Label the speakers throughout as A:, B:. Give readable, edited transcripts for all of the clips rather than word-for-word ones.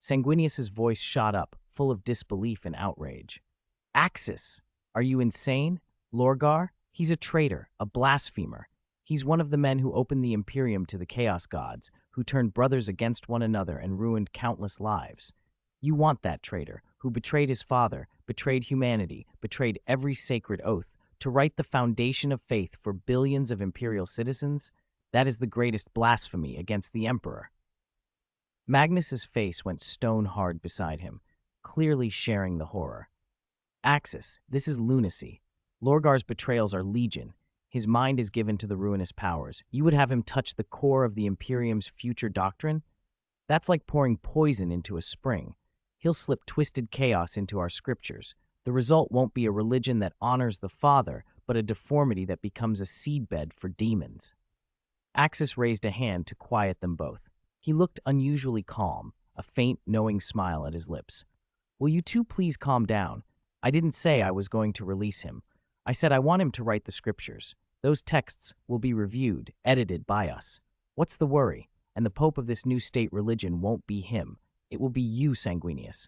A: Sanguinius's voice shot up, full of disbelief and outrage. Axis! Are you insane? Lorgar? He's a traitor, a blasphemer. He's one of the men who opened the Imperium to the Chaos Gods, who turned brothers against one another and ruined countless lives. You want that traitor, who betrayed his father, betrayed humanity, betrayed every sacred oath, to write the foundation of faith for billions of Imperial citizens? That is the greatest blasphemy against the Emperor. Magnus's face went stone hard beside him, clearly sharing the horror. Axis, this is lunacy. Lorgar's betrayals are legion. His mind is given to the ruinous powers. You would have him touch the core of the Imperium's future doctrine? That's like pouring poison into a spring. He'll slip twisted chaos into our scriptures. The result won't be a religion that honors the Father, but a deformity that becomes a seedbed for demons. Axis raised a hand to quiet them both. He looked unusually calm, a faint, knowing smile at his lips. Will you two please calm down? I didn't say I was going to release him. I said I want him to write the scriptures. Those texts will be reviewed, edited by us. What's the worry? And the Pope of this new state religion won't be him. It will be you, Sanguinius.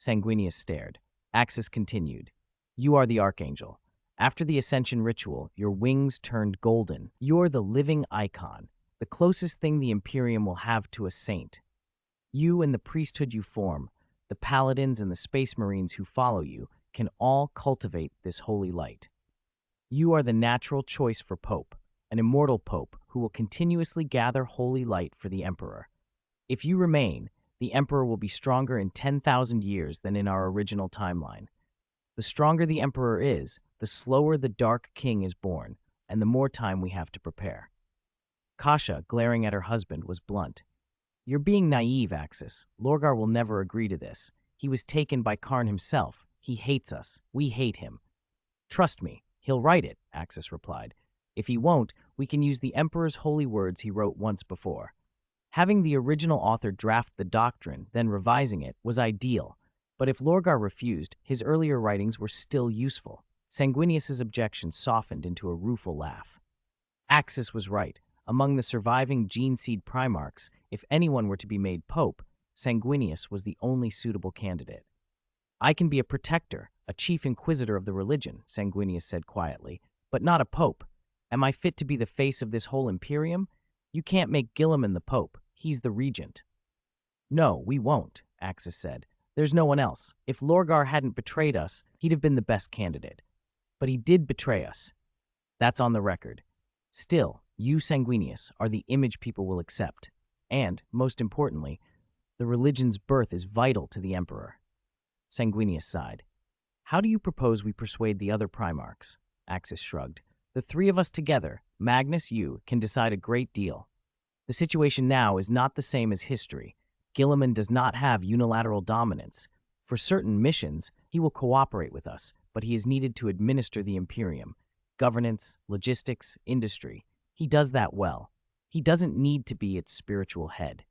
A: Sanguinius stared. Axis continued. You are the Archangel. After the Ascension ritual, your wings turned golden. You're the living icon, the closest thing the Imperium will have to a saint. You and the priesthood you form, the paladins and the space marines who follow you, can all cultivate this holy light. You are the natural choice for Pope, an immortal Pope who will continuously gather holy light for the Emperor. If you remain, the Emperor will be stronger in 10,000 years than in our original timeline. The stronger the Emperor is, the slower the Dark King is born, and the more time we have to prepare. Kasha, glaring at her husband, was blunt. You're being naive, Axis. Lorgar will never agree to this. He was taken by Khorne himself. He hates us. We hate him. Trust me, he'll write it, Axis replied. If he won't, we can use the Emperor's holy words he wrote once before. Having the original author draft the doctrine, then revising it, was ideal. But if Lorgar refused, his earlier writings were still useful. Sanguinius's objection softened into a rueful laugh. Axis was right. Among the surviving gene seed Primarchs, if anyone were to be made Pope, Sanguinius was the only suitable candidate. I can be a protector, a chief inquisitor of the religion, Sanguinius said quietly, but not a Pope. Am I fit to be the face of this whole Imperium? You can't make Guilliman the Pope. He's the regent. No, we won't, Axis said. There's no one else. If Lorgar hadn't betrayed us, he'd have been the best candidate. But he did betray us. That's on the record. Still, you, Sanguinius, are the image people will accept. And, most importantly, the religion's birth is vital to the Emperor. Sanguinius sighed. How do you propose we persuade the other Primarchs? Axis shrugged. The three of us together, Magnus, you, can decide a great deal. The situation now is not the same as history. Guilliman does not have unilateral dominance. For certain missions, he will cooperate with us, but he is needed to administer the Imperium. Governance, logistics, industry. He does that well. He doesn't need to be its spiritual head.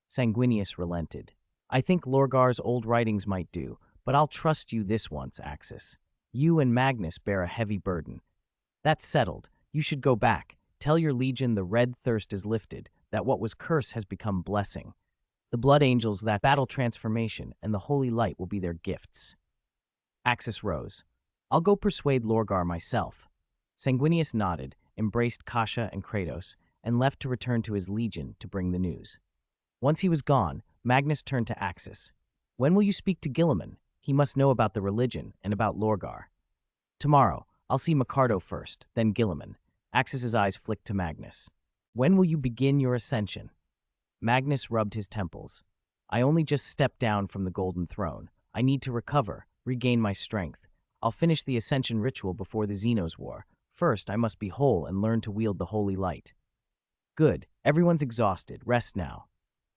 A: Sanguinius relented. I think Lorgar's old writings might do, but I'll trust you this once, Axis. You and Magnus bear a heavy burden. That's settled. You should go back. Tell your legion the red thirst is lifted, that what was curse has become blessing. The Blood Angels, that battle transformation, and the holy light will be their gifts. Axis rose. I'll go persuade Lorgar myself. Sanguinius nodded, embraced Kasha and Kratos, and left to return to his legion to bring the news. Once he was gone, Magnus turned to Axis. When will you speak to Guilliman? He must know about the religion and about Lorgar. Tomorrow. I'll see Micardo first, then Guilliman. Axis's eyes flicked to Magnus. When will you begin your ascension? Magnus rubbed his temples. I only just stepped down from the Golden Throne. I need to recover, regain my strength. I'll finish the ascension ritual before the Xenos War. First, I must be whole and learn to wield the holy light. Good. Everyone's exhausted. Rest now.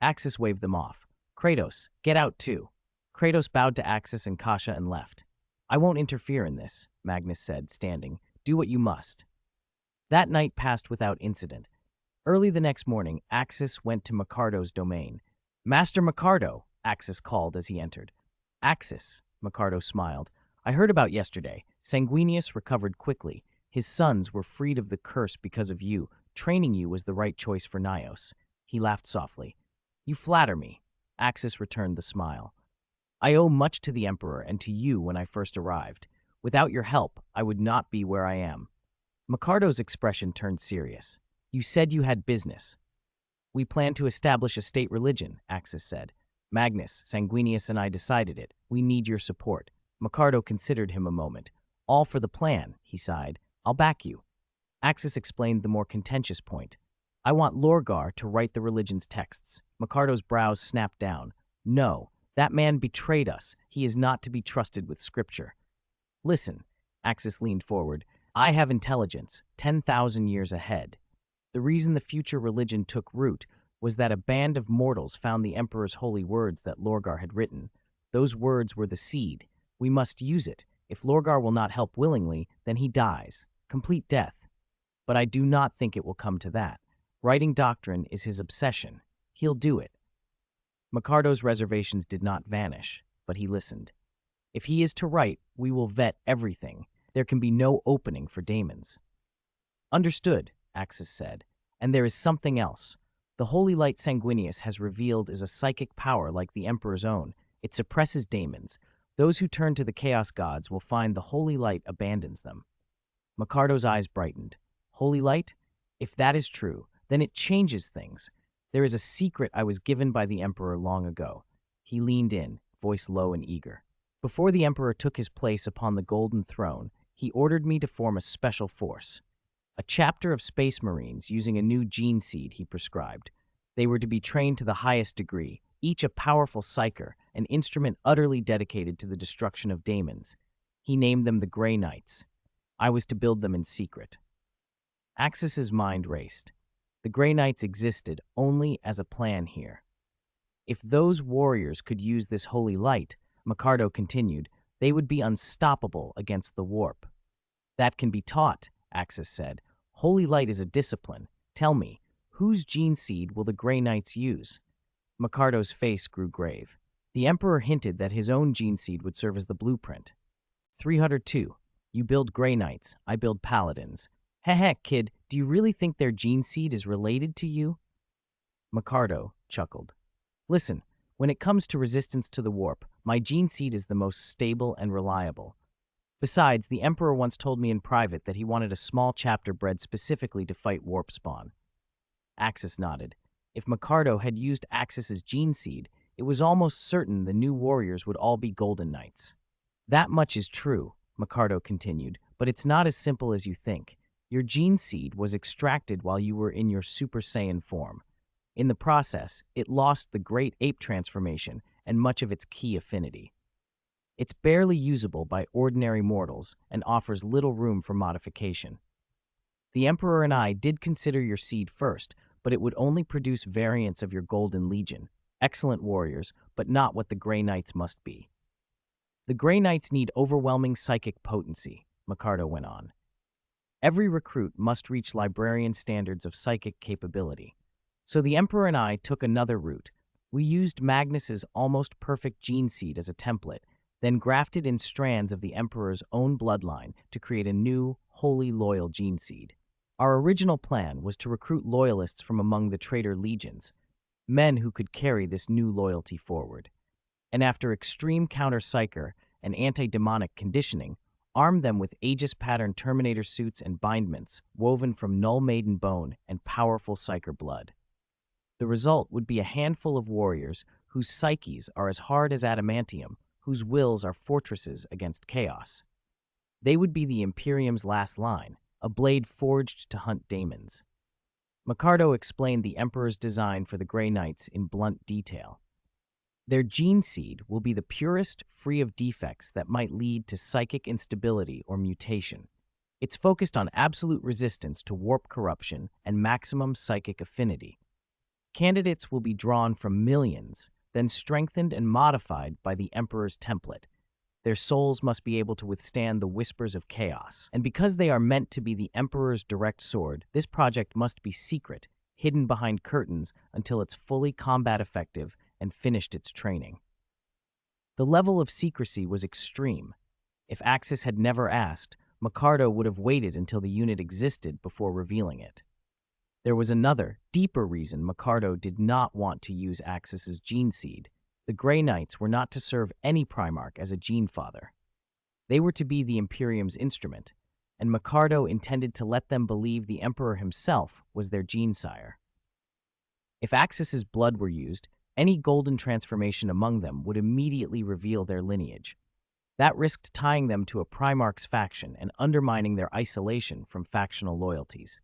A: Axis waved them off. Kratos, get out too. Kratos bowed to Axis and Kasha and left. I won't interfere in this, Magnus said, standing. Do what you must. That night passed without incident. Early the next morning, Axis went to Micardo's domain. Master Micardo, Axis called as he entered. Axis, Micardo smiled. I heard about yesterday. Sanguinius recovered quickly. His sons were freed of the curse because of you. Training you was the right choice for Nyos. He laughed softly. You flatter me. Axis returned the smile. I owe much to the Emperor and to you when I first arrived. Without your help, I would not be where I am. Micardo's expression turned serious. You said you had business. We plan to establish a state religion, Axis said. Magnus, Sanguinius, and I decided it. We need your support. Micardo considered him a moment. All for the plan, he sighed. I'll back you. Axis explained the more contentious point. I want Lorgar to write the religion's texts. Micardo's brows snapped down. No, that man betrayed us. He is not to be trusted with scripture. Listen, Axis leaned forward. I have intelligence, 10,000 years ahead. The reason the future religion took root was that a band of mortals found the Emperor's holy words that Lorgar had written. Those words were the seed. We must use it. If Lorgar will not help willingly, then he dies. Complete death. But I do not think it will come to that. Writing doctrine is his obsession. He'll do it. Micardo's reservations did not vanish, but he listened. If he is to write, we will vet everything. There can be no opening for daemons. Understood, Axis said. And there is something else. The holy light Sanguinius has revealed is a psychic power like the Emperor's own. It suppresses daemons. Those who turn to the Chaos Gods will find the holy light abandons them. Micardo's eyes brightened. Holy light? If that is true, then it changes things. There is a secret I was given by the Emperor long ago. He leaned in, voice low and eager. Before the Emperor took his place upon the golden throne, he ordered me to form a special force. A chapter of Space Marines using a new gene seed he prescribed. They were to be trained to the highest degree, each a powerful psyker, an instrument utterly dedicated to the destruction of daemons. He named them the Grey Knights. I was to build them in secret. Axis's mind raced. The Grey Knights existed only as a plan here. If those warriors could use this holy light, Micardo continued, they would be unstoppable against the warp. That can be taught, Axis said. Holy light is a discipline. Tell me, whose gene seed will the Grey Knights use? Micardo's face grew grave. The Emperor hinted that his own gene seed would serve as the blueprint. 302. You build Grey Knights, I build Paladins. Heh, kid, do you really think their gene seed is related to you? Micardo chuckled. Listen, when it comes to resistance to the warp, my gene seed is the most stable and reliable. Besides, the Emperor once told me in private that he wanted a small chapter bred specifically to fight warp spawn. Axis nodded. If Micardo had used Axis's gene seed, it was almost certain the new warriors would all be Golden Knights. That much is true, Micardo continued, but it's not as simple as you think. Your gene seed was extracted while you were in your Super Saiyan form. In the process, it lost the Great Ape transformation and much of its key affinity. It's barely usable by ordinary mortals and offers little room for modification. The Emperor and I did consider your seed first, but it would only produce variants of your Golden Legion, excellent warriors, but not what the Grey Knights must be. The Grey Knights need overwhelming psychic potency, Micardo went on. Every recruit must reach librarian standards of psychic capability. So the Emperor and I took another route. We used Magnus's almost perfect gene seed as a template, then grafted in strands of the Emperor's own bloodline to create a new, wholly loyal gene seed. Our original plan was to recruit loyalists from among the traitor legions, men who could carry this new loyalty forward. And after extreme counter-psyker and anti-demonic conditioning, arm them with Aegis-pattern Terminator suits and bindments woven from null maiden bone and powerful psyker blood. The result would be a handful of warriors whose psyches are as hard as adamantium, whose wills are fortresses against chaos. They would be the Imperium's last line, a blade forged to hunt daemons. Micardo explained the Emperor's design for the Grey Knights in blunt detail. Their gene seed will be the purest, free of defects that might lead to psychic instability or mutation. It's focused on absolute resistance to warp corruption and maximum psychic affinity. Candidates will be drawn from millions, then strengthened and modified by the Emperor's template. Their souls must be able to withstand the whispers of chaos. And because they are meant to be the Emperor's direct sword, this project must be secret, hidden behind curtains until it's fully combat effective and finished its training. The level of secrecy was extreme. If Axis had never asked, Micardo would have waited until the unit existed before revealing it. There was another, deeper reason Micardo did not want to use Axis's gene seed. The Grey Knights were not to serve any Primarch as a gene father. They were to be the Imperium's instrument, and Micardo intended to let them believe the Emperor himself was their gene sire. If Axis's blood were used, any golden transformation among them would immediately reveal their lineage. That risked tying them to a Primarch's faction and undermining their isolation from factional loyalties.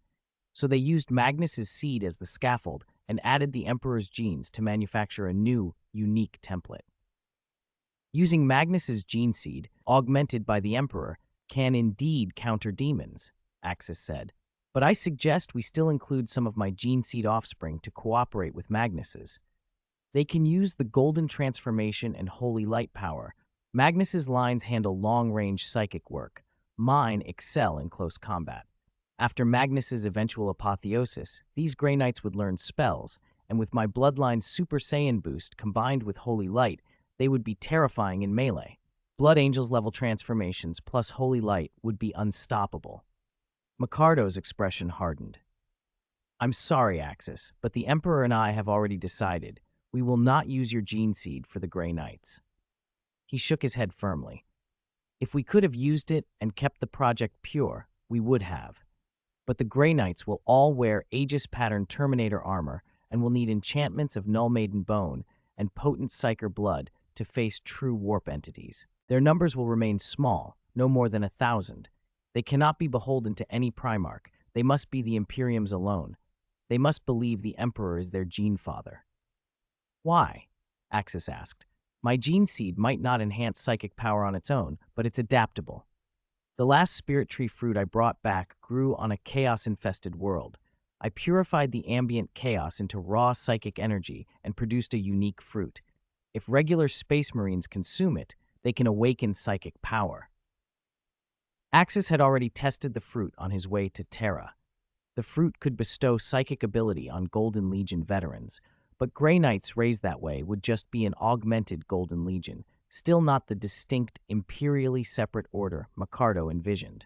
A: So they used Magnus's seed as the scaffold and added the Emperor's genes to manufacture a new, unique template. Using Magnus's gene seed, augmented by the Emperor, can indeed counter demons, Axis said. But I suggest we still include some of my gene seed offspring to cooperate with Magnus's. They can use the golden transformation and holy light power. Magnus's lines handle long-range psychic work. Mine excel in close combat. After Magnus's eventual apotheosis, these Grey Knights would learn spells, and with my bloodline's Super Saiyan boost combined with holy light, they would be terrifying in melee. Blood Angels-level transformations plus holy light would be unstoppable. Micardo's expression hardened. I'm sorry, Axis, but the Emperor and I have already decided. We will not use your gene seed for the Grey Knights. He shook his head firmly. If we could have used it and kept the project pure, we would have. But the Grey Knights will all wear Aegis-patterned Terminator armor and will need enchantments of Null Maiden Bone and potent Psyker blood to face true warp entities. Their numbers will remain small, no more than 1,000. They cannot be beholden to any Primarch. They must be the Imperium's alone. They must believe the Emperor is their gene father. Why? Axis asked. My gene seed might not enhance psychic power on its own, but it's adaptable. The last spirit tree fruit I brought back grew on a chaos-infested world. I purified the ambient chaos into raw psychic energy and produced a unique fruit. If regular space marines consume it, they can awaken psychic power. Axis had already tested the fruit on his way to Terra. The fruit could bestow psychic ability on Golden Legion veterans, but Grey Knights raised that way would just be an augmented Golden Legion, still not the distinct, imperially separate order Micardo envisioned.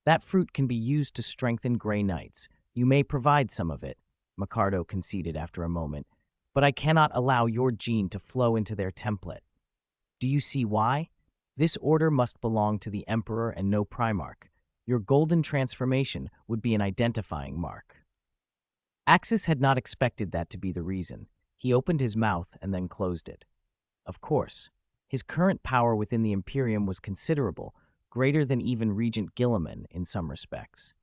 A: That fruit can be used to strengthen Grey Knights. You may provide some of it, Micardo conceded after a moment, but I cannot allow your gene to flow into their template. Do you see why? This order must belong to the Emperor and no Primarch. Your golden transformation would be an identifying mark. Axis had not expected that to be the reason. He opened his mouth and then closed it. Of course, his current power within the Imperium was considerable, greater than even Regent Guilliman in some respects.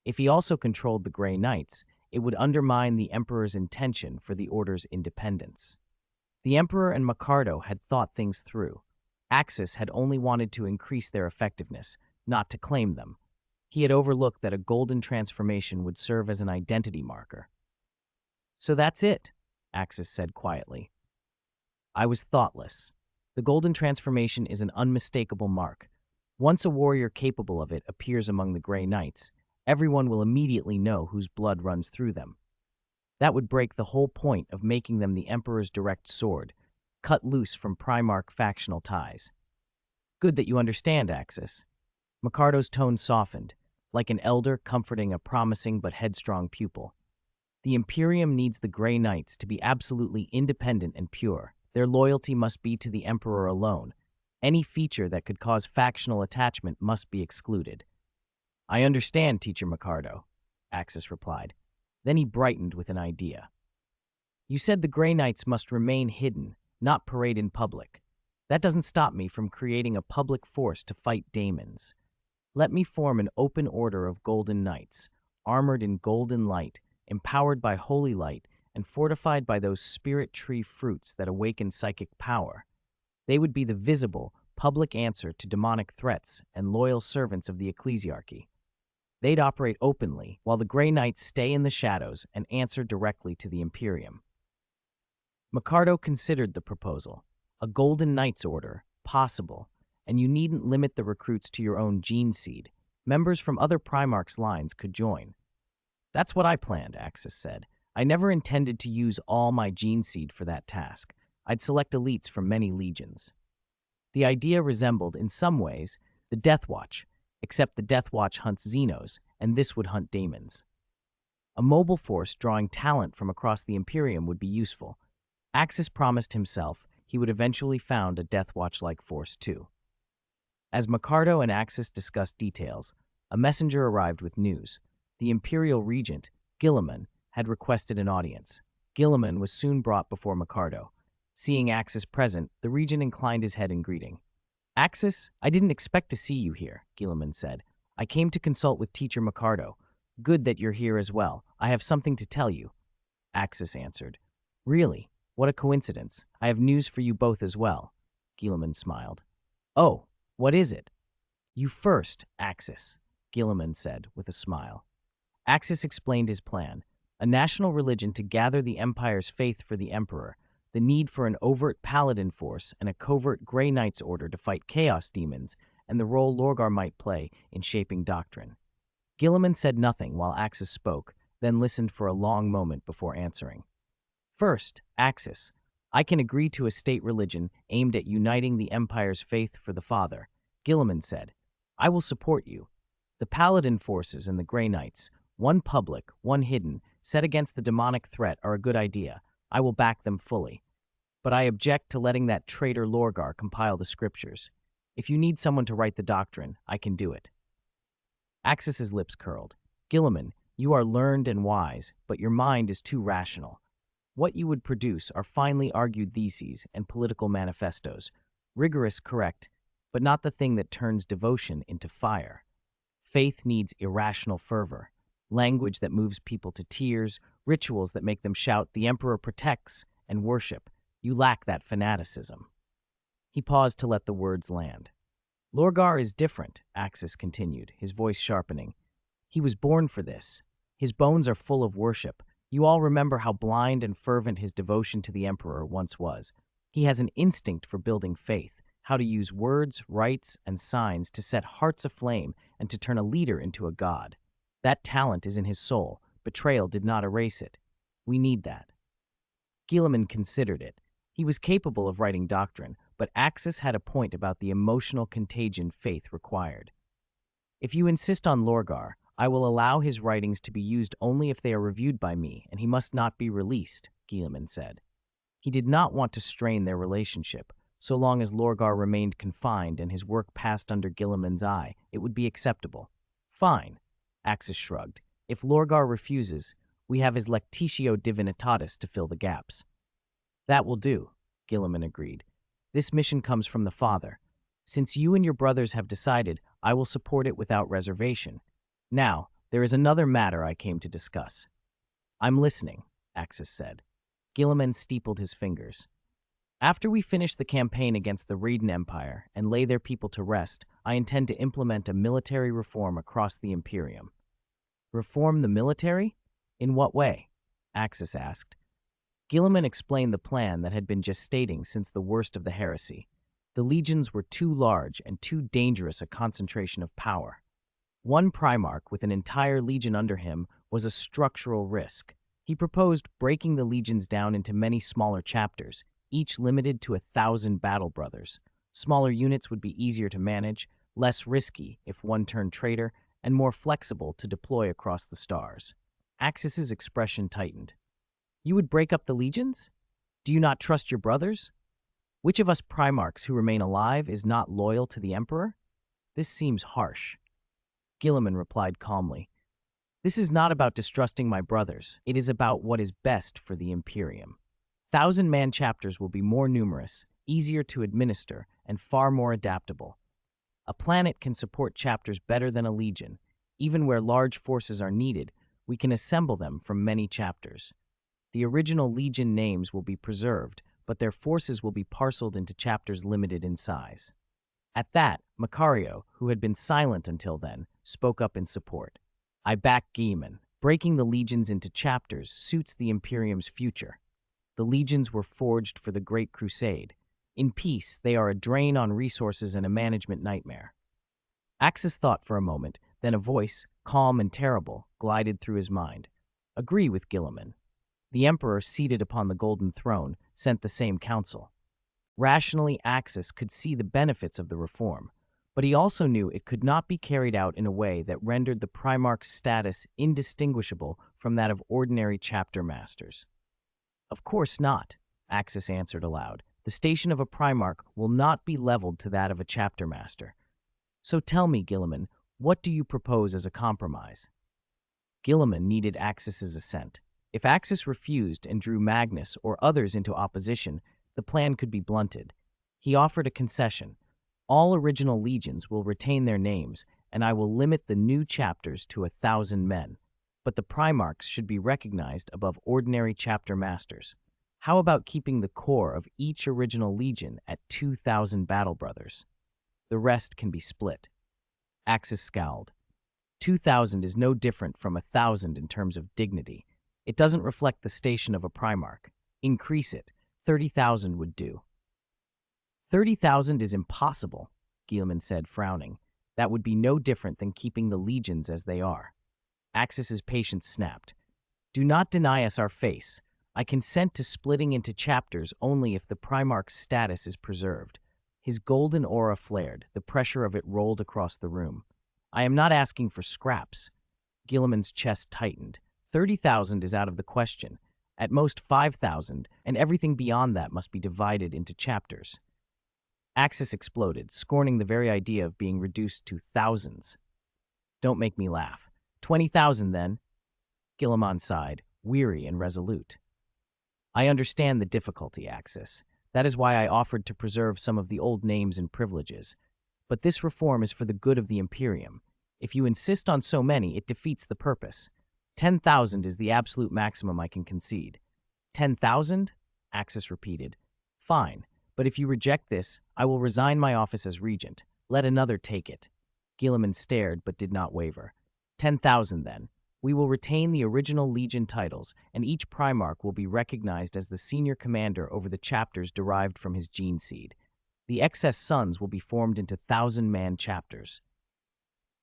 A: If he also controlled the Grey Knights, it would undermine the Emperor's intention for the Order's independence. The Emperor and Micardo had thought things through. Axis had only wanted to increase their effectiveness, not to claim them. He had overlooked that a golden transformation would serve as an identity marker. So that's it, Axis said quietly. I was thoughtless. The golden transformation is an unmistakable mark. Once a warrior capable of it appears among the Grey Knights, everyone will immediately know whose blood runs through them. That would break the whole point of making them the Emperor's direct sword, cut loose from Primarch factional ties. Good that you understand, Axis. Micardo's tone softened, like an elder comforting a promising but headstrong pupil. The Imperium needs the Grey Knights to be absolutely independent and pure. Their loyalty must be to the Emperor alone. Any feature that could cause factional attachment must be excluded. I understand, Teacher Micardo, Axis replied. Then he brightened with an idea. You said the Grey Knights must remain hidden, not parade in public. That doesn't stop me from creating a public force to fight daemons. Let me form an open order of Golden Knights, armored in golden light, empowered by holy light, and fortified by those spirit tree fruits that awaken psychic power. They would be the visible, public answer to demonic threats and loyal servants of the ecclesiarchy. They'd operate openly, while the Grey Knights stay in the shadows and answer directly to the Imperium. Micardo considered the proposal. A Golden Knights order, possible, and you needn't limit the recruits to your own gene seed. Members from other Primarch's lines could join. That's what I planned, Axis said. I never intended to use all my gene seed for that task. I'd select elites from many legions. The idea resembled, in some ways, the Death Watch, except the Death Watch hunts Xenos, and this would hunt daemons. A mobile force drawing talent from across the Imperium would be useful. Axis promised himself he would eventually found a Death Watch-like force too. As Micardo and Axis discussed details, a messenger arrived with news. The Imperial Regent, Guilliman, had requested an audience. Guilliman was soon brought before Micardo. Seeing Axis present, the regent inclined his head in greeting. "Axis, I didn't expect to see you here," Guilliman said. "I came to consult with Teacher Micardo. Good that you're here as well. I have something to tell you." Axis answered. "Really? What a coincidence. I have news for you both as well." Guilliman smiled. "Oh, what is it?" "You first, Axis," Guilliman said with a smile. Axis explained his plan: a national religion to gather the Empire's faith for the Emperor, the need for an overt paladin force and a covert Grey Knights order to fight chaos demons, and the role Lorgar might play in shaping doctrine. Guilliman said nothing while Axis spoke, then listened for a long moment before answering. "First, Axis, I can agree to a state religion aimed at uniting the Empire's faith for the Father," Guilliman said. "I will support you. The Paladin forces and the Grey Knights, one public, one hidden, set against the demonic threat are a good idea. I will back them fully. But I object to letting that traitor Lorgar compile the scriptures. If you need someone to write the doctrine, I can do it." Axis's lips curled. "Guilliman, you are learned and wise, but your mind is too rational. What you would produce are finely argued theses and political manifestos, rigorous, correct, but not the thing that turns devotion into fire. Faith needs irrational fervor, language that moves people to tears, rituals that make them shout, 'The Emperor protects,' and worship. You lack that fanaticism." He paused to let the words land. "Lorgar is different," Axis continued, his voice sharpening. "He was born for this. His bones are full of worship. You all remember how blind and fervent his devotion to the Emperor once was. He has an instinct for building faith, how to use words, rites, and signs to set hearts aflame and to turn a leader into a god. That talent is in his soul. Betrayal did not erase it. We need that." Guilliman considered it. He was capable of writing doctrine, but Axis had a point about the emotional contagion faith required. "If you insist on Lorgar, I will allow his writings to be used only if they are reviewed by me, and he must not be released," Guilliman said. He did not want to strain their relationship. So long as Lorgar remained confined and his work passed under Guilliman's eye, it would be acceptable. "Fine," Axis shrugged. "If Lorgar refuses, we have his Lectitio Divinitatis to fill the gaps." "That will do," Guilliman agreed. "This mission comes from the Father. Since you and your brothers have decided, I will support it without reservation. Now, there is another matter I came to discuss." "I'm listening," Axis said. Guilliman steepled his fingers. "After we finish the campaign against the Raiden Empire and lay their people to rest, I intend to implement a military reform across the Imperium." "Reform the military? In what way?" Axis asked. Guilliman explained the plan that had been gestating since the worst of the heresy. The legions were too large and too dangerous a concentration of power. One Primarch with an entire legion under him was a structural risk. He proposed breaking the legions down into many smaller chapters, each limited to 1,000 battle brothers. Smaller units would be easier to manage, less risky if one turned traitor, and more flexible to deploy across the stars. Axis's expression tightened. "You would break up the legions? Do you not trust your brothers? Which of us Primarchs who remain alive is not loyal to the Emperor? This seems harsh." Guilliman replied calmly, "This is not about distrusting my brothers. It is about what is best for the Imperium. 1,000-man chapters will be more numerous, easier to administer, and far more adaptable. A planet can support chapters better than a legion. Even where large forces are needed, we can assemble them from many chapters. The original legion names will be preserved, but their forces will be parceled into chapters limited in size." At that, Micario, who had been silent until then, spoke up in support. "I back Guilliman. Breaking the legions into chapters suits the Imperium's future. The legions were forged for the Great Crusade. In peace, they are a drain on resources and a management nightmare." Axis thought for a moment, then a voice, calm and terrible, glided through his mind. "Agree with Guilliman. The Emperor, seated upon the Golden Throne, sent the same counsel." Rationally, Axis could see the benefits of the reform. But he also knew it could not be carried out in a way that rendered the Primarch's status indistinguishable from that of ordinary chapter masters. Of course not, Axis answered aloud. The station of a Primarch will not be leveled to that of a chapter master. So tell me, Guilliman, what do you propose as a compromise? Guilliman needed Axis's assent. If Axis refused and drew Magnus or others into opposition, the plan could be blunted. He offered a concession. All original legions will retain their names, and I will limit the new chapters to 1,000 men. But the Primarchs should be recognized above ordinary chapter masters. How about keeping the core of each original legion at 2,000 battle brothers? The rest can be split. Axis scowled. 2,000 is no different from 1,000 in terms of dignity. It doesn't reflect the station of a Primarch. Increase it. 30,000 would do. 30,000 is impossible, Guilliman said, frowning. That would be no different than keeping the legions as they are. Axis's patience snapped. Do not deny us our face. I consent to splitting into chapters only if the Primarch's status is preserved. His golden aura flared. The pressure of it rolled across the room. I am not asking for scraps. Guilliman's chest tightened. 30,000 is out of the question. At most 5,000, and everything beyond that must be divided into chapters. Axis exploded, scorning the very idea of being reduced to thousands. Don't make me laugh. 20,000, then. Guilliman sighed, weary and resolute. I understand the difficulty, Axis. That is why I offered to preserve some of the old names and privileges. But this reform is for the good of the Imperium. If you insist on so many, it defeats the purpose. 10,000 is the absolute maximum I can concede. 10,000? Axis repeated. Fine, but if you reject this, I will resign my office as regent. Let another take it. Guilliman stared but did not waver. 10,000 then. We will retain the original legion titles, and each Primarch will be recognized as the senior commander over the chapters derived from his gene seed. The excess sons will be formed into 1,000-man chapters.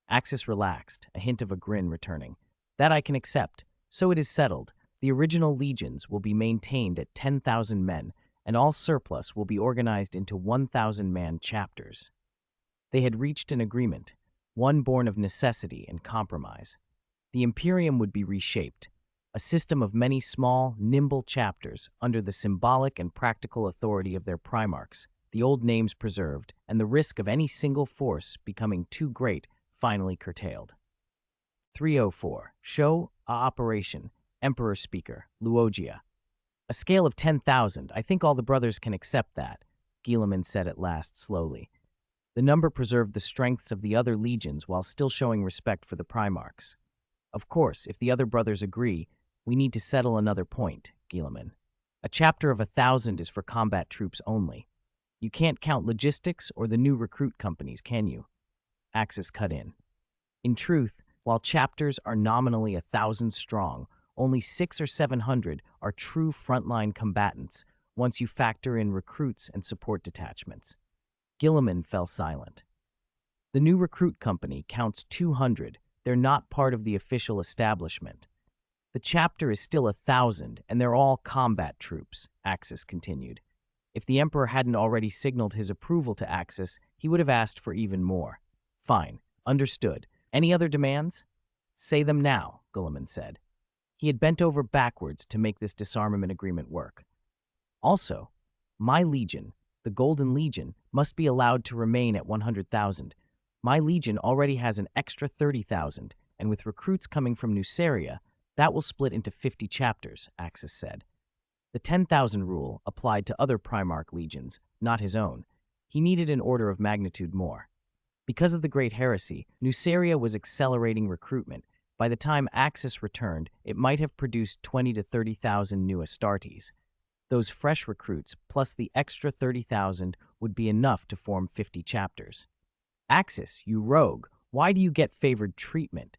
A: Axis relaxed, a hint of a grin returning. That I can accept. So it is settled. The original legions will be maintained at 10,000 men, and all surplus will be organized into 1,000-man chapters. They had reached an agreement, one born of necessity and compromise. The Imperium would be reshaped, a system of many small, nimble chapters under the symbolic and practical authority of their Primarchs, the old names preserved, and the risk of any single force becoming too great finally curtailed. 304. Show a operation. Emperor Speaker. Luogia. A scale of 10,000. I think all the brothers can accept that, Guilliman said at last slowly. The number preserved the strengths of the other legions while still showing respect for the Primarchs. Of course, if the other brothers agree, we need to settle another point, Guilliman. A chapter of 1,000 is for combat troops only. You can't count logistics or the new recruit companies, can you? Axis cut in. In truth, while chapters are nominally 1,000 strong, only 600 or 700 are true frontline combatants once you factor in recruits and support detachments. Guilliman fell silent. The new recruit company counts 200. They're not part of the official establishment. The chapter is still 1,000, and they're all combat troops, Axis continued. If the Emperor hadn't already signaled his approval to Axis, he would have asked for even more. Fine, understood. Any other demands? Say them now, Guilliman said. He had bent over backwards to make this disarmament agreement work. Also, my legion, the Golden Legion, must be allowed to remain at 100,000. My legion already has an extra 30,000, and with recruits coming from Nuceria, that will split into 50 chapters, Axis said. The 10,000 rule applied to other Primarch legions, not his own. He needed an order of magnitude more. Because of the Great Heresy, Nuceria was accelerating recruitment. By the time Axis returned, it might have produced 20 to 30,000 new Astartes. Those fresh recruits, plus the extra 30,000, would be enough to form 50 chapters. Axis, you rogue, why do you get favored treatment?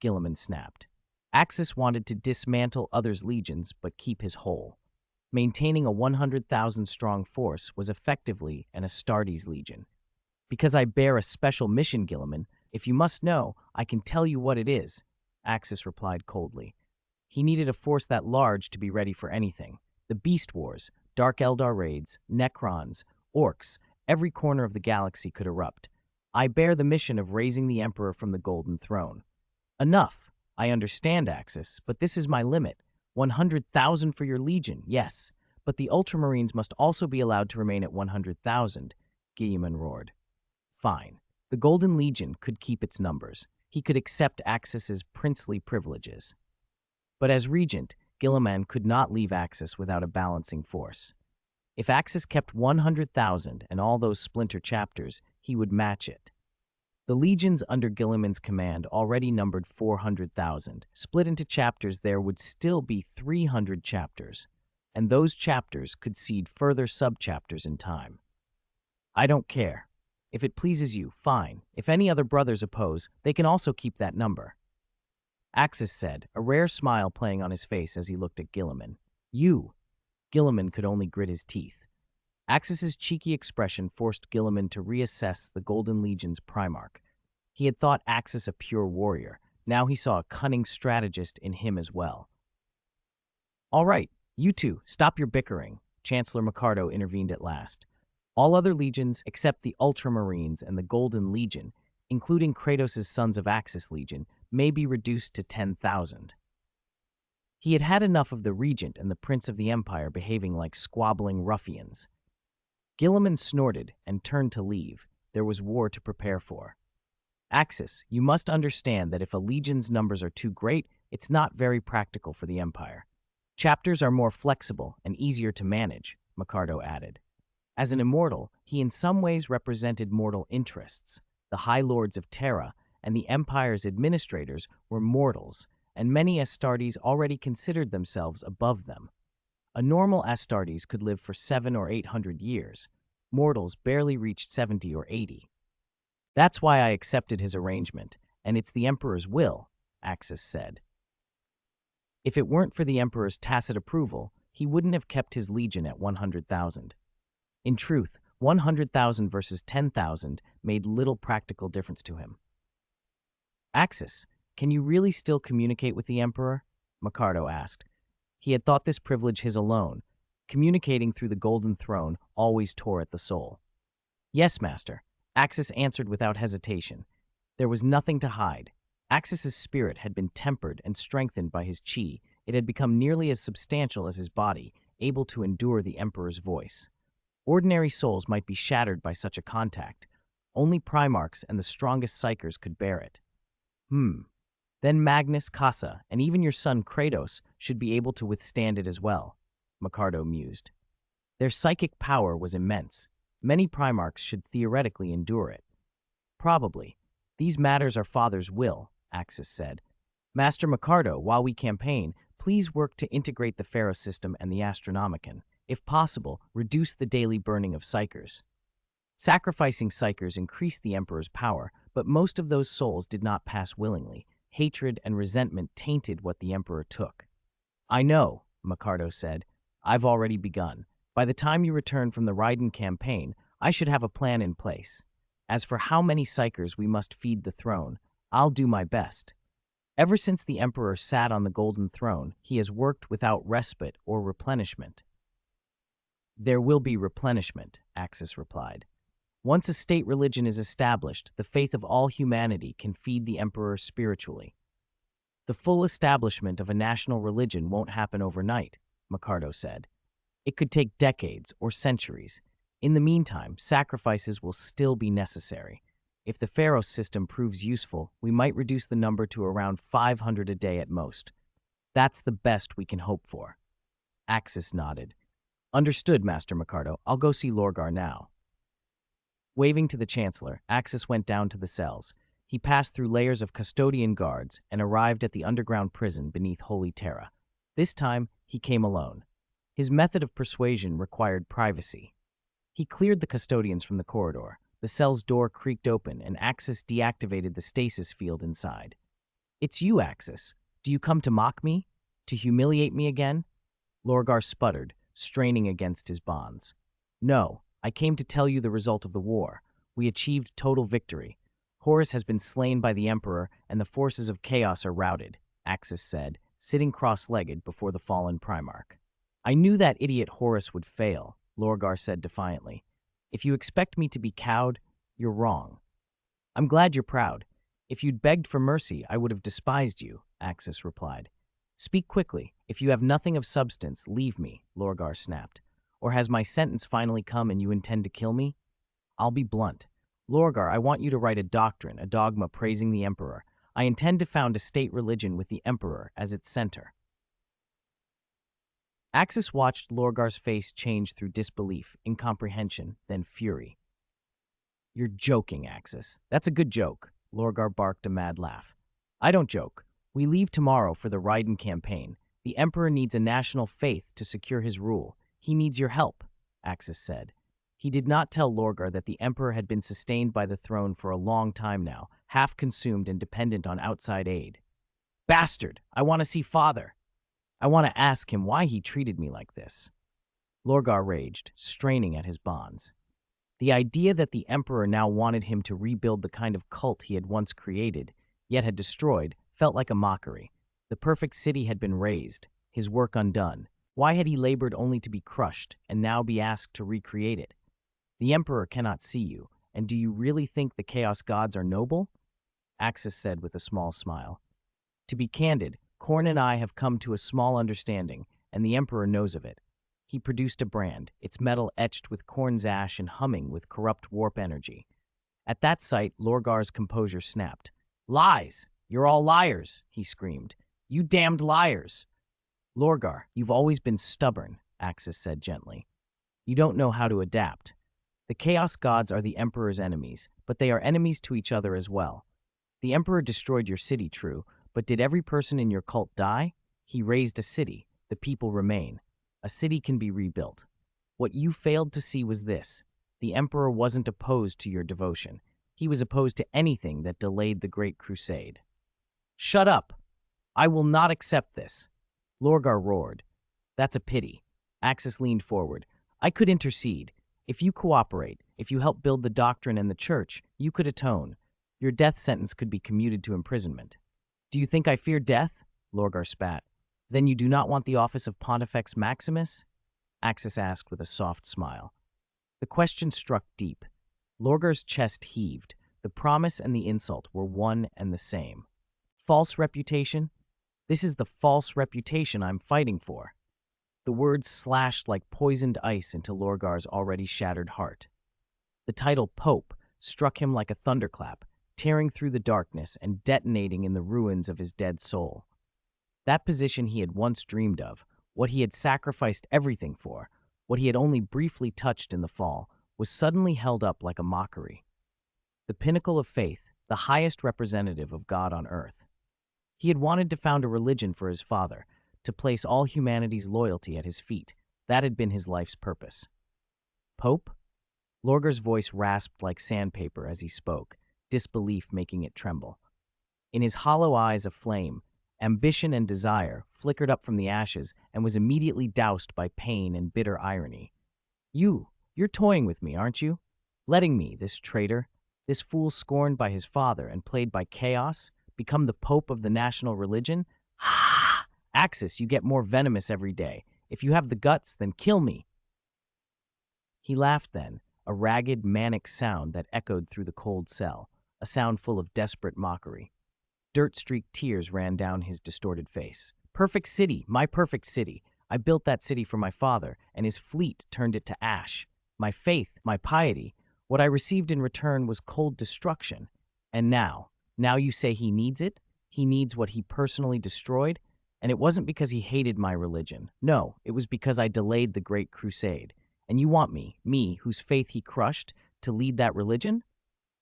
A: Guilliman snapped. Axis wanted to dismantle others' legions, but keep his whole. Maintaining a 100,000-strong force was effectively an Astartes legion. Because I bear a special mission, Guilliman, if you must know, I can tell you what it is, Axis replied coldly. He needed a force that large to be ready for anything. The Beast Wars, Dark Eldar raids, Necrons, Orcs, every corner of the galaxy could erupt. I bear the mission of raising the Emperor from the Golden Throne. Enough. I understand, Axis, but this is my limit. 100,000 for your legion, yes, but the Ultramarines must also be allowed to remain at 100,000, Guilliman roared. Fine. The Golden Legion could keep its numbers. He could accept Axis's princely privileges. But as regent, Guilliman could not leave Axis without a balancing force. If Axis kept 100,000 and all those splinter chapters, he would match it. The legions under Guilliman's command already numbered 400,000. Split into chapters, there would still be 300 chapters, and those chapters could seed further subchapters in time. I don't care. If it pleases you, fine. If any other brothers oppose, they can also keep that number. Axis said, a rare smile playing on his face as he looked at Guilliman. You. Guilliman could only grit his teeth. Axis's cheeky expression forced Guilliman to reassess the Golden Legion's Primarch. He had thought Axis a pure warrior. Now he saw a cunning strategist in him as well. All right, you two, stop your bickering, Chancellor Micardo intervened at last. All other legions except the Ultramarines and the Golden Legion, including Kratos' Sons of Axis Legion, may be reduced to 10,000. He had had enough of the Regent and the Prince of the Empire behaving like squabbling ruffians. Guilliman snorted and turned to leave. There was war to prepare for. Axis, you must understand that if a legion's numbers are too great, it's not very practical for the Empire. Chapters are more flexible and easier to manage, Micardo added. As an immortal, he in some ways represented mortal interests. The High Lords of Terra and the Empire's administrators were mortals, and many Astartes already considered themselves above them. A normal Astartes could live for 700 or 800 years. Mortals barely reached 70 or 80. That's why I accepted his arrangement, and it's the Emperor's will, Axis said. If it weren't for the Emperor's tacit approval, he wouldn't have kept his legion at 100,000. In truth, 100,000 versus 10,000 made little practical difference to him. Axis, can you really still communicate with the Emperor? Micardo asked. He had thought this privilege his alone. Communicating through the Golden Throne always tore at the soul. Yes, Master, Axis answered without hesitation. There was nothing to hide. Axis's spirit had been tempered and strengthened by his chi. It had become nearly as substantial as his body, able to endure the Emperor's voice. Ordinary souls might be shattered by such a contact. Only Primarchs and the strongest psychers could bear it. Then Magnus, Casa, and even your son Kratos should be able to withstand it as well, Micardo mused. Their psychic power was immense. Many Primarchs should theoretically endure it. Probably. These matters are Father's will, Axis said. Master Micardo, while we campaign, please work to integrate the Pharaoh system and the Astronomicon. If possible, reduce the daily burning of psychers. Sacrificing psychers increased the Emperor's power, but most of those souls did not pass willingly. Hatred and resentment tainted what the Emperor took. I know, Micardo said. I've already begun. By the time you return from the Raiden campaign, I should have a plan in place. As for how many psychers we must feed the throne, I'll do my best. Ever since the Emperor sat on the Golden Throne, he has worked without respite or replenishment. There will be replenishment, Axis replied. Once a state religion is established, the faith of all humanity can feed the Emperor spiritually. The full establishment of a national religion won't happen overnight, Micardo said. It could take decades or centuries. In the meantime, sacrifices will still be necessary. If the Pharaoh system proves useful, we might reduce the number to around 500 a day at most. That's the best we can hope for. Axis nodded. Understood, Master Micardo. I'll go see Lorgar now. Waving to the Chancellor, Axis went down to the cells. He passed through layers of custodian guards and arrived at the underground prison beneath Holy Terra. This time, he came alone. His method of persuasion required privacy. He cleared the custodians from the corridor. The cell's door creaked open, and Axis deactivated the stasis field inside. It's you, Axis. Do you come to mock me? To humiliate me again? Lorgar sputtered, straining against his bonds. No, I came to tell you the result of the war. We achieved total victory. Horus has been slain by the Emperor, and the forces of chaos are routed, Axis said, sitting cross-legged before the fallen Primarch. I knew that idiot Horus would fail, Lorgar said defiantly. If you expect me to be cowed, you're wrong. I'm glad you're proud. If you'd begged for mercy, I would have despised you, Axis replied. Speak quickly. If you have nothing of substance, leave me, Lorgar snapped. Or has my sentence finally come and you intend to kill me? I'll be blunt. Lorgar, I want you to write a doctrine, a dogma praising the Emperor. I intend to found a state religion with the Emperor as its center. Axis watched Lorgar's face change through disbelief, incomprehension, then fury. You're joking, Axis. That's a good joke. Lorgar barked a mad laugh. I don't joke. We leave tomorrow for the Raiden campaign. The Emperor needs a national faith to secure his rule. He needs your help, Axis said. He did not tell Lorgar that the Emperor had been sustained by the throne for a long time now, half consumed and dependent on outside aid. Bastard! I want to see Father! I want to ask him why he treated me like this. Lorgar raged, straining at his bonds. The idea that the Emperor now wanted him to rebuild the kind of cult he had once created, yet had destroyed, felt like a mockery. The perfect city had been razed, his work undone. Why had he labored only to be crushed, and now be asked to recreate it? The Emperor cannot see you, and do you really think the Chaos Gods are noble? Axis said with a small smile. To be candid, Khorne and I have come to a small understanding, and the Emperor knows of it. He produced a brand, its metal etched with Khorne's ash and humming with corrupt warp energy. At that sight, Lorgar's composure snapped. Lies! You're all liars, he screamed. You damned liars! Lorgar, you've always been stubborn, Axis said gently. You don't know how to adapt. The Chaos Gods are the Emperor's enemies, but they are enemies to each other as well. The Emperor destroyed your city, true, but did every person in your cult die? He raised a city. The people remain. A city can be rebuilt. What you failed to see was this. The Emperor wasn't opposed to your devotion. He was opposed to anything that delayed the Great Crusade. Shut up! I will not accept this. Lorgar roared. That's a pity. Axis leaned forward. I could intercede. If you cooperate, if you help build the doctrine and the church, you could atone. Your death sentence could be commuted to imprisonment. Do you think I fear death? Lorgar spat. Then you do not want the office of Pontifex Maximus? Axis asked with a soft smile. The question struck deep. Lorgar's chest heaved. The promise and the insult were one and the same. False reputation? This is the false reputation I'm fighting for. The words slashed like poisoned ice into Lorgar's already shattered heart. The title Pope struck him like a thunderclap, tearing through the darkness and detonating in the ruins of his dead soul. That position he had once dreamed of, what he had sacrificed everything for, what he had only briefly touched in the fall, was suddenly held up like a mockery. The pinnacle of faith, the highest representative of God on earth. He had wanted to found a religion for his father, to place all humanity's loyalty at his feet. That had been his life's purpose. Pope? Lorgar's voice rasped like sandpaper as he spoke, disbelief making it tremble. In his hollow eyes of flame, ambition and desire flickered up from the ashes and was immediately doused by pain and bitter irony. You're toying with me, aren't you? Letting me, this traitor, this fool scorned by his father and played by chaos, become the Pope of the national religion? Ha! Axis, you get more venomous every day. If you have the guts, then kill me. He laughed then, a ragged, manic sound that echoed through the cold cell, a sound full of desperate mockery. Dirt-streaked tears ran down his distorted face. Perfect city, my perfect city. I built that city for my father, and his fleet turned it to ash. My faith, my piety, what I received in return was cold destruction. And now you say he needs it? He needs what he personally destroyed? And it wasn't because he hated my religion. No, it was because I delayed the Great Crusade. And you want me, whose faith he crushed, to lead that religion?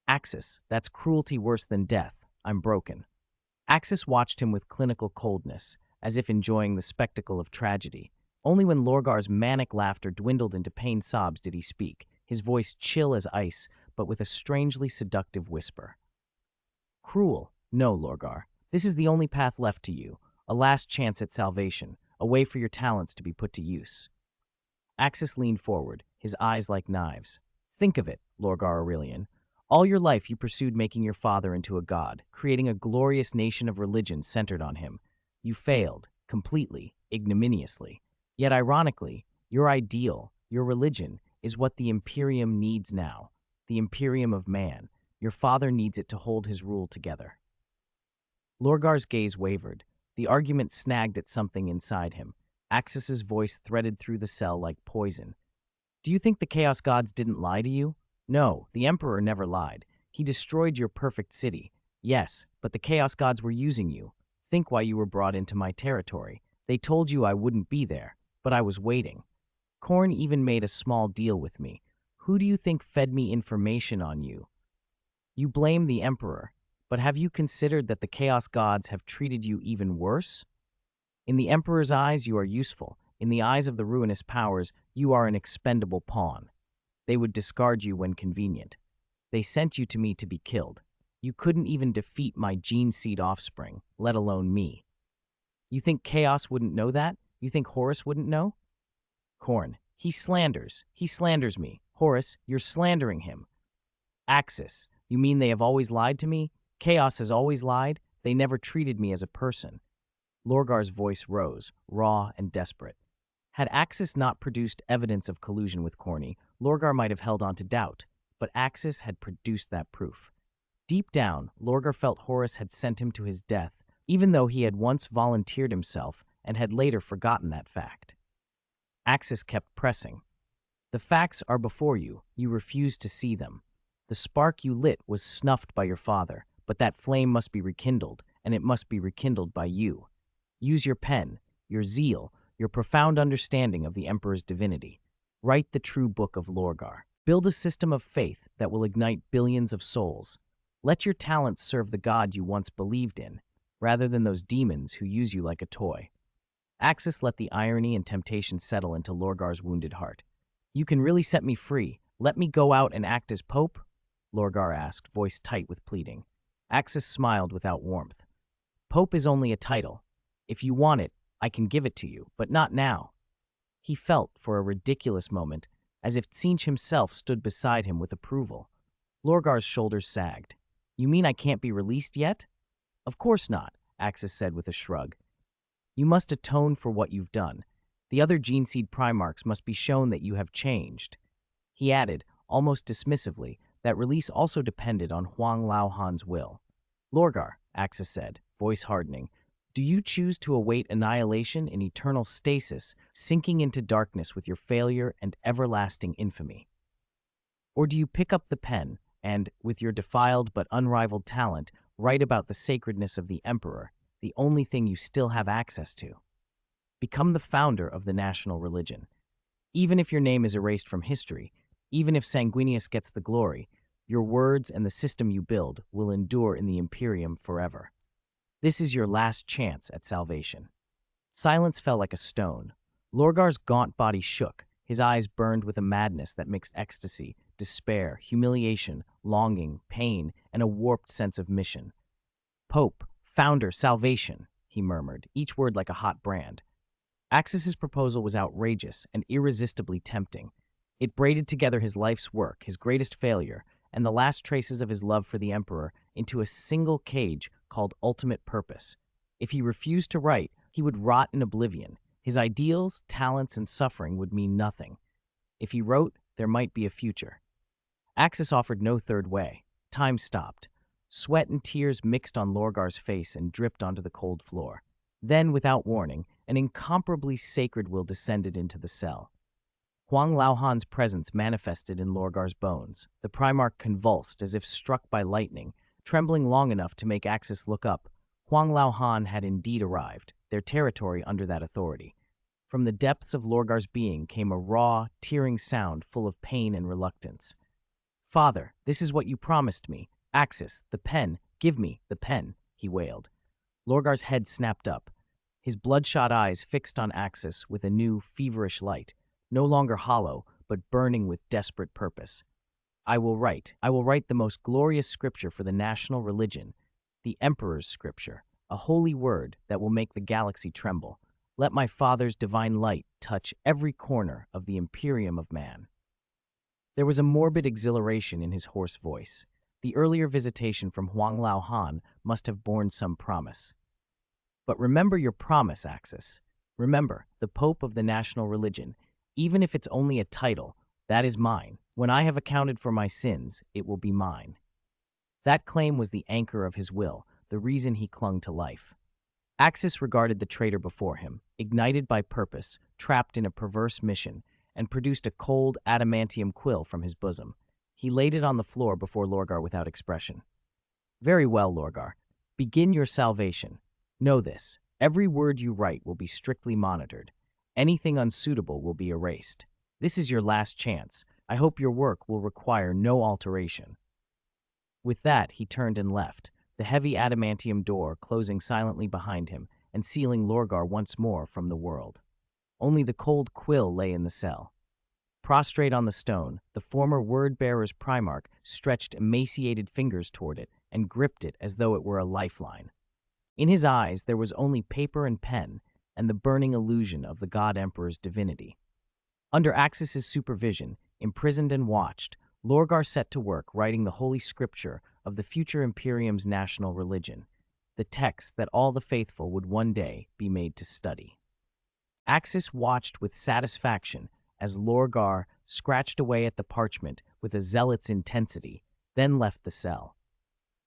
A: Axis, that's cruelty worse than death. I'm broken. Axis watched him with clinical coldness, as if enjoying the spectacle of tragedy. Only when Lorgar's manic laughter dwindled into pained sobs did he speak, his voice chill as ice, but with a strangely seductive whisper. Cruel? No, Lorgar. This is the only path left to you, a last chance at salvation, a way for your talents to be put to use. Axis leaned forward, his eyes like knives. Think of it, Lorgar Aurelian. All your life you pursued making your father into a god, creating a glorious nation of religion centered on him. You failed, completely, ignominiously. Yet ironically, your ideal, your religion, is what the Imperium needs now. The Imperium of man. Your father needs it to hold his rule together. Lorgar's gaze wavered. The argument snagged at something inside him. Axis's voice threaded through the cell like poison. Do you think the Chaos Gods didn't lie to you? No, the Emperor never lied. He destroyed your perfect city. Yes, but the Chaos Gods were using you. Think why you were brought into my territory. They told you I wouldn't be there, but I was waiting. Khorne even made a small deal with me. Who do you think fed me information on you? You blame the Emperor, but have you considered that the Chaos Gods have treated you even worse? In the Emperor's eyes, you are useful. In the eyes of the ruinous powers, you are an expendable pawn. They would discard you when convenient. They sent you to me to be killed. You couldn't even defeat my gene-seed offspring, let alone me. You think Chaos wouldn't know that? You think Horus wouldn't know? Khorne, he slanders me. Horus, you're slandering him. Axis, you mean they have always lied to me? Chaos has always lied? They never treated me as a person. Lorgar's voice rose, raw and desperate. Had Axis not produced evidence of collusion with Khorne, Lorgar might have held on to doubt, but Axis had produced that proof. Deep down, Lorgar felt Horus had sent him to his death, even though he had once volunteered himself and had later forgotten that fact. Axis kept pressing. The facts are before you. You refuse to see them. The spark you lit was snuffed by your father, but that flame must be rekindled, and it must be rekindled by you. Use your pen, your zeal, your profound understanding of the Emperor's divinity. Write the true book of Lorgar. Build a system of faith that will ignite billions of souls. Let your talents serve the god you once believed in, rather than those demons who use you like a toy. Axis let the irony and temptation settle into Lorgar's wounded heart. You can really set me free. Let me go out and act as Pope? Lorgar asked, voice tight with pleading. Axis smiled without warmth. Pope is only a title. If you want it, I can give it to you, but not now. He felt, for a ridiculous moment, as if Tzeentch himself stood beside him with approval. Lorgar's shoulders sagged. You mean I can't be released yet? Of course not, Axis said with a shrug. You must atone for what you've done. The other Geneseed Primarchs must be shown that you have changed. He added, almost dismissively, that release also depended on Huang Laohan's will. Lorgar, Axis said, voice hardening, do you choose to await annihilation in eternal stasis, sinking into darkness with your failure and everlasting infamy? Or do you pick up the pen and, with your defiled but unrivaled talent, write about the sacredness of the Emperor, the only thing you still have access to? Become the founder of the national religion. Even if your name is erased from history, even if Sanguinius gets the glory, your words and the system you build will endure in the Imperium forever. This is your last chance at salvation. Silence fell like a stone. Lorgar's gaunt body shook. His eyes burned with a madness that mixed ecstasy, despair, humiliation, longing, pain, and a warped sense of mission. Pope, founder, salvation, he murmured, each word like a hot brand. Axis's proposal was outrageous and irresistibly tempting. It braided together his life's work, his greatest failure, and the last traces of his love for the Emperor into a single cage called ultimate purpose. If he refused to write, he would rot in oblivion. His ideals, talents, and suffering would mean nothing. If he wrote, there might be a future. Axis offered no third way. Time stopped. Sweat and tears mixed on Lorgar's face and dripped onto the cold floor. Then, without warning, an incomparably sacred will descended into the cell. Huang Laohan's presence manifested in Lorgar's bones. The Primarch convulsed as if struck by lightning, trembling long enough to make Axis look up. Huang Laohan had indeed arrived, their territory under that authority. From the depths of Lorgar's being came a raw, tearing sound full of pain and reluctance. Father, this is what you promised me. Axis, the pen, give me the pen, he wailed. Lorgar's head snapped up, his bloodshot eyes fixed on Axis with a new, feverish light, no longer hollow, but burning with desperate purpose. I will write the most glorious scripture for the national religion, the Emperor's scripture, a holy word that will make the galaxy tremble. Let my father's divine light touch every corner of the Imperium of man. There was a morbid exhilaration in his hoarse voice. The earlier visitation from Huang Laohan must have borne some promise. But remember your promise, Axis. Remember, the Pope of the national religion, even if it's only a title, that is mine. When I have accounted for my sins, it will be mine. That claim was the anchor of his will, the reason he clung to life. Axis regarded the traitor before him, ignited by purpose, trapped in a perverse mission, and produced a cold, adamantium quill from his bosom. He laid it on the floor before Lorgar without expression. "Very well, Lorgar. Begin your salvation. Know this, every word you write will be strictly monitored. Anything unsuitable will be erased. This is your last chance. I hope your work will require no alteration." With that, he turned and left, the heavy adamantium door closing silently behind him and sealing Lorgar once more from the world. Only the cold quill lay in the cell. Prostrate on the stone, the former word-bearer's Primarch stretched emaciated fingers toward it and gripped it as though it were a lifeline. In his eyes, there was only paper and pen and the burning illusion of the God Emperor's divinity. Under Axis's supervision, imprisoned and watched, Lorgar set to work writing the holy scripture of the future Imperium's national religion, the text that all the faithful would one day be made to study. Axis watched with satisfaction as Lorgar scratched away at the parchment with a zealot's intensity, then left the cell.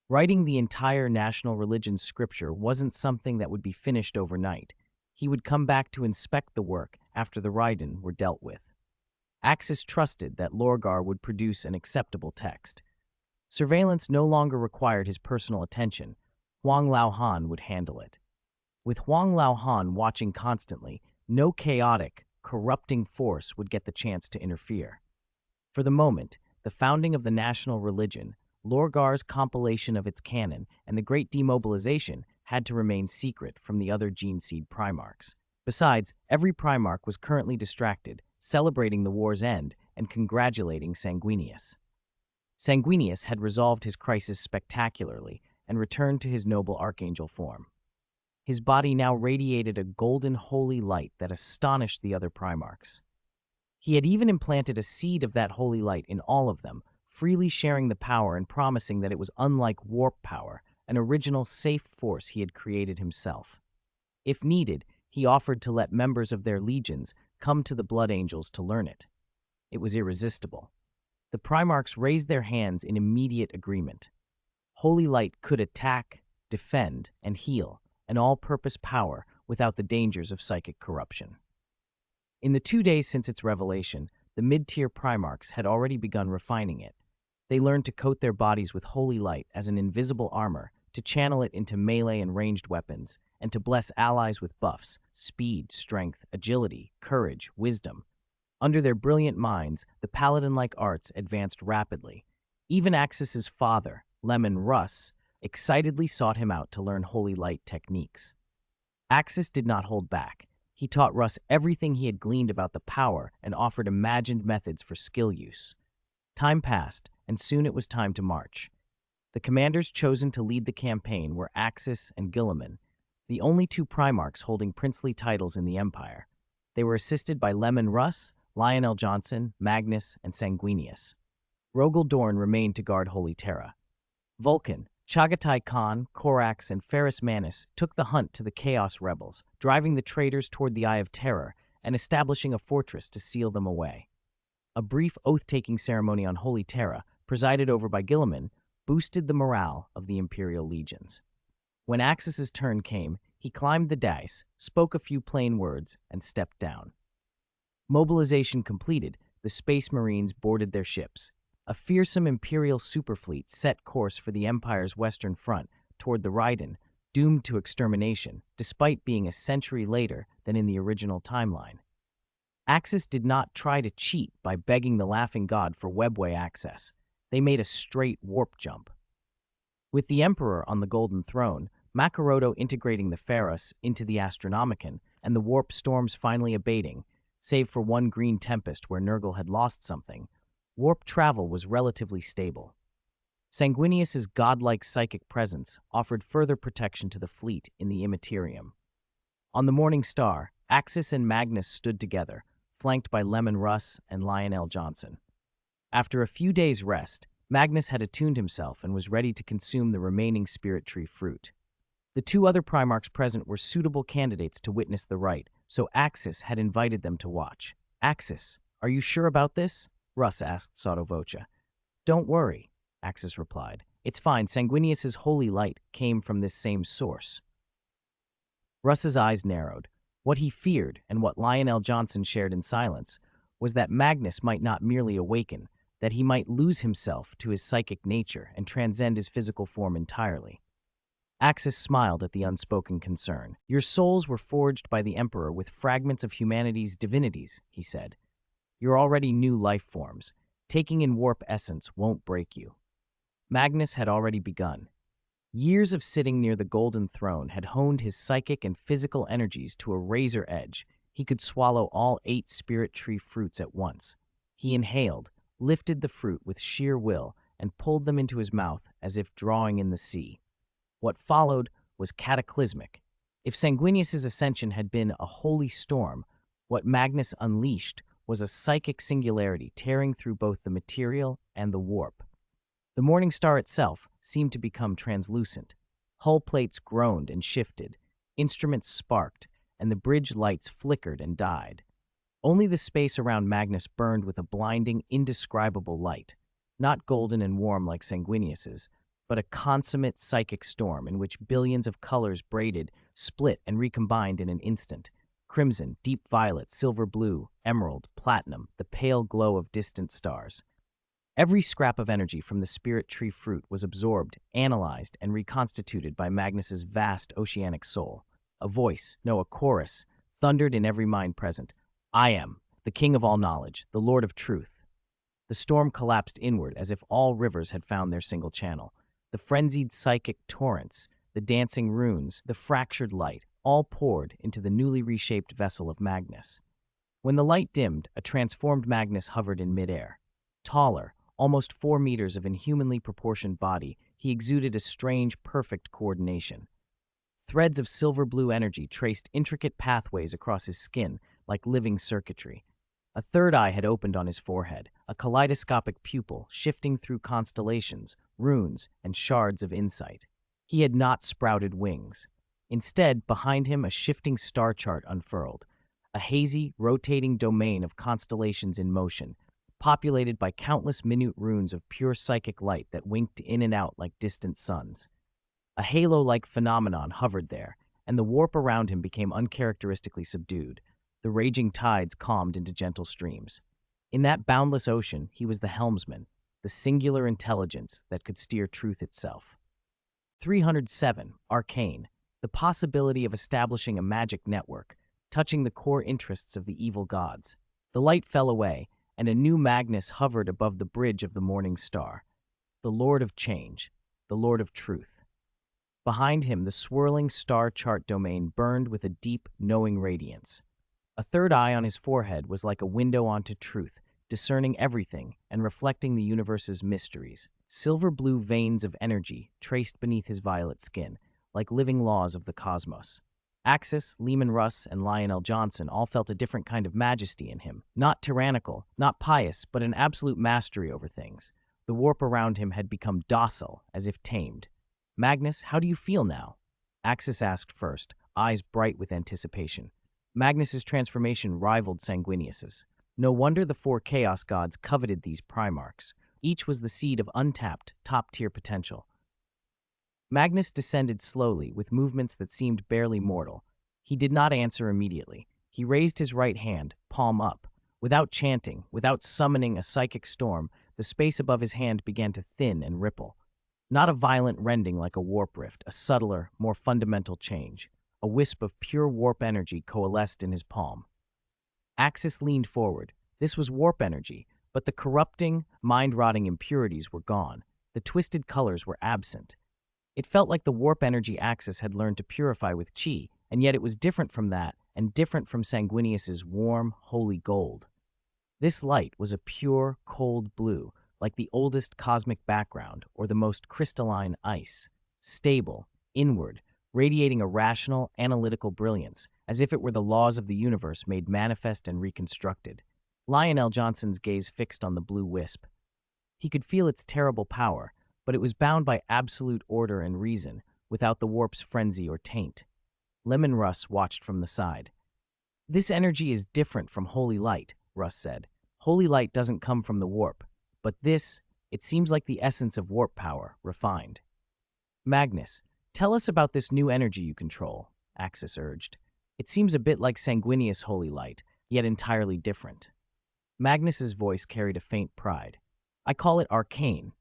A: Writing the entire national religion's scripture wasn't something that would be finished overnight. He would come back to inspect the work after the Raiden were dealt with. Axis trusted that Lorgar would produce an acceptable text. Surveillance no longer required his personal attention. Huang Laohan would handle it. With Huang Laohan watching constantly, no chaotic, corrupting force would get the chance to interfere. For the moment, the founding of the national religion, Lorgar's compilation of its canon, and the great demobilization had to remain secret from the other Geneseed Primarchs. Besides, every Primarch was currently distracted, celebrating the war's end and congratulating Sanguinius. Sanguinius had resolved his crisis spectacularly and returned to his noble archangel form. His body now radiated a golden holy light that astonished the other Primarchs. He had even implanted a seed of that holy light in all of them, freely sharing the power and promising that it was unlike warp power, an original safe force he had created himself. If needed, he offered to let members of their legions come to the Blood Angels to learn it. It was irresistible. The Primarchs raised their hands in immediate agreement. Holy light could attack, defend, and heal, an all-purpose power without the dangers of psychic corruption. In the 2 days since its revelation, the mid-tier Primarchs had already begun refining it. They learned to coat their bodies with holy light as an invisible armor, to channel it into melee and ranged weapons, and to bless allies with buffs, speed, strength, agility, courage, wisdom. Under their brilliant minds, the paladin-like arts advanced rapidly. Even Axis's father, Leman Russ, excitedly sought him out to learn holy light techniques. Axis did not hold back. He taught Russ everything he had gleaned about the power and offered imagined methods for skill use. Time passed, and soon it was time to march. The commanders chosen to lead the campaign were Axis and Guilliman, the only two Primarchs holding princely titles in the Empire. They were assisted by Leman Russ, Lionel Johnson, Magnus, and Sanguinius. Rogel Dorn remained to guard Holy Terra. Vulcan, Chagatai Khan, Korax, and Ferris Manus took the hunt to the Chaos Rebels, driving the traitors toward the Eye of Terror and establishing a fortress to seal them away. A brief oath-taking ceremony on Holy Terra, presided over by Guilliman, boosted the morale of the Imperial legions. When Axis's turn came, he climbed the dais, spoke a few plain words, and stepped down. Mobilization completed, the Space Marines boarded their ships. A fearsome Imperial superfleet set course for the Empire's western front toward the Raiden, doomed to extermination, despite being a century later than in the original timeline. Axis did not try to cheat by begging the Laughing God for webway access. They made a straight warp jump. With the Emperor on the Golden Throne, Makaroto integrating the Pharos into the Astronomicon, and the warp storms finally abating, save for one green tempest where Nurgle had lost something, warp travel was relatively stable. Sanguinius's godlike psychic presence offered further protection to the fleet in the Imperium. On the Morning Star, Axis and Magnus stood together, flanked by Leman Russ and Lionel Johnson. After a few days' rest, Magnus had attuned himself and was ready to consume the remaining Spirit Tree fruit. The two other Primarchs present were suitable candidates to witness the rite, so Axis had invited them to watch. "Axis, are you sure about this?" Russ asked sotto voce. "Don't worry," Axis replied. It's fine, Sanguinius's holy light came from this same source. Russ's eyes narrowed. What he feared, and what Lionel Johnson shared in silence, was that Magnus might not merely awaken, that he might lose himself to his psychic nature and transcend his physical form entirely. Axis smiled at the unspoken concern. Your souls were forged by the Emperor with fragments of humanity's divinities, he said. You're already new life forms. Taking in warp essence won't break you. Magnus had already begun. Years of sitting near the golden throne had honed his psychic and physical energies to a razor edge. He could swallow all 8 spirit tree fruits at once. He inhaled, lifted the fruit with sheer will, and pulled them into his mouth as if drawing in the sea. What followed was cataclysmic. If Sanguinius's ascension had been a holy storm, what Magnus unleashed was a psychic singularity tearing through both the material and the warp. The morning star itself seemed to become translucent. Hull plates groaned and shifted, instruments sparked, and the bridge lights flickered and died. Only the space around Magnus burned with a blinding, indescribable light, not golden and warm like Sanguinius's, but a consummate psychic storm in which billions of colors braided, split, and recombined in an instant. Crimson, deep violet, silver blue, emerald, platinum, the pale glow of distant stars. Every scrap of energy from the spirit tree fruit was absorbed, analyzed, and reconstituted by Magnus's vast oceanic soul. A voice, no, a chorus, thundered in every mind present. I am, the king of all knowledge, the lord of truth. The storm collapsed inward as if all rivers had found their single channel. The frenzied psychic torrents, the dancing runes, the fractured light, all poured into the newly reshaped vessel of Magnus. When the light dimmed, a transformed Magnus hovered in midair. Taller, almost 4 meters of inhumanly proportioned body, he exuded a strange, perfect coordination. Threads of silver-blue energy traced intricate pathways across his skin like living circuitry. A third eye had opened on his forehead, a kaleidoscopic pupil shifting through constellations, runes, and shards of insight. He had not sprouted wings. Instead, behind him, a shifting star chart unfurled, a hazy, rotating domain of constellations in motion, populated by countless minute runes of pure psychic light that winked in and out like distant suns. A halo-like phenomenon hovered there, and the warp around him became uncharacteristically subdued. The raging tides calmed into gentle streams. In that boundless ocean, he was the helmsman, the singular intelligence that could steer truth itself. 307. Arcane. The possibility of establishing a magic network, touching the core interests of the evil gods. The light fell away, and a new Magnus hovered above the bridge of the morning star. The Lord of Change, the Lord of Truth. Behind him, the swirling star chart domain burned with a deep, knowing radiance. A third eye on his forehead was like a window onto truth, discerning everything and reflecting the universe's mysteries. Silver-blue veins of energy traced beneath his violet skin, like living laws of the cosmos. Axis, Leman Russ, and Lionel Johnson all felt a different kind of majesty in him. Not tyrannical, not pious, but an absolute mastery over things. The warp around him had become docile, as if tamed. Magnus, how do you feel now? Axis asked first, eyes bright with anticipation. Magnus's transformation rivaled Sanguinius's. No wonder the 4 Chaos Gods coveted these Primarchs. Each was the seed of untapped, top-tier potential. Magnus descended slowly, with movements that seemed barely mortal. He did not answer immediately. He raised his right hand, palm up. Without chanting, without summoning a psychic storm, the space above his hand began to thin and ripple. Not a violent rending like a warp rift, a subtler, more fundamental change. A wisp of pure warp energy coalesced in his palm. Axis leaned forward. This was warp energy, but the corrupting, mind-rotting impurities were gone. The twisted colors were absent. It felt like the warp energy Axis had learned to purify with chi, and yet it was different from that, and different from Sanguinius's warm, holy gold. This light was a pure, cold blue, like the oldest cosmic background or the most crystalline ice. Stable, inward, radiating a rational, analytical brilliance, as if it were the laws of the universe made manifest and reconstructed. Lionel Johnson's gaze fixed on the blue wisp. He could feel its terrible power, but it was bound by absolute order and reason, without the warp's frenzy or taint. Leman Russ watched from the side. This energy is different from holy light, Russ said. Holy light doesn't come from the warp, but this It seems like the essence of warp power, refined. Magnus, tell us about this new energy you control, Axis urged. It seems a bit like sanguineous holy light, yet entirely different. Magnus's voice carried a faint pride. I call it arcane.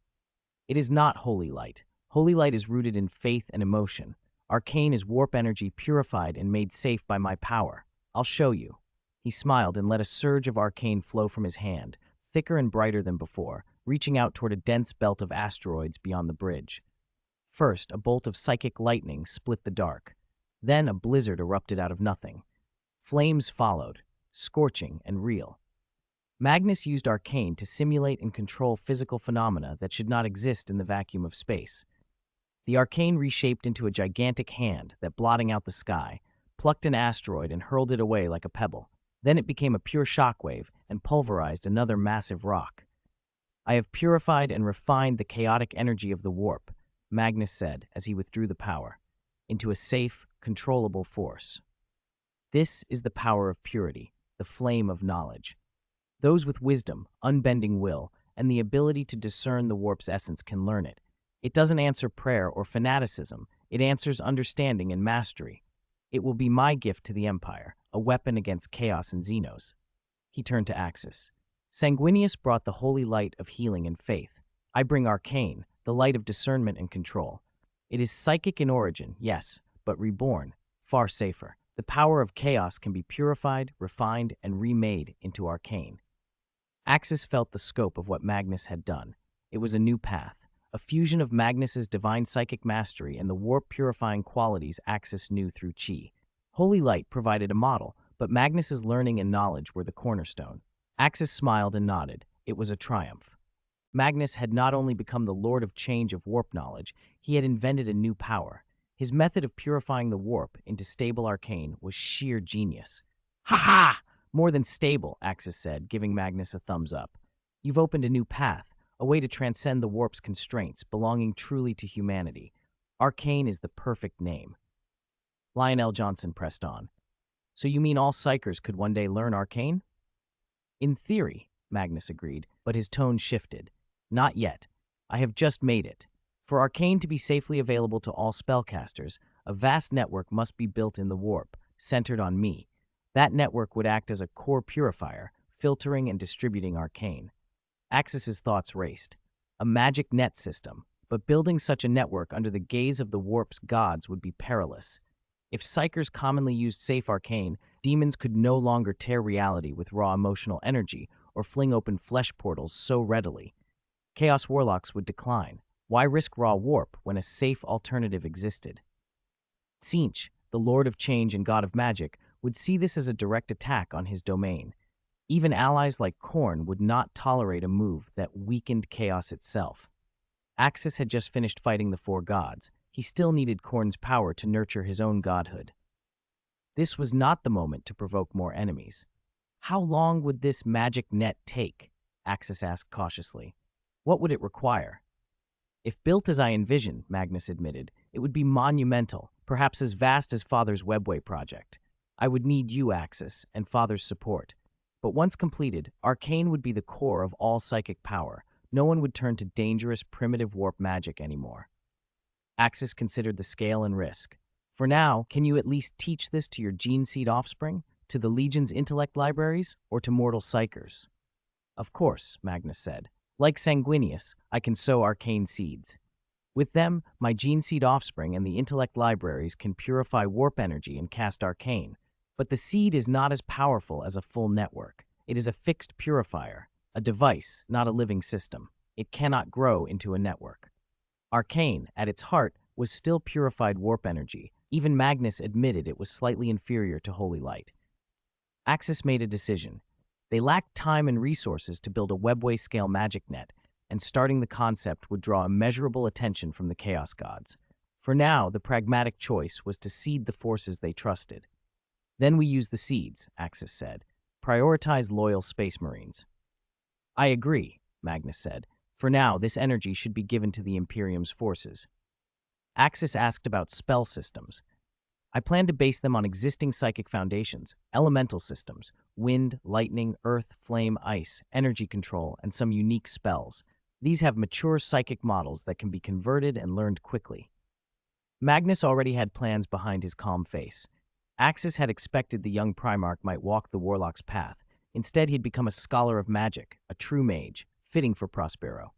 A: It is not holy light. Holy light is rooted in faith and emotion. Arcane is warp energy purified and made safe by my power. I'll show you. He smiled and let a surge of arcane flow from his hand, thicker and brighter than before, reaching out toward a dense belt of asteroids beyond the bridge. First, a bolt of psychic lightning split the dark. Then a blizzard erupted out of nothing. Flames followed, scorching and real. Magnus used arcane to simulate and control physical phenomena that should not exist in the vacuum of space. The arcane reshaped into a gigantic hand that, blotting out the sky, plucked an asteroid and hurled it away like a pebble. Then it became a pure shockwave and pulverized another massive rock. I have purified and refined the chaotic energy of the warp, Magnus said as he withdrew the power, into a safe, controllable force. This is the power of purity, the flame of knowledge. Those with wisdom, unbending will, and the ability to discern the warp's essence can learn it. It doesn't answer prayer or fanaticism, it answers understanding and mastery. It will be my gift to the Empire, a weapon against chaos and Xenos. He turned to Axis. Sanguinius brought the holy light of healing and faith. I bring arcane, the light of discernment and control. It is psychic in origin, yes, but reborn, far safer. The power of chaos can be purified, refined, and remade into arcane. Axis felt the scope of what Magnus had done. It was a new path, a fusion of Magnus's divine psychic mastery and the warp-purifying qualities Axis knew through Chi. Holy light provided a model, but Magnus's learning and knowledge were the cornerstone. Axis smiled and nodded. It was a triumph. Magnus had not only become the lord of change of warp knowledge, he had invented a new power. His method of purifying the warp into stable arcane was sheer genius. Ha ha! More than stable, Axis said, giving Magnus a thumbs up. You've opened a new path, a way to transcend the warp's constraints, belonging truly to humanity. Arcane is the perfect name. Lionel Johnson pressed on. So you mean all psychers could one day learn arcane? In theory, Magnus agreed, but his tone shifted. Not yet. I have just made it. For arcane to be safely available to all spellcasters, a vast network must be built in the warp, centered on me. That network would act as a core purifier, filtering and distributing arcane. Axis's thoughts raced. A magic net system, but building such a network under the gaze of the warp's gods would be perilous. If psychers commonly used safe arcane, demons could no longer tear reality with raw emotional energy or fling open flesh portals so readily. Chaos warlocks would decline. Why risk raw warp when a safe alternative existed? Tzeentch, the Lord of Change and God of Magic, would see this as a direct attack on his domain. Even allies like Khorne would not tolerate a move that weakened chaos itself. Axis had just finished fighting the four gods. He still needed Khorne's power to nurture his own godhood. This was not the moment to provoke more enemies. How long would this magic net take? Axis asked cautiously. What would it require? If built as I envisioned, Magnus admitted, it would be monumental, perhaps as vast as Father's Webway project. I would need you, Axis, and Father's support. But once completed, arcane would be the core of all psychic power. No one would turn to dangerous, primitive warp magic anymore. Axis considered the scale and risk. For now, can you at least teach this to your gene seed offspring, to the Legion's intellect libraries, or to mortal psychers? Of course, Magnus said. Like Sanguinius, I can sow arcane seeds. With them, my gene seed offspring and the intellect libraries can purify warp energy and cast arcane. But the seed is not as powerful as a full network. It is a fixed purifier, a device, not a living system. It cannot grow into a network. Arcane, at its heart, was still purified warp energy. Even Magnus admitted it was slightly inferior to holy light. Axis made a decision. They lacked time and resources to build a webway-scale magic net, and starting the concept would draw immeasurable attention from the Chaos Gods. For now, the pragmatic choice was to seed the forces they trusted. Then we use the seeds, Axis said. Prioritize loyal space marines. I agree, Magnus said. For now, this energy should be given to the Imperium's forces. Axis asked about spell systems. I plan to base them on existing psychic foundations, elemental systems, wind, lightning, earth, flame, ice, energy control, and some unique spells. These have mature psychic models that can be converted and learned quickly. Magnus already had plans behind his calm face. Axis had expected the young Primarch might walk the warlock's path. Instead, he'd become a scholar of magic, a true mage, fitting for Prospero.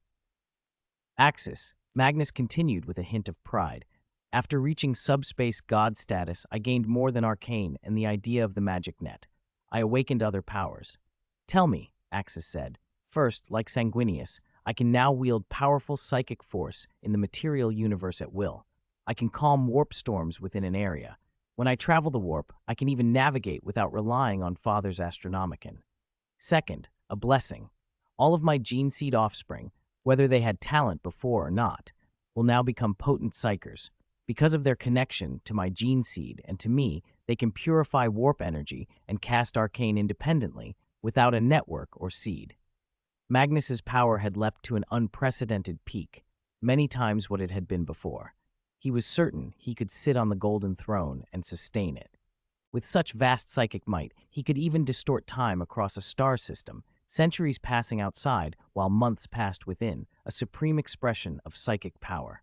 A: Axis, Magnus continued with a hint of pride. After reaching subspace god status, I gained more than arcane and the idea of the magic net. I awakened other powers. Tell me, Axis said. First, like Sanguinius, I can now wield powerful psychic force in the material universe at will. I can calm warp storms within an area. When I travel the warp, I can even navigate without relying on Father's Astronomicon. Second, a blessing. All of my gene seed offspring, whether they had talent before or not, will now become potent psychers. Because of their connection to my gene seed and to me, they can purify warp energy and cast arcane independently without a network or seed. Magnus's power had leapt to an unprecedented peak, many times what it had been before. He was certain he could sit on the golden throne and sustain it. With such vast psychic might, he could even distort time across a star system, centuries passing outside while months passed within, a supreme expression of psychic power.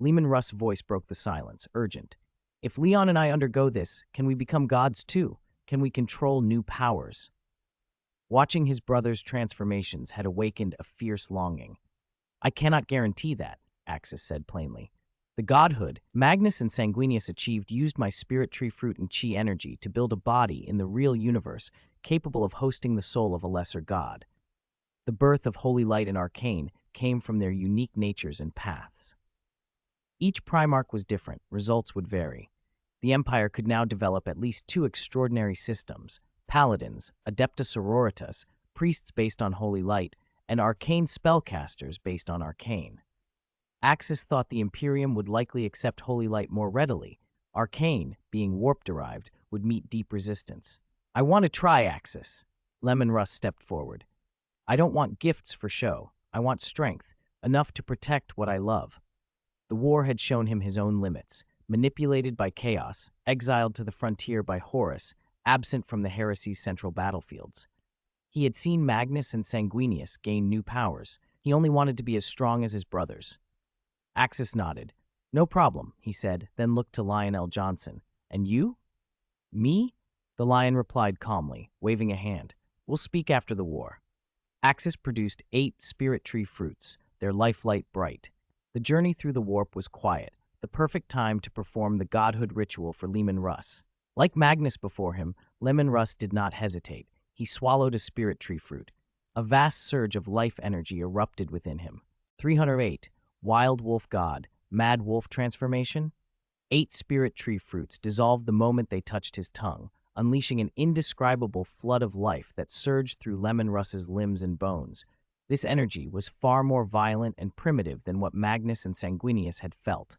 A: Leman Russ' voice broke the silence, urgent. If Leon and I undergo this, can we become gods too? Can we control new powers? Watching his brother's transformations had awakened a fierce longing. I cannot guarantee that, Axis said plainly. The godhood Magnus and Sanguinius achieved used my spirit tree fruit and chi energy to build a body in the real universe capable of hosting the soul of a lesser god. The birth of holy light and arcane came from their unique natures and paths. Each Primarch was different, results would vary. The Empire could now develop at least two extraordinary systems: paladins, adeptus auroritas, priests based on holy light, and arcane spellcasters based on arcane. Axis thought the Imperium would likely accept holy light more readily. Arcane, being warp-derived, would meet deep resistance. I want to try, Axis. Leman Russ stepped forward. I don't want gifts for show. I want strength, enough to protect what I love. The war had shown him his own limits. Manipulated by chaos, exiled to the frontier by Horus, absent from the heresy's central battlefields. He had seen Magnus and Sanguinius gain new powers. He only wanted to be as strong as his brothers. Axis nodded. No problem, he said, then looked to Lionel Johnson. And you? Me? The lion replied calmly, waving a hand. We'll speak after the war. Axis produced 8 spirit tree fruits, their lifelight bright. The journey through the warp was quiet, the perfect time to perform the godhood ritual for Leman Russ. Like Magnus before him, Leman Russ did not hesitate. He swallowed a spirit tree fruit. A vast surge of life energy erupted within him. 308. Wild Wolf God, Mad Wolf Transformation? 8 spirit tree fruits dissolved the moment they touched his tongue, unleashing an indescribable flood of life that surged through Leman Russ's limbs and bones. This energy was far more violent and primitive than what Magnus and Sanguinius had felt.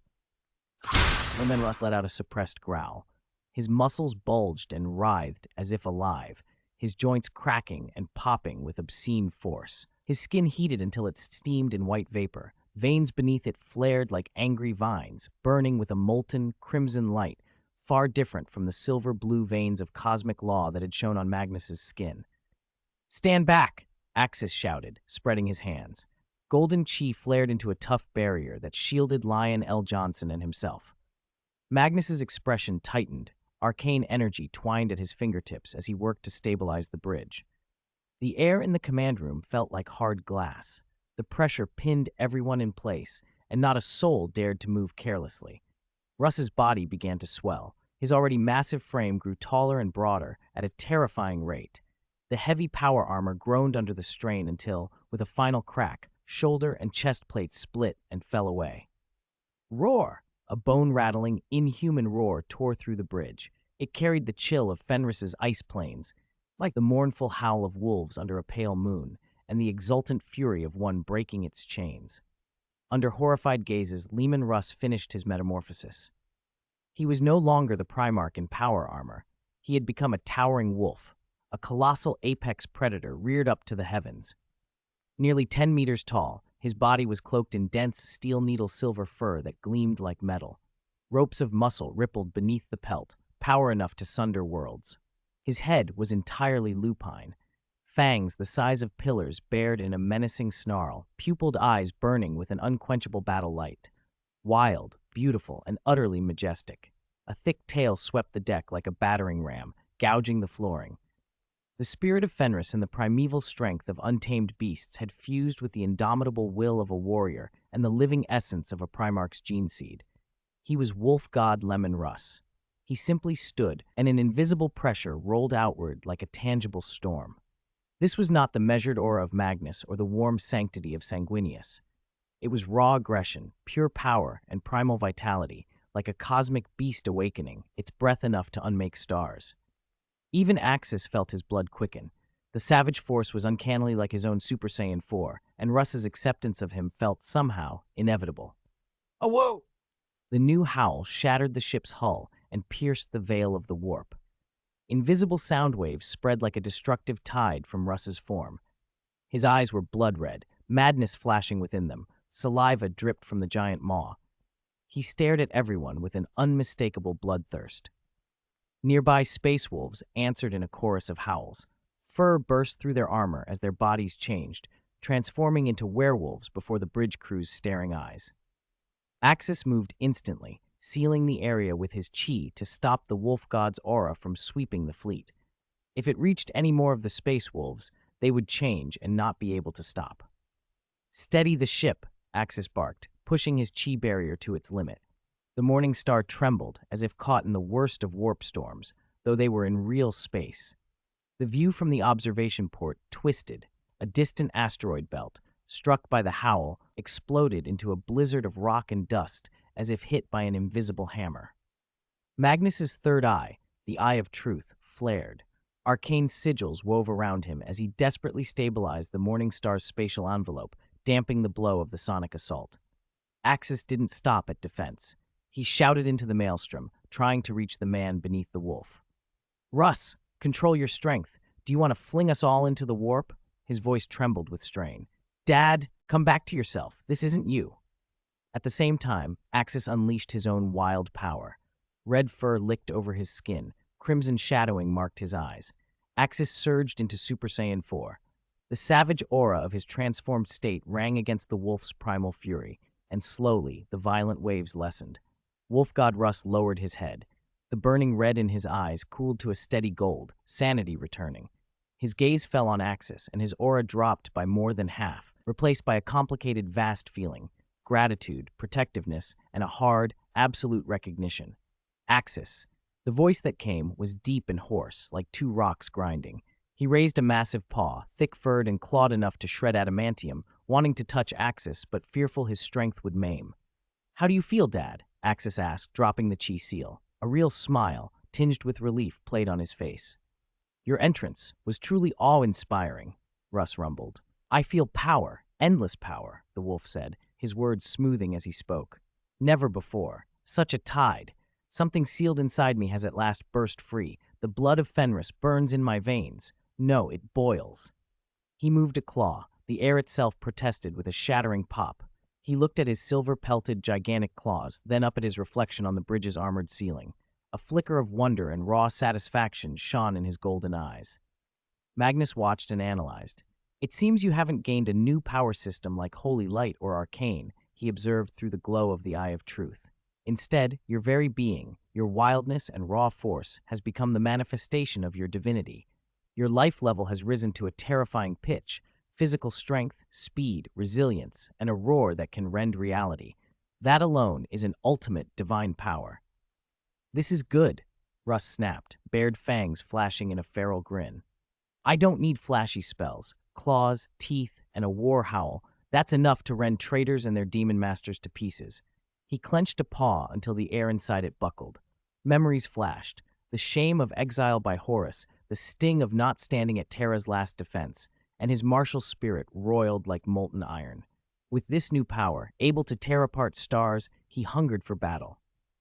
A: Leman Russ let out a suppressed growl. His muscles bulged and writhed as if alive, his joints cracking and popping with obscene force. His skin heated until it steamed in white vapor. Veins beneath it flared like angry vines, burning with a molten, crimson light, far different from the silver-blue veins of cosmic law that had shone on Magnus's skin. "Stand back!" Axis shouted, spreading his hands. Golden chi flared into a tough barrier that shielded Lionel Johnson and himself. Magnus's expression tightened, arcane energy twined at his fingertips as he worked to stabilize the bridge. The air in the command room felt like hard glass. The pressure pinned everyone in place, and not a soul dared to move carelessly. Russ's body began to swell. His already massive frame grew taller and broader at a terrifying rate. The heavy power armor groaned under the strain until, with a final crack, shoulder and chest plates split and fell away. Roar! A bone-rattling, inhuman roar tore through the bridge. It carried the chill of Fenris's ice plains, like the mournful howl of wolves under a pale moon, and the exultant fury of one breaking its chains. Under horrified gazes, Leman Russ finished his metamorphosis. He was no longer the Primarch in power armor. He had become a towering wolf, a colossal apex predator reared up to the heavens. Nearly 10 meters tall, his body was cloaked in dense steel needle silver fur that gleamed like metal. Ropes of muscle rippled beneath the pelt, power enough to sunder worlds. His head was entirely lupine. fangs the size of pillars bared in a menacing snarl, pupilled eyes burning with an unquenchable battle light. Wild, beautiful, and utterly majestic. A thick tail swept the deck like a battering ram, gouging the flooring. The spirit of Fenris and the primeval strength of untamed beasts had fused with the indomitable will of a warrior and the living essence of a Primarch's gene seed. He was wolf god Leman Russ. He simply stood, and an invisible pressure rolled outward like a tangible storm. This was not the measured aura of Magnus or the warm sanctity of Sanguinius. It was raw aggression, pure power, and primal vitality, like a cosmic beast awakening, its breath enough to unmake stars. Even Axis felt his blood quicken. The savage force was uncannily like his own Super Saiyan 4, and Russ's acceptance of him felt somehow inevitable. Oh, whoa! The new howl shattered the ship's hull and pierced the veil of the warp. Invisible sound waves spread like a destructive tide from Russ's form. His eyes were blood red, madness flashing within them, saliva dripped from the giant maw. He stared at everyone with an unmistakable bloodthirst. Nearby space wolves answered in a chorus of howls. Fur burst through their armor as their bodies changed, transforming into werewolves before the bridge crew's staring eyes. Axis moved instantly, sealing the area with his chi to stop the wolf god's aura from sweeping the fleet. If it reached any more of the space wolves, they would change and not be able to stop. "Steady the ship," Axis barked, pushing his chi barrier to its limit. The Morning Star trembled as if caught in the worst of warp storms, though they were in real space. The view from the observation port twisted. A distant asteroid belt, struck by the howl, exploded into a blizzard of rock and dust as if hit by an invisible hammer. Magnus's third eye, the Eye of Truth, flared. Arcane sigils wove around him as he desperately stabilized the Morning Star's spatial envelope, damping the blow of the sonic assault. Axis didn't stop at defense. He shouted into the maelstrom, trying to reach the man beneath the wolf. "Russ, control your strength. Do you want to fling us all into the warp?" His voice trembled with strain. "Dad, come back to yourself. This isn't you." At the same time, Axis unleashed his own wild power. Red fur licked over his skin. Crimson shadowing marked his eyes. Axis surged into Super Saiyan 4. The savage aura of his transformed state rang against the wolf's primal fury, and slowly the violent waves lessened. Wolf God Russ lowered his head. The burning red in his eyes cooled to a steady gold, sanity returning. His gaze fell on Axis, and his aura dropped by more than half, replaced by a complicated, vast feeling: gratitude, protectiveness, and a hard, absolute recognition. Axis. The voice that came was deep and hoarse, like two rocks grinding. He raised a massive paw, thick-furred and clawed enough to shred adamantium, wanting to touch Axis, but fearful his strength would maim. "How do you feel, Dad?" Axis asked, dropping the chi seal. A real smile, tinged with relief, played on his face. "Your entrance was truly awe-inspiring," Russ rumbled. "I feel power, endless power," the wolf said, his words smoothing as he spoke. "Never before. Such a tide. Something sealed inside me has at last burst free. The blood of Fenris burns in my veins. No, it boils." He moved a claw. The air itself protested with a shattering pop. He looked at his silver-pelted, gigantic claws, then up at his reflection on the bridge's armored ceiling. A flicker of wonder and raw satisfaction shone in his golden eyes. Magnus watched and analyzed. "It seems you haven't gained a new power system like Holy Light or Arcane," he observed through the glow of the Eye of Truth. "Instead, your very being, your wildness and raw force, has become the manifestation of your divinity. Your life level has risen to a terrifying pitch: physical strength, speed, resilience, and a roar that can rend reality. That alone is an ultimate divine power." "This is good," Russ snapped, bared fangs flashing in a feral grin. "I don't need flashy spells. Claws, teeth, and a war howl. That's enough to rend traitors and their demon masters to pieces." He clenched a paw until the air inside it buckled. Memories flashed. The shame of exile by Horus, the sting of not standing at Terra's last defense, and his martial spirit roiled like molten iron. With this new power, able to tear apart stars, he hungered for battle.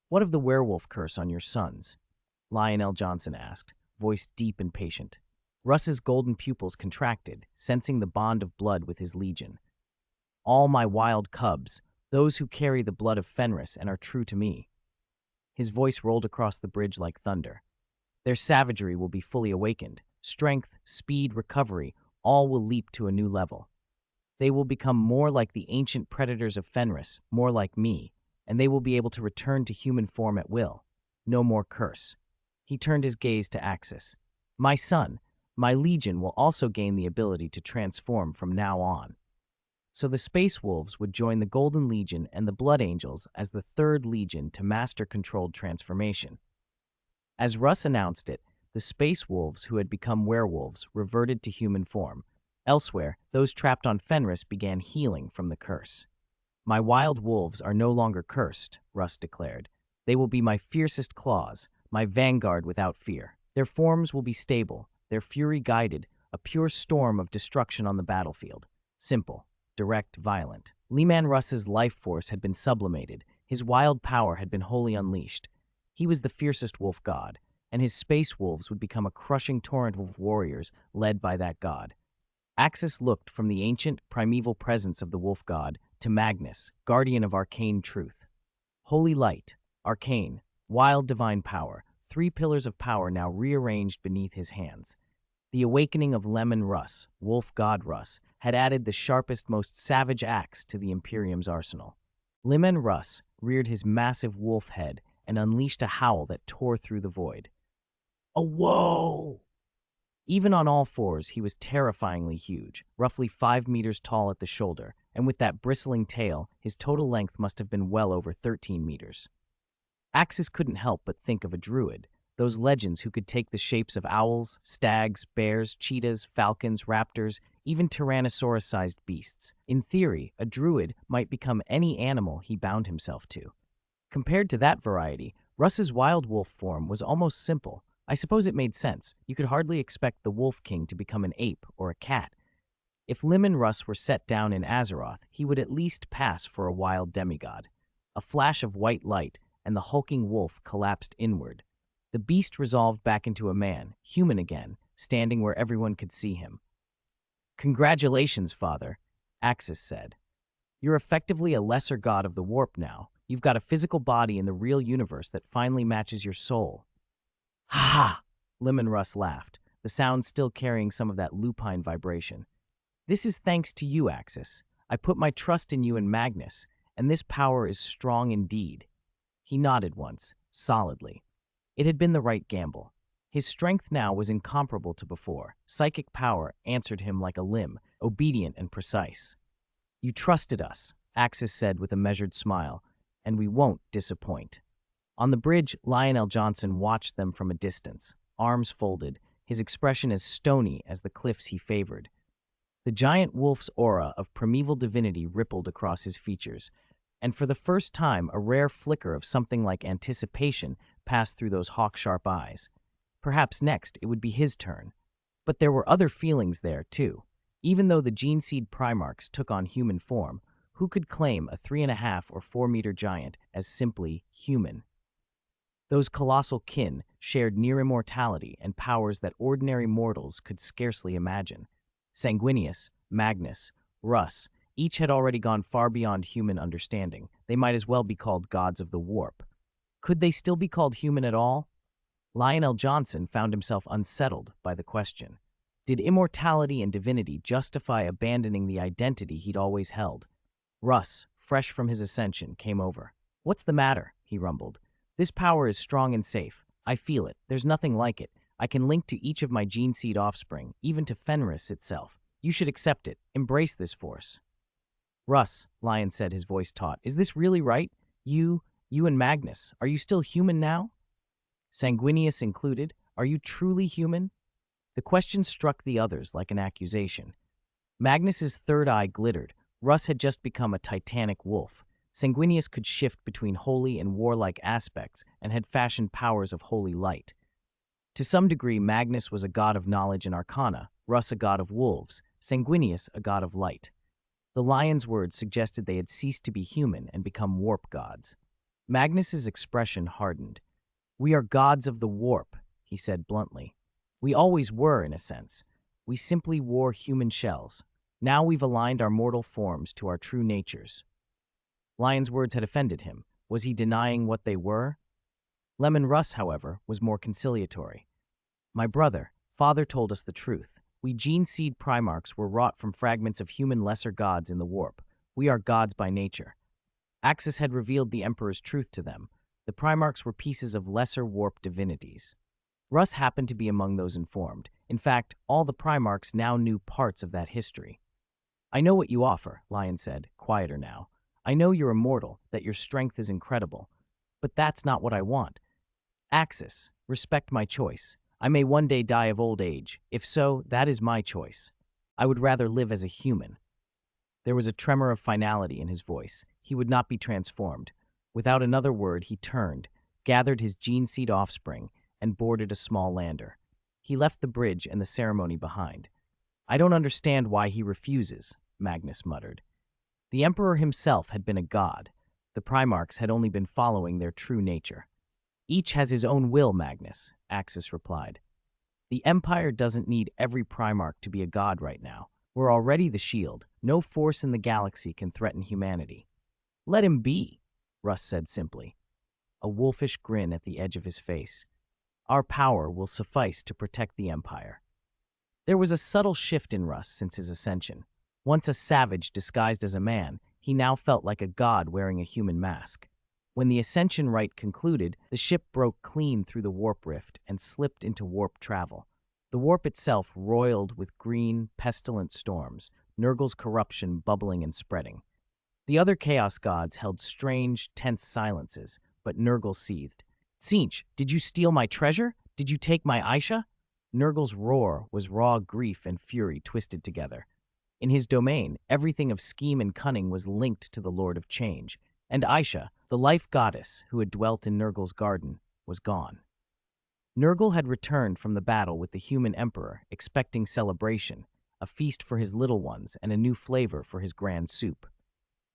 A: "What of the werewolf curse on your sons?" Lionel Johnson asked, voice deep and patient. Russ's golden pupils contracted, sensing the bond of blood with his legion. "All my wild cubs, those who carry the blood of Fenris and are true to me." His voice rolled across the bridge like thunder. "Their savagery will be fully awakened. Strength, speed, recovery, all will leap to a new level. They will become more like the ancient predators of Fenris, more like me, and they will be able to return to human form at will. No more curse. He turned his gaze to Axis. My son, my legion will also gain the ability to transform from now on. So the Space Wolves would join the Golden Legion and the Blood Angels as the third legion to master controlled transformation. As Russ announced it, the Space Wolves who had become werewolves reverted to human form. Elsewhere, those trapped on Fenris began healing from the curse. My wild wolves are no longer cursed, Russ declared. They will be my fiercest claws, my vanguard without fear. Their forms will be stable, their fury guided, a pure storm of destruction on the battlefield. Simple, direct, violent. Leman Russ's life force had been sublimated, his wild power had been wholly unleashed. He was the fiercest wolf god, and his space wolves would become a crushing torrent of warriors led by that god. Axis looked from the ancient, primeval presence of the wolf god to Magnus, guardian of arcane truth. Holy light, arcane, wild divine power, three pillars of power now rearranged beneath his hands. The awakening of Leman Russ, wolf god Russ, had added the sharpest, most savage axe to the Imperium's arsenal. Leman Russ reared his massive wolf head and unleashed a howl that tore through the void. A whoa! Even on all fours, he was terrifyingly huge, roughly 5 meters tall at the shoulder, and with that bristling tail, his total length must have been well over 13 meters. Axis couldn't help but think of a druid, those legends who could take the shapes of owls, stags, bears, cheetahs, falcons, raptors, even Tyrannosaurus-sized beasts. In theory, a druid might become any animal he bound himself to. Compared to that variety, Russ's wild wolf form was almost simple. I suppose it made sense. You could hardly expect the Wolf King to become an ape or a cat. If Leman Russ were set down in Azeroth, he would at least pass for a wild demigod. A flash of white light, and the hulking wolf collapsed inward. The beast resolved back into a man, human again, standing where everyone could see him. Congratulations, Father, Axis said. You're effectively a lesser god of the warp now. You've got a physical body in the real universe that finally matches your soul. Ha ha! Leman Russ laughed, the sound still carrying some of that lupine vibration. This is thanks to you, Axis. I put my trust in you and Magnus, and this power is strong indeed. He nodded once, solidly. It had been the right gamble. His strength now was incomparable to before. Psychic power answered him like a limb, obedient and precise. You trusted us, Axis said with a measured smile, and we won't disappoint. On the bridge, Lionel Johnson watched them from a distance, arms folded, his expression as stony as the cliffs he favored. The giant wolf's aura of primeval divinity rippled across his features, and for the first time a rare flicker of something like anticipation passed through those hawk-sharp eyes. Perhaps next it would be his turn. But there were other feelings there, too. Even though the gene-seed Primarchs took on human form, who could claim a 3.5 or 4 meter giant as simply human? Those colossal kin shared near immortality and powers that ordinary mortals could scarcely imagine. Sanguinius, Magnus, Russ, each had already gone far beyond human understanding. They might as well be called gods of the warp. Could they still be called human at all? Lionel Johnson found himself unsettled by the question. Did immortality and divinity justify abandoning the identity he'd always held? Russ, fresh from his ascension, came over. What's the matter? He rumbled. This power is strong and safe. I feel it. There's nothing like it. I can link to each of my gene seed offspring, even to Fenris itself. You should accept it. Embrace this force. Russ, Lion said, his voice taut, is this really right? You and Magnus, are you still human now? Sanguinius included, are you truly human? The question struck the others like an accusation. Magnus's third eye glittered. Russ had just become a titanic wolf. Sanguinius could shift between holy and warlike aspects and had fashioned powers of holy light. To some degree, Magnus was a god of knowledge and arcana, Russ a god of wolves, Sanguinius a god of light. The lion's words suggested they had ceased to be human and become warp gods. Magnus's expression hardened. We are gods of the warp, he said bluntly. We always were, in a sense. We simply wore human shells. Now we've aligned our mortal forms to our true natures. Lion's words had offended him. Was he denying what they were? Leman Russ, however, was more conciliatory. My brother, Father told us the truth. We gene-seed Primarchs were wrought from fragments of human lesser gods in the warp. We are gods by nature. Axis had revealed the Emperor's truth to them. The Primarchs were pieces of lesser warp divinities. Russ happened to be among those informed. In fact, all the Primarchs now knew parts of that history. I know what you offer, Lion said, quieter now. I know you're immortal, that your strength is incredible. But that's not what I want. Axis, respect my choice. I may one day die of old age. If so, that is my choice. I would rather live as a human. There was a tremor of finality in his voice. He would not be transformed. Without another word, he turned, gathered his gene-seed offspring, and boarded a small lander. He left the bridge and the ceremony behind. I don't understand why he refuses, Magnus muttered. The Emperor himself had been a god. The Primarchs had only been following their true nature. Each has his own will, Magnus, Axis replied. The Empire doesn't need every Primarch to be a god right now. We're already the shield. No force in the galaxy can threaten humanity. Let him be, Russ said simply, a wolfish grin at the edge of his face. Our power will suffice to protect the Empire. There was a subtle shift in Russ since his ascension. Once a savage disguised as a man, he now felt like a god wearing a human mask. When the ascension rite concluded, the ship broke clean through the warp rift and slipped into warp travel. The warp itself roiled with green, pestilent storms, Nurgle's corruption bubbling and spreading. The other Chaos gods held strange, tense silences, but Nurgle seethed. Tzeentch, did you steal my treasure? Did you take my Aisha? Nurgle's roar was raw grief and fury twisted together. In his domain, everything of scheme and cunning was linked to the Lord of Change, and Aisha, the life goddess who had dwelt in Nurgle's garden, was gone. Nurgle had returned from the battle with the human emperor, expecting celebration, a feast for his little ones and a new flavor for his grand soup.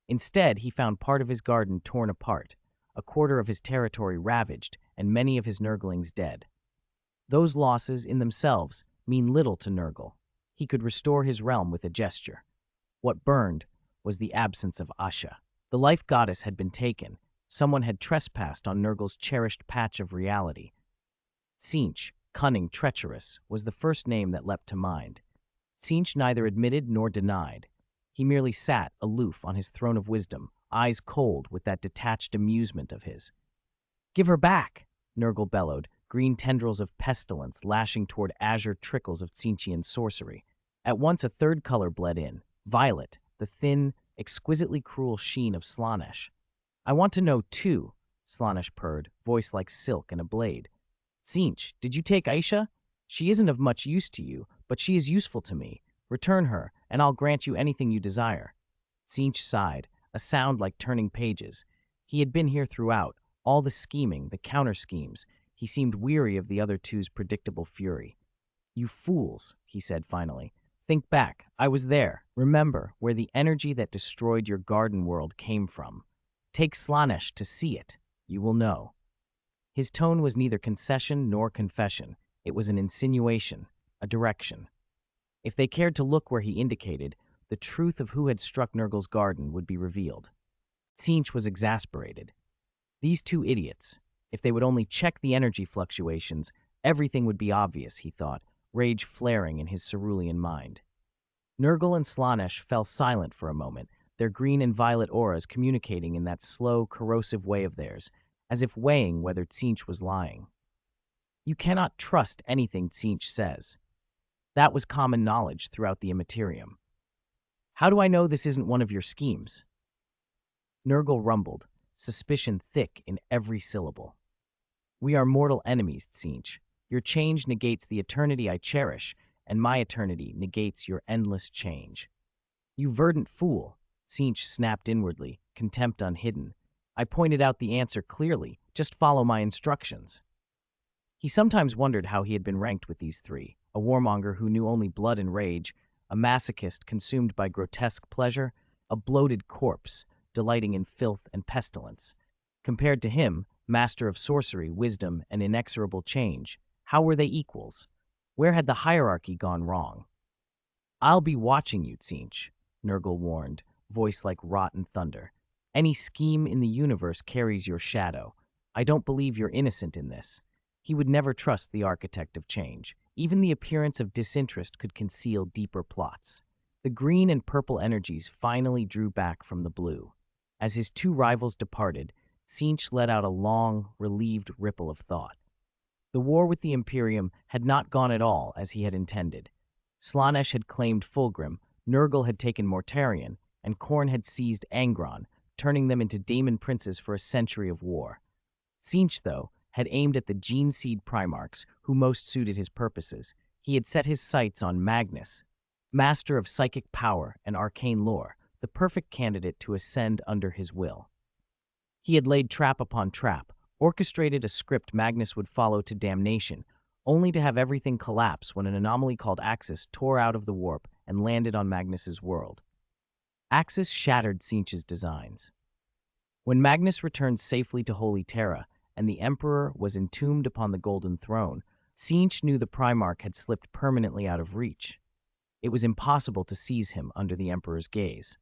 A: Instead, he found part of his garden torn apart, a quarter of his territory ravaged, and many of his Nurglings dead. Those losses in themselves mean little to Nurgle. He could restore his realm with a gesture. What burned was the absence of Asha. The life goddess had been taken. Someone had trespassed on Nurgle's cherished patch of reality. Tzeentch, cunning, treacherous, was the first name that leapt to mind. Tzeentch neither admitted nor denied. He merely sat aloof on his throne of wisdom, eyes cold with that detached amusement of his. "Give her back!" Nurgle bellowed, green tendrils of pestilence lashing toward azure trickles of Tzeentchian sorcery. At once a third color bled in, violet, the thin, exquisitely cruel sheen of Slaanesh. "I want to know, too," Slaanesh purred, voice like silk and a blade. "Tzeentch, did you take Aisha? She isn't of much use to you, but she is useful to me. Return her, and I'll grant you anything you desire." Tzeentch sighed, a sound like turning pages. He had been here throughout, all the scheming, the counter-schemes. He seemed weary of the other two's predictable fury. "You fools," he said finally. "Think back. I was there. Remember where the energy that destroyed your garden world came from. Take Slaanesh to see it. You will know." His tone was neither concession nor confession. It was an insinuation, a direction. If they cared to look where he indicated, the truth of who had struck Nurgle's garden would be revealed. Tzeentch was exasperated. These two idiots, if they would only check the energy fluctuations, everything would be obvious, he thought, rage flaring in his cerulean mind. Nurgle and Slaanesh fell silent for a moment, their green and violet auras communicating in that slow, corrosive way of theirs, as if weighing whether Tzeentch was lying. "You cannot trust anything Tzeentch says." That was common knowledge throughout the Imperium. "How do I know this isn't one of your schemes?" Nurgle rumbled, suspicion thick in every syllable. "We are mortal enemies, Tzeentch. Your change negates the eternity I cherish, and my eternity negates your endless change." "You verdant fool," Tzeentch snapped inwardly, contempt unhidden. "I pointed out the answer clearly. Just follow my instructions." He sometimes wondered how he had been ranked with these three, a warmonger who knew only blood and rage, a masochist consumed by grotesque pleasure, a bloated corpse delighting in filth and pestilence. Compared to him, master of sorcery, wisdom, and inexorable change, how were they equals? Where had the hierarchy gone wrong? "I'll be watching you, Tzeentch," Nurgle warned, voice like rotten thunder. "Any scheme in the universe carries your shadow. I don't believe you're innocent in this." He would never trust the architect of change. Even the appearance of disinterest could conceal deeper plots. The green and purple energies finally drew back from the blue. As his two rivals departed, Tzeentch let out a long, relieved ripple of thought. The war with the Imperium had not gone at all as he had intended. Slaanesh had claimed Fulgrim, Nurgle had taken Mortarion, and Khorne had seized Angron, turning them into Daemon princes for a century of war. Tzeentch, though, had aimed at the gene-seed Primarchs, who most suited his purposes. He had set his sights on Magnus, master of psychic power and arcane lore, the perfect candidate to ascend under his will. He had laid trap upon trap, orchestrated a script Magnus would follow to damnation, only to have everything collapse when an anomaly called Axis tore out of the warp and landed on Magnus's world. Axis shattered Tzeentch's designs. When Magnus returned safely to Holy Terra and the Emperor was entombed upon the Golden Throne, Tzeentch knew the Primarch had slipped permanently out of reach. It was impossible to seize him under the Emperor's gaze.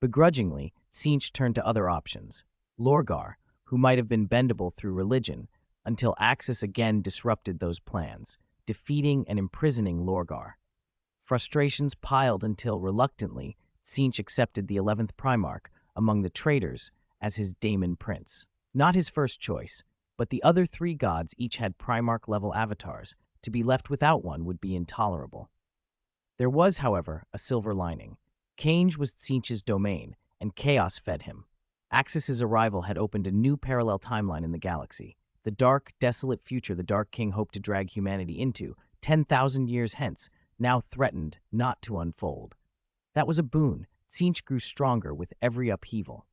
A: Begrudgingly, Tzeentch turned to other options. Lorgar, who might have been bendable through religion, until Axis again disrupted those plans, defeating and imprisoning Lorgar. Frustrations piled until, reluctantly, Tzeentch accepted the 11th Primarch among the traitors as his Daemon Prince. Not his first choice, but the other three gods each had Primarch-level avatars. To be left without one would be intolerable. There was, however, a silver lining. Change was Tzeentch's domain, and chaos fed him. Axis's arrival had opened a new parallel timeline in the galaxy. The dark, desolate future the Dark King hoped to drag humanity into, 10,000 years hence, now threatened not to unfold. That was a boon. Tzeentch grew stronger with every upheaval.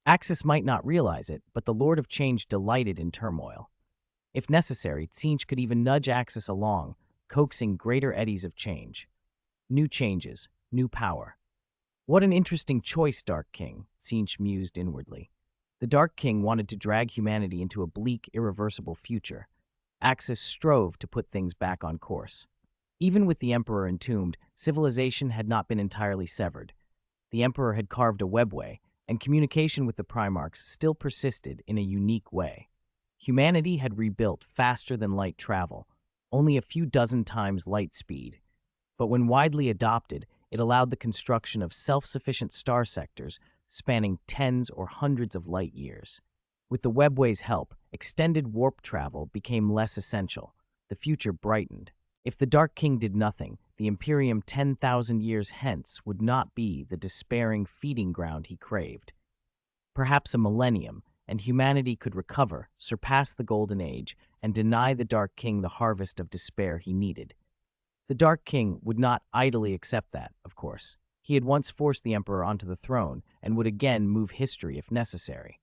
A: Axis might not realize it, but the Lord of Change delighted in turmoil. If necessary, Tzeentch could even nudge Axis along, coaxing greater eddies of change. New changes, new power. What an interesting choice, Dark King, Tzeentch mused inwardly. The Dark King wanted to drag humanity into a bleak, irreversible future. Axis strove to put things back on course. Even with the Emperor entombed, civilization had not been entirely severed. The Emperor had carved a webway, and communication with the Primarchs still persisted in a unique way. Humanity had rebuilt faster than light travel, only a few dozen times light speed. But when widely adopted, it allowed the construction of self-sufficient star sectors spanning tens or hundreds of light years. With the webway's help, extended warp travel became less essential. The future brightened. If the Dark King did nothing, the Imperium 10,000 years hence would not be the despairing feeding ground he craved. Perhaps a millennium, and humanity could recover, surpass the Golden Age, and deny the Dark King the harvest of despair he needed. The Dark King would not idly accept that, of course. He had once forced the Emperor onto the throne, and would again move history if necessary.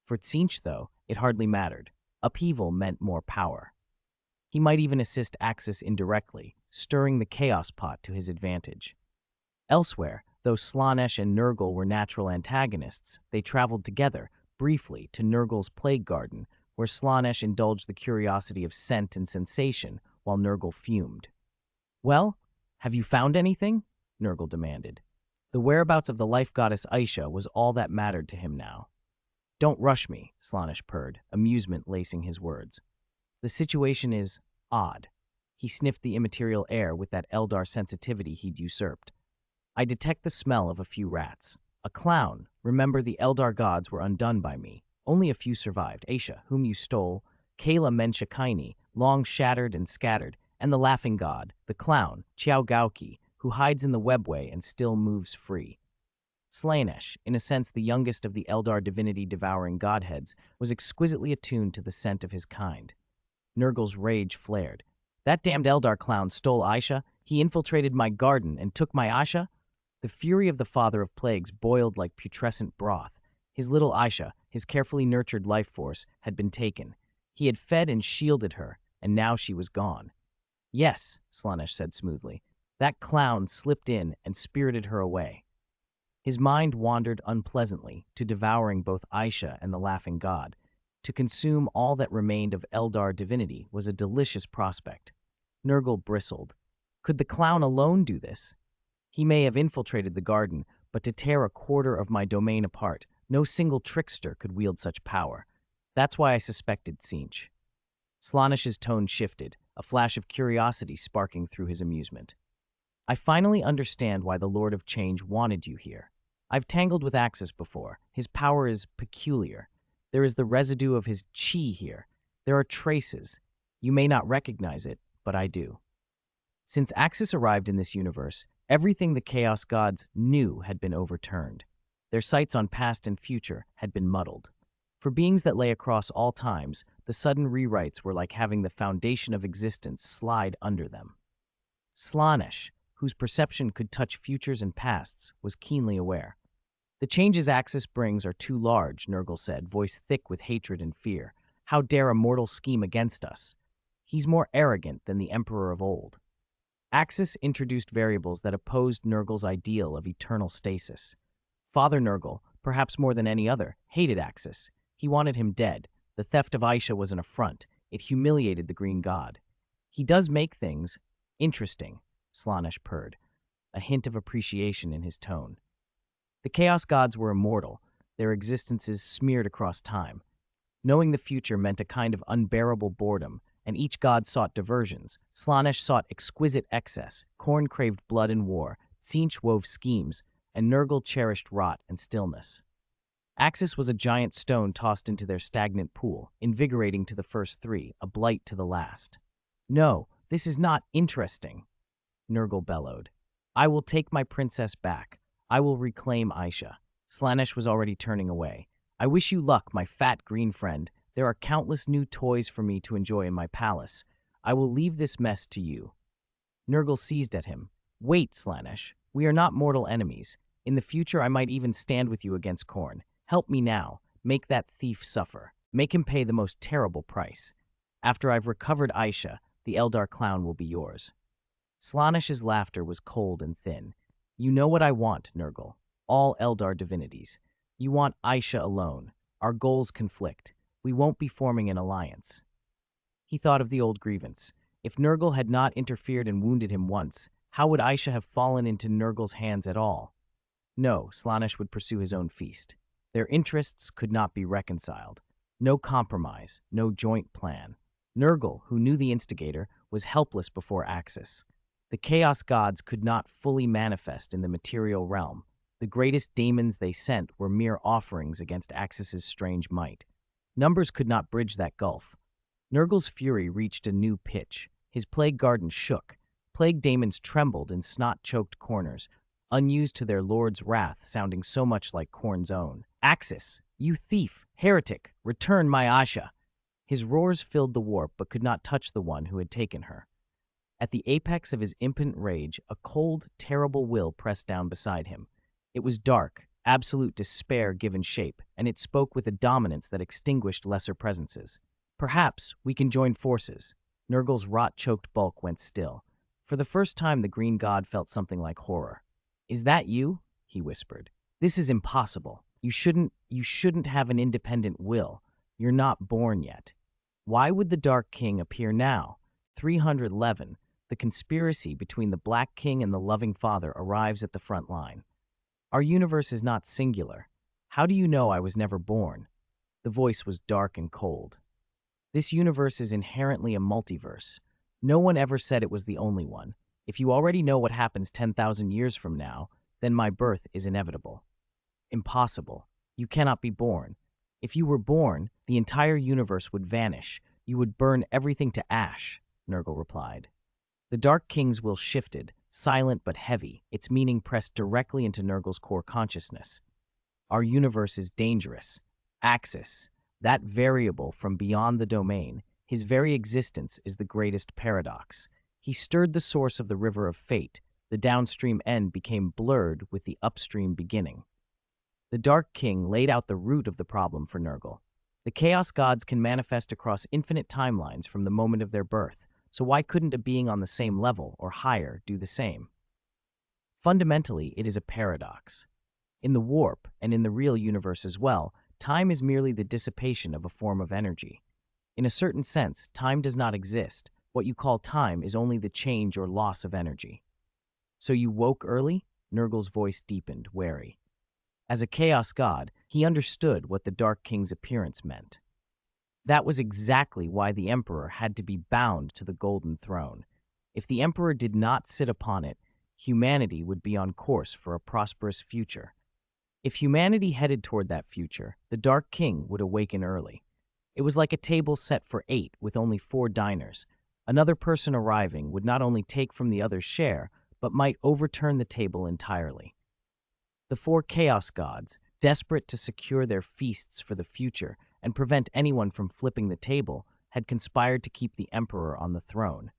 A: For Tzeentch, though, it hardly mattered. Upheaval meant more power. He might even assist Axis indirectly, stirring the chaos pot to his advantage. Elsewhere, though Slaanesh and Nurgle were natural antagonists, they traveled together, briefly, to Nurgle's plague garden, where Slaanesh indulged the curiosity of scent and sensation, while Nurgle fumed. "Well, have you found anything?" Nurgle demanded. The whereabouts of the life goddess Aisha was all that mattered to him now. "Don't rush me," Slaanesh purred, amusement lacing his words. "The situation is odd." He sniffed the immaterial air with that Eldar sensitivity he'd usurped. "I detect the smell of a few rats. A clown. Remember, the Eldar gods were undone by me. Only a few survived. Aisha, whom you stole, Kayla Menshakaini, long shattered and scattered, and the laughing god, the clown, Chiao-Gauki, who hides in the webway and still moves free." Slaanesh, in a sense the youngest of the Eldar divinity-devouring godheads, was exquisitely attuned to the scent of his kind. Nurgle's rage flared. "That damned Eldar clown stole Aisha. He infiltrated my garden and took my Aisha." The fury of the Father of Plagues boiled like putrescent broth. His little Aisha, his carefully nurtured life force, had been taken. He had fed and shielded her, and now she was gone. "Yes," Slaanesh said smoothly. "That clown slipped in and spirited her away." His mind wandered unpleasantly to devouring both Aisha and the laughing god. To consume all that remained of Eldar divinity was a delicious prospect. Nurgle bristled. Could the clown alone do this? He may have infiltrated the garden, but to tear a quarter of my domain apart, no single trickster could wield such power. That's why I suspected Tzeentch. Slaanesh's tone shifted. a flash of curiosity sparking through his amusement. I finally understand why the Lord of Change wanted you here. I've tangled with Axis before. His power is peculiar. There is the residue of his chi here. There are traces. You may not recognize it, but I do. Since Axis arrived in this universe, everything the Chaos Gods knew had been overturned. Their sights on past and future had been muddled. For beings that lay across all times, the sudden rewrites were like having the foundation of existence slide under them. Slaanesh, whose perception could touch futures and pasts, was keenly aware. The changes Axis brings are too large, Nurgle said, voice thick with hatred and fear. How dare a mortal scheme against us? He's more arrogant than the Emperor of old. Axis introduced variables that opposed Nurgle's ideal of eternal stasis. Father Nurgle, perhaps more than any other, hated Axis. He wanted him dead. The theft of Aisha was an affront. It humiliated the Green God. He does make things interesting, Slaanesh purred, a hint of appreciation in his tone. The Chaos Gods were immortal, their existences smeared across time. Knowing the future meant a kind of unbearable boredom, and each god sought diversions. Slaanesh sought exquisite excess, Khorne craved blood and war, Tzeentch wove schemes, and Nurgle cherished rot and stillness. Axis was a giant stone tossed into their stagnant pool, invigorating to the first three, a blight to the last. No, this is not interesting, Nurgle bellowed. I will take my princess back. I will reclaim Aisha. Slaanesh was already turning away. I wish you luck, my fat green friend. There are countless new toys for me to enjoy in my palace. I will leave this mess to you. Nurgle seized at him. Wait, Slaanesh. We are not mortal enemies. In the future, I might even stand with you against Khorne. Help me now. Make that thief suffer. Make him pay the most terrible price. After I've recovered Aisha, the Eldar clown will be yours. Slaanesh's laughter was cold and thin. You know what I want, Nurgle. All Eldar divinities. You want Aisha alone. Our goals conflict. We won't be forming an alliance. He thought of the old grievance. If Nurgle had not interfered and wounded him once, how would Aisha have fallen into Nurgle's hands at all? No, Slaanesh would pursue his own feast. Their interests could not be reconciled. No compromise, no joint plan. Nurgle, who knew the instigator, was helpless before Axis. The Chaos Gods could not fully manifest in the material realm. The greatest daemons they sent were mere offerings against Axis's strange might. Numbers could not bridge that gulf. Nurgle's fury reached a new pitch. His plague garden shook. Plague daemons trembled in snot-choked corners, unused to their lord's wrath sounding so much like Khorne's own. Axis, you thief, heretic, return my Aisha. His roars filled the warp but could not touch the one who had taken her. At the apex of his impotent rage, a cold, terrible will pressed down beside him. It was dark, absolute despair given shape, and it spoke with a dominance that extinguished lesser presences. Perhaps we can join forces. Nurgle's rot-choked bulk went still. For the first time, the Green God felt something like horror. Is that you? He whispered. This is impossible. You shouldn't have an independent will. You're not born yet. Why would the Dark King appear now? 311. The conspiracy between the Black King and the Loving Father arrives at the front line. Our universe is not singular. How do you know I was never born? The voice was dark and cold. This universe is inherently a multiverse. No one ever said it was the only one. If you already know what happens 10,000 years from now, then my birth is inevitable. Impossible. You cannot be born. If you were born, the entire universe would vanish. You would burn everything to ash, Nurgle replied. The Dark King's will shifted, silent but heavy, its meaning pressed directly into Nurgle's core consciousness. Our universe is dangerous. Axis, that variable from beyond the domain, his very existence is the greatest paradox. He stirred the source of the river of fate. The downstream end became blurred with the upstream beginning. The Dark King laid out the root of the problem for Nurgle. The Chaos Gods can manifest across infinite timelines from the moment of their birth, so why couldn't a being on the same level, or higher, do the same? Fundamentally, it is a paradox. In the warp, and in the real universe as well, time is merely the dissipation of a form of energy. In a certain sense, time does not exist. What you call time is only the change or loss of energy. So you woke early? Nurgle's voice deepened, wary. As a Chaos God, he understood what the Dark King's appearance meant. That was exactly why the Emperor had to be bound to the Golden Throne. If the Emperor did not sit upon it, humanity would be on course for a prosperous future. If humanity headed toward that future, the Dark King would awaken early. It was like a table set for 8 with only 4 diners. Another person arriving would not only take from the other's share, but might overturn the table entirely. The 4 Chaos Gods, desperate to secure their feasts for the future and prevent anyone from flipping the table, had conspired to keep the Emperor on the throne.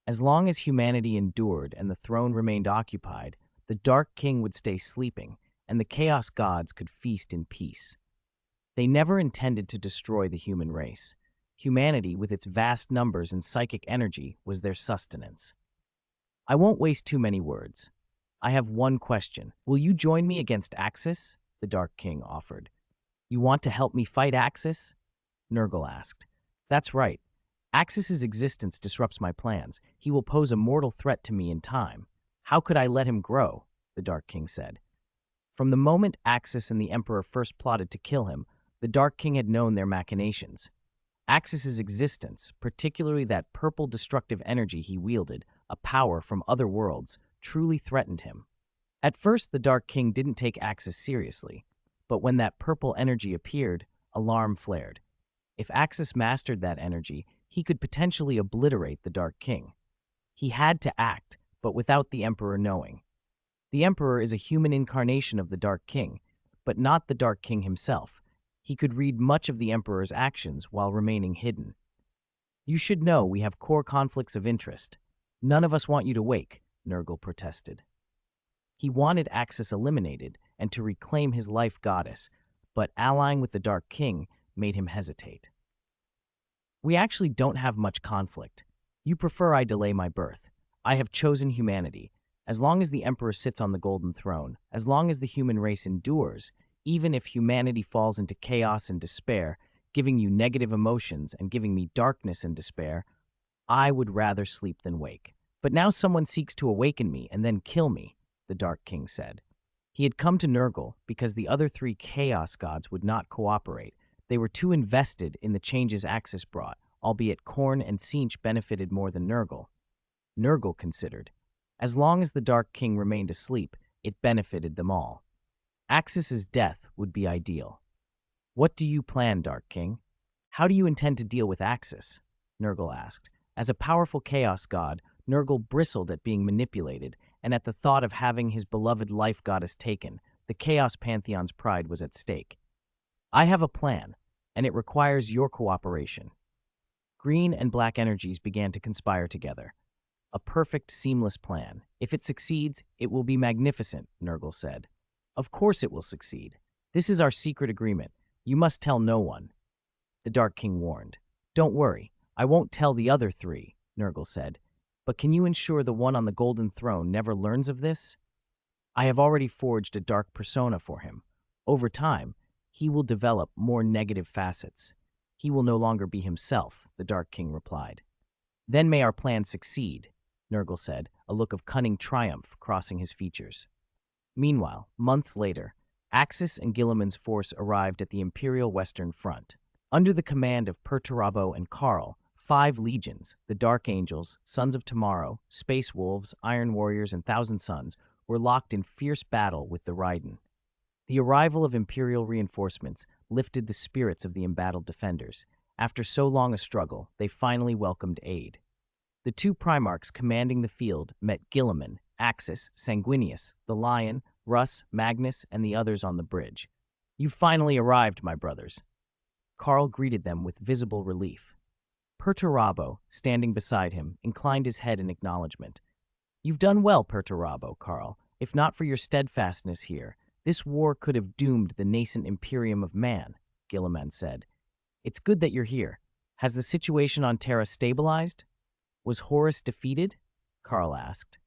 A: As long as humanity endured and the throne remained occupied, the Dark King would stay sleeping, and the Chaos Gods could feast in peace. They never intended to destroy the human race. Humanity, with its vast numbers and psychic energy, was their sustenance. I won't waste too many words. I have one question. Will you join me against Axis? The Dark King offered. You want to help me fight Axis? Nurgle asked. That's right. Axis's existence disrupts my plans. He will pose a mortal threat to me in time. How could I let him grow? The Dark King said. From the moment Axis and the Emperor first plotted to kill him, the Dark King had known their machinations. Axis's existence, particularly that purple destructive energy he wielded, a power from other worlds, truly threatened him. At first, the Dark King didn't take Axis seriously, but when that purple energy appeared, alarm flared. If Axis mastered that energy, he could potentially obliterate the Dark King. He had to act, but without the Emperor knowing. The Emperor is a human incarnation of the Dark King, but not the Dark King himself. He could read much of the Emperor's actions while remaining hidden. You should know we have core conflicts of interest. None of us want you to wake, Nurgle protested. He wanted Axis eliminated and to reclaim his life goddess, but allying with the Dark King made him hesitate. We actually don't have much conflict. You prefer I delay my birth. I have chosen humanity. As long as the Emperor sits on the Golden Throne, as long as the human race endures, even if humanity falls into chaos and despair, giving you negative emotions and giving me darkness and despair, I would rather sleep than wake. But now someone seeks to awaken me and then kill me, the Dark King said. He had come to Nurgle because the other 3 Chaos Gods would not cooperate. They were too invested in the changes Axis brought, albeit Khorne and Tzeentch benefited more than Nurgle. Nurgle considered. As long as the Dark King remained asleep, it benefited them all. Axis's death would be ideal. What do you plan, Dark King? How do you intend to deal with Axis? Nurgle asked. As a powerful Chaos God, Nurgle bristled at being manipulated, and at the thought of having his beloved life goddess taken, the Chaos Pantheon's pride was at stake. I have a plan, and it requires your cooperation. Green and black energies began to conspire together. A perfect, seamless plan. If it succeeds, it will be magnificent, Nurgle said. Of course it will succeed. This is our secret agreement. You must tell no one. The Dark King warned. Don't worry, I won't tell the other 3, Nurgle said. But can you ensure the one on the Golden Throne never learns of this? I have already forged a dark persona for him. Over time, he will develop more negative facets. He will no longer be himself, the Dark King replied. Then may our plan succeed, Nurgle said, a look of cunning triumph crossing his features. Meanwhile, months later, Axis and Guilliman's force arrived at the Imperial Western Front. Under the command of Perturabo and Karl, 5 legions, the Dark Angels, Sons of Tomorrow, Space Wolves, Iron Warriors, and Thousand Suns, were locked in fierce battle with the Raiden. The arrival of Imperial reinforcements lifted the spirits of the embattled defenders. After so long a struggle, they finally welcomed aid. The 2 Primarchs commanding the field met Guilliman, Axis, Sanguinius, the Lion, Russ, Magnus, and the others on the bridge. "You've finally arrived, my brothers." Karl greeted them with visible relief. Perturabo, standing beside him, inclined his head in acknowledgement. "You've done well, Perturabo, Karl. If not for your steadfastness here, this war could have doomed the nascent Imperium of man," Guilliman said. "It's good that you're here. Has the situation on Terra stabilized? Was Horus defeated?" Karl asked.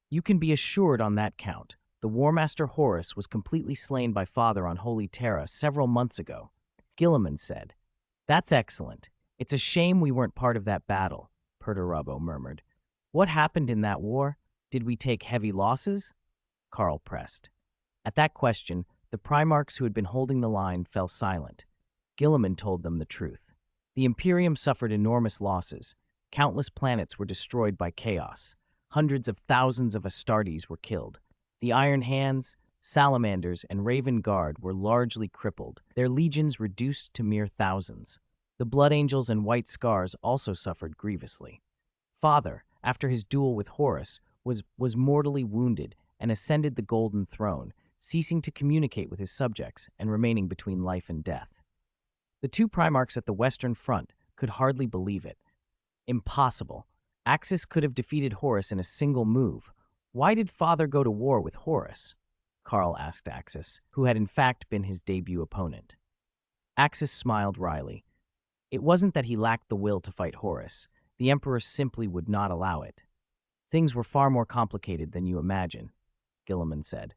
A: "You can be assured on that count. The War Master Horus was completely slain by Father on Holy Terra several months ago," Guilliman said. "That's excellent. It's a shame we weren't part of that battle," Perturabo murmured. "What happened in that war? Did we take heavy losses?" Karl pressed. At that question, the Primarchs who had been holding the line fell silent. Guilliman told them the truth. The Imperium suffered enormous losses. Countless planets were destroyed by chaos. Hundreds of thousands of Astartes were killed. The Iron Hands, Salamanders, and Raven Guard were largely crippled, their legions reduced to mere thousands. The Blood Angels and White Scars also suffered grievously. Father, after his duel with Horus, was mortally wounded and ascended the Golden Throne, ceasing to communicate with his subjects and remaining between life and death. The two Primarchs at the Western Front could hardly believe it. Impossible. Axis could have defeated Horus in a single move. Why did Father go to war with Horus? Karl asked Axis, who had in fact been his debut opponent. Axis smiled wryly. It wasn't that he lacked the will to fight Horus. The Emperor simply would not allow it. Things were far more complicated than you imagine, Guilliman said.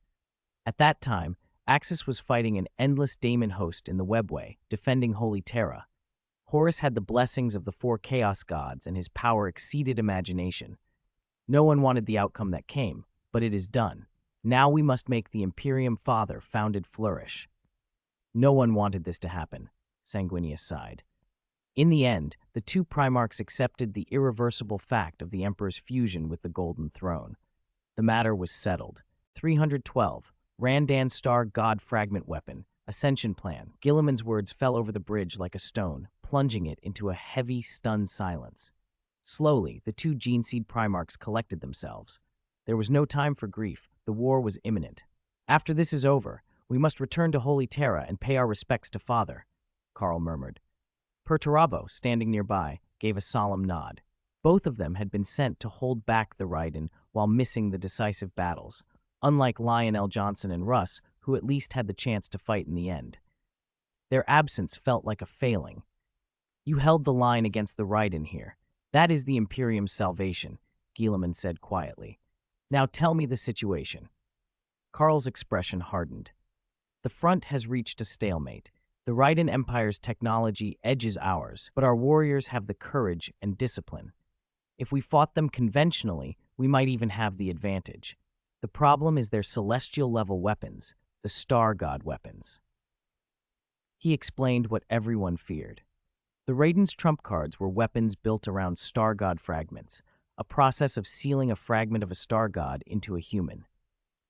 A: At that time, Axis was fighting an endless daemon host in the Webway, defending Holy Terra. Horus had the blessings of the four Chaos Gods, and his power exceeded imagination. No one wanted the outcome that came, but it is done. Now we must make the Imperium Father founded flourish. No one wanted this to happen, Sanguinius sighed. In the end, the two Primarchs accepted the irreversible fact of the Emperor's fusion with the Golden Throne. The matter was settled. 312, Randan Star God Fragment Weapon, Ascension Plan. Guilliman's words fell over the bridge like a stone, plunging it into a heavy, stunned silence. Slowly, the two Geneseed Primarchs collected themselves. There was no time for grief. The war was imminent. After this is over, we must return to Holy Terra and pay our respects to Father, Karl murmured. Perturabo, standing nearby, gave a solemn nod. Both of them had been sent to hold back the Raiden while missing the decisive battles, unlike Lionel Johnson and Russ, who at least had the chance to fight in the end. Their absence felt like a failing. You held the line against the Raiden here. That is the Imperium's salvation, Guilliman said quietly. Now tell me the situation. Karl's expression hardened. The front has reached a stalemate. The Raiden Empire's technology edges ours, but our warriors have the courage and discipline. If we fought them conventionally, we might even have the advantage. The problem is their celestial-level weapons, the Star God weapons. He explained what everyone feared. The Raiden's trump cards were weapons built around Star God fragments, a process of sealing a fragment of a Star God into a human.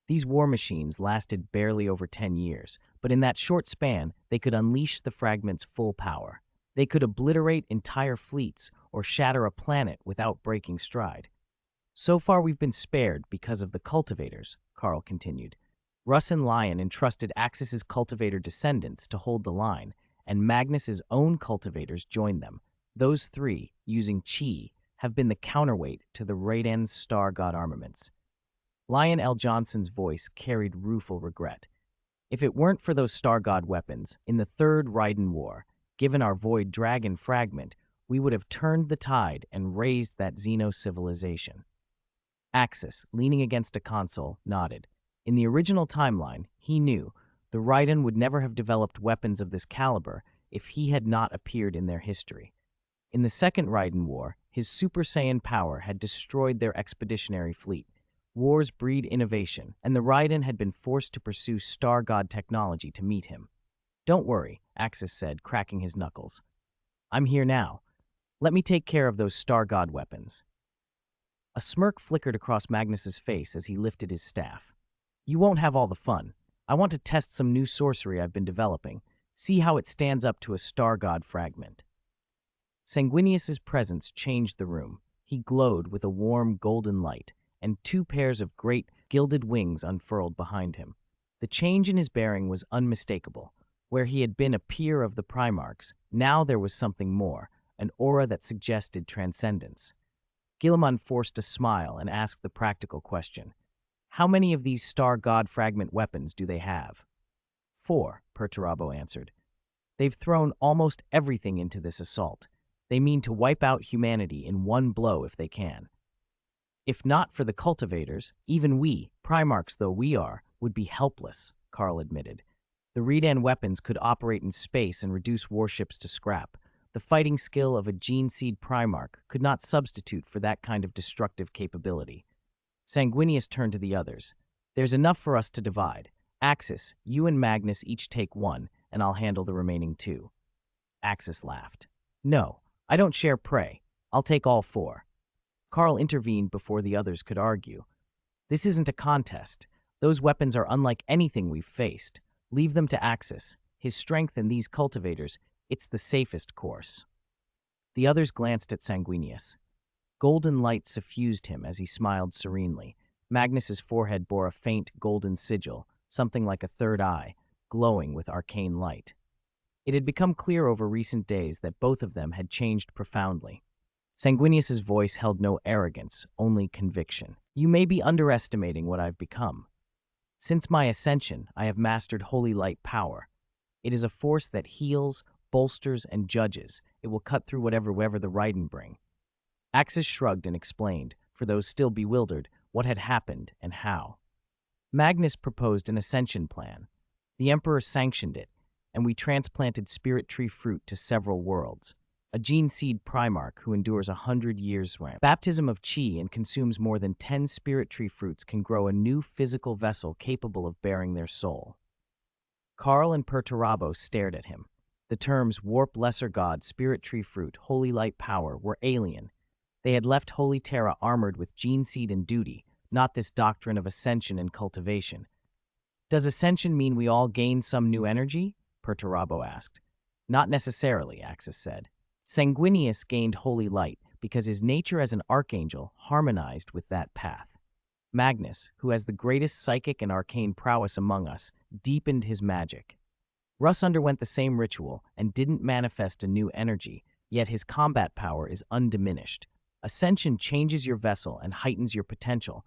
A: These war machines lasted barely over 10 years, but in that short span, they could unleash the fragment's full power. They could obliterate entire fleets or shatter a planet without breaking stride. So far we've been spared because of the cultivators, Karl continued. Russ and Lion entrusted Axis's cultivator descendants to hold the line, and Magnus's own cultivators joined them. Those three, using chi, have been the counterweight to the Raiden's Star God armaments. Lion L. Johnson's voice carried rueful regret. If it weren't for those Star God weapons, in the Third Raiden War, given our Void Dragon fragment, we would have turned the tide and raised that Xeno civilization. Axis, leaning against a console, nodded. In the original timeline, he knew the Raiden would never have developed weapons of this caliber if he had not appeared in their history. In the Second Raiden War, his Super Saiyan power had destroyed their expeditionary fleet. Wars breed innovation, and the Raiden had been forced to pursue Star God technology to meet him. Don't worry, Axis said, cracking his knuckles. I'm here now. Let me take care of those Star God weapons. A smirk flickered across Magnus's face as he lifted his staff. You won't have all the fun. I want to test some new sorcery I've been developing. See how it stands up to a Star God fragment. Sanguinius's presence changed the room. He glowed with a warm golden light, and two pairs of great, gilded wings unfurled behind him. The change in his bearing was unmistakable. Where he had been a peer of the Primarchs, now there was something more, an aura that suggested transcendence. Guilliman forced a smile and asked the practical question. How many of these Star God fragment weapons do they have? 4, Perturabo answered. They've thrown almost everything into this assault. They mean to wipe out humanity in one blow if they can. If not for the cultivators, even we, Primarchs though we are, would be helpless, Karl admitted. The Redan weapons could operate in space and reduce warships to scrap. The fighting skill of a Geneseed Primarch could not substitute for that kind of destructive capability. Sanguinius turned to the others. There's enough for us to divide. Axis, you and Magnus each take one, and I'll handle the remaining 2. Axis laughed. No, I don't share prey. I'll take all four. Carl intervened before the others could argue. This isn't a contest. Those weapons are unlike anything we've faced. Leave them to Axis. His strength and these cultivators, it's the safest course. The others glanced at Sanguinius. Golden light suffused him as he smiled serenely. Magnus's forehead bore a faint golden sigil, something like a third eye, glowing with arcane light. It had become clear over recent days that both of them had changed profoundly. Sanguinius's voice held no arrogance, only conviction. You may be underestimating what I've become. Since my ascension, I have mastered holy light power. It is a force that heals, bolsters, and judges. It will cut through whatever the Raiden bring. Axis shrugged and explained, for those still bewildered, what had happened and how. Magnus proposed an ascension plan. The Emperor sanctioned it, and we transplanted spirit tree fruit to several worlds. A gene seed Primarch who endures 100 years' baptism of chi and consumes more than 10 spirit tree fruits can grow a new physical vessel capable of bearing their soul. Carl and Perturabo stared at him. The terms warp lesser god, spirit tree fruit, holy light power were alien. They had left Holy Terra armored with gene seed and duty, not this doctrine of ascension and cultivation. Does ascension mean we all gain some new energy? Perturabo asked. Not necessarily, Axis said. Sanguinius gained holy light because his nature as an archangel harmonized with that path. Magnus, who has the greatest psychic and arcane prowess among us, deepened his magic. Russ underwent the same ritual and didn't manifest a new energy, yet his combat power is undiminished. Ascension changes your vessel and heightens your potential,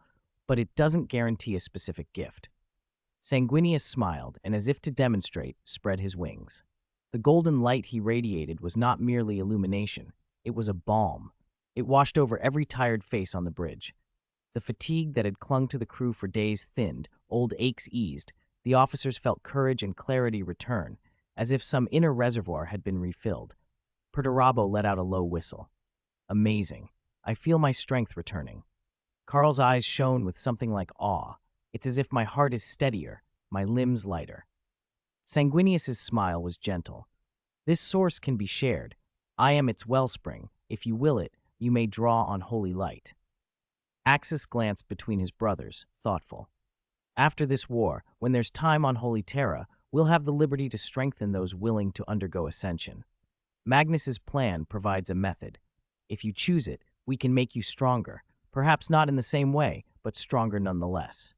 A: but it doesn't guarantee a specific gift. Sanguinius smiled and, as if to demonstrate, spread his wings. The golden light he radiated was not merely illumination, it was a balm. It washed over every tired face on the bridge. The fatigue that had clung to the crew for days thinned, old aches eased, the officers felt courage and clarity return, as if some inner reservoir had been refilled. Perturabo let out a low whistle. Amazing. I feel my strength returning. Carl's eyes shone with something like awe. It's as if my heart is steadier, my limbs lighter. Sanguinius's smile was gentle. This source can be shared. I am its wellspring. If you will it, you may draw on holy light. Axis glanced between his brothers, thoughtful. After this war, when there's time on Holy Terra, we'll have the liberty to strengthen those willing to undergo ascension. Magnus's plan provides a method. If you choose it, we can make you stronger, perhaps not in the same way, but stronger nonetheless.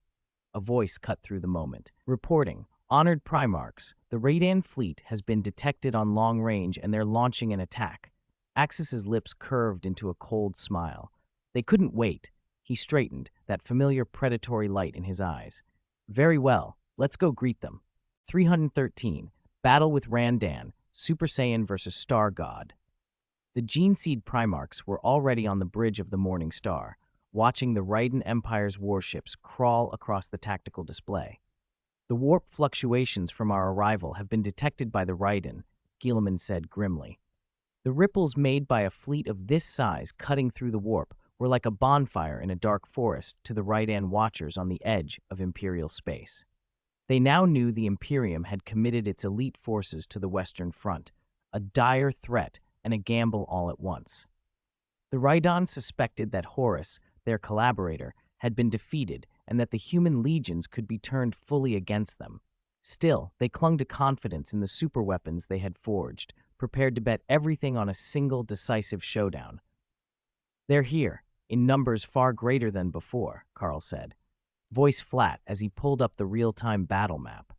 A: A voice cut through the moment. Reporting, Honored Primarchs, the Raidan fleet has been detected on long range and they're launching an attack. Axis's lips curved into a cold smile. They couldn't wait. He straightened, that familiar predatory light in his eyes. Very well, let's go greet them. 313, Battle with Randan, Super Saiyan versus Star God. The Gene Seed Primarchs were already on the bridge of the Morning Star, watching the Raiden Empire's warships crawl across the tactical display. The warp fluctuations from our arrival have been detected by the Raiden, Leman said grimly. The ripples made by a fleet of this size cutting through the warp were like a bonfire in a dark forest to the Raidan watchers on the edge of Imperial space. They now knew the Imperium had committed its elite forces to the Western Front, a dire threat and a gamble all at once. The Raidan suspected that Horus, their collaborator, had been defeated and that the human legions could be turned fully against them. Still, they clung to confidence in the superweapons they had forged, prepared to bet everything on a single decisive showdown. They're here, in numbers far greater than before, Carl said, voice flat as he pulled up the real-time battle map.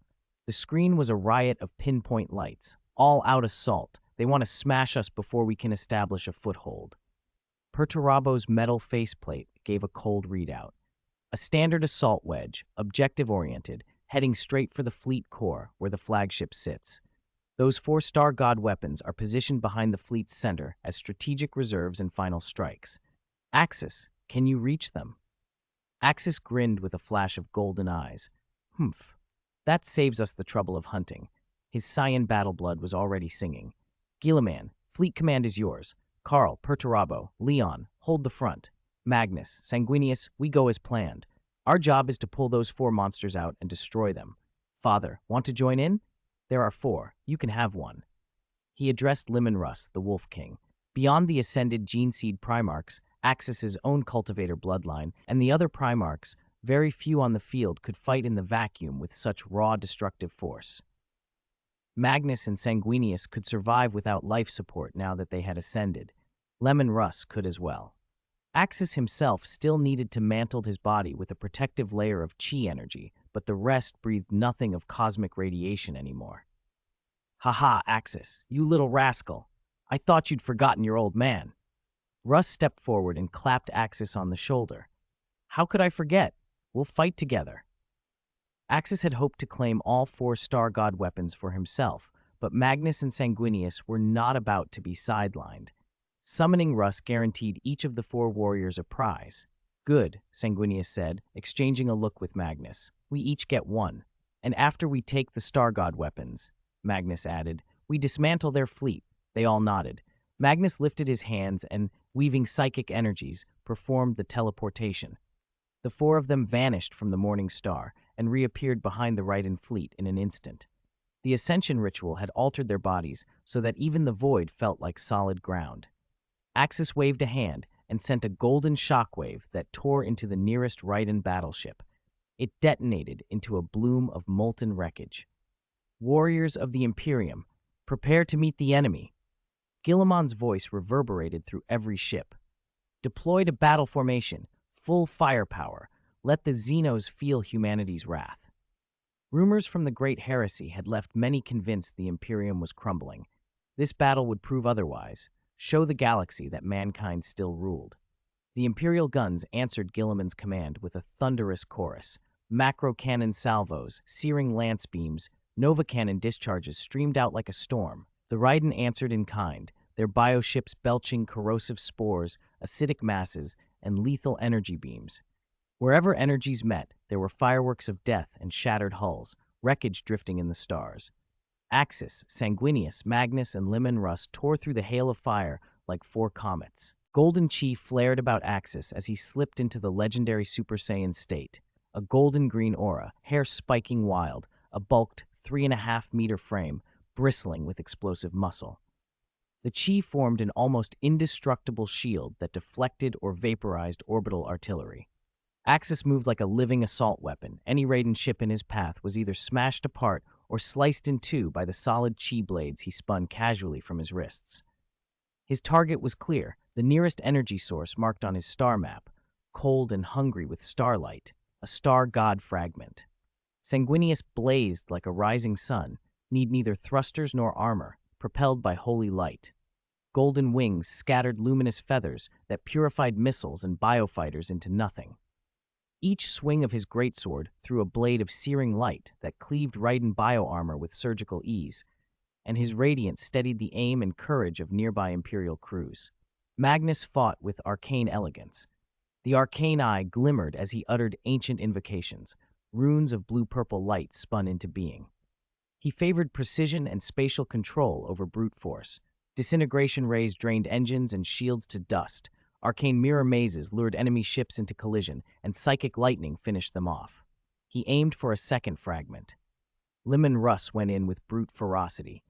A: The screen was a riot of pinpoint lights, all out assault. They want to smash us before we can establish a foothold. Perturabo's metal faceplate gave a cold readout. A standard assault wedge, objective-oriented, heading straight for the fleet core where the flagship sits. Those 4 Star God weapons are positioned behind the fleet's center as strategic reserves and final strikes. Axis, can you reach them? Axis grinned with a flash of golden eyes. Humph. That saves us the trouble of hunting. His Saiyan battle blood was already singing. Guilliman, fleet command is yours. Carl, Perturabo, Leon, hold the front. Magnus, Sanguinius, we go as planned. Our job is to pull those 4 monsters out and destroy them. Father, want to join in? There are 4. You can have one. He addressed Leman Russ, the Wolf King. Beyond the ascended gene seed Primarchs, Axis's own cultivator bloodline, and the other Primarchs, very few on the field could fight in the vacuum with such raw destructive force. Magnus and Sanguinius could survive without life support now that they had ascended. Leman Russ could as well. Axis himself still needed to mantle his body with a protective layer of chi energy, but the rest breathed nothing of cosmic radiation anymore. "Ha, Axis, you little rascal. I thought you'd forgotten your old man." Russ stepped forward and clapped Axis on the shoulder. "How could I forget? We'll fight together." Axis had hoped to claim all 4 Star God weapons for himself, but Magnus and Sanguinius were not about to be sidelined. Summoning Russ guaranteed each of the 4 warriors a prize. "Good," Sanguinius said, exchanging a look with Magnus. "We each get 1. And after we take the Star God weapons," Magnus added, "we dismantle their fleet." They all nodded. Magnus lifted his hands and, weaving psychic energies, performed the teleportation. The 4 of them vanished from the Morning Star and reappeared behind the Raiden fleet in an instant. The ascension ritual had altered their bodies so that even the void felt like solid ground. Axis waved a hand and sent a golden shockwave that tore into the nearest Raiden battleship. It detonated into a bloom of molten wreckage. "Warriors of the Imperium, prepare to meet the enemy." Guilliman's voice reverberated through every ship. "Deploy to battle formation, full firepower. Let the Xenos feel humanity's wrath." Rumors from the Great Heresy had left many convinced the Imperium was crumbling. This battle would prove otherwise, show the galaxy that mankind still ruled. The Imperial guns answered Guilliman's command with a thunderous chorus. Macro cannon salvos, searing lance beams, Nova cannon discharges streamed out like a storm. The Raiden answered in kind, their bioships belching corrosive spores, acidic masses, and lethal energy beams. Wherever energies met, there were fireworks of death and shattered hulls, wreckage drifting in the stars. Axis, Sanguinius, Magnus, and Leman Russ tore through the hail of fire like 4 comets. Golden chi flared about Axis as he slipped into the legendary Super Saiyan state. A golden-green aura, hair spiking wild, a bulked 3.5-meter frame, bristling with explosive muscle. The chi formed an almost indestructible shield that deflected or vaporized orbital artillery. Axis moved like a living assault weapon. Any Raiden ship in his path was either smashed apart or sliced in 2 by the solid chi blades he spun casually from his wrists. His target was clear, the nearest energy source marked on his star map, cold and hungry with starlight, a star god fragment. Sanguinius blazed like a rising sun, need neither thrusters nor armor, propelled by holy light. Golden wings scattered luminous feathers that purified missiles and biofighters into nothing. Each swing of his greatsword threw a blade of searing light that cleaved Raiden bioarmor with surgical ease, and his radiance steadied the aim and courage of nearby Imperial crews. Magnus fought with arcane elegance. The arcane eye glimmered as he uttered ancient invocations, runes of blue-purple light spun into being. He favored precision and spatial control over brute force. Disintegration rays drained engines and shields to dust. Arcane mirror mazes lured enemy ships into collision, and psychic lightning finished them off. He aimed for a second fragment. Leman Russ went in with brute ferocity.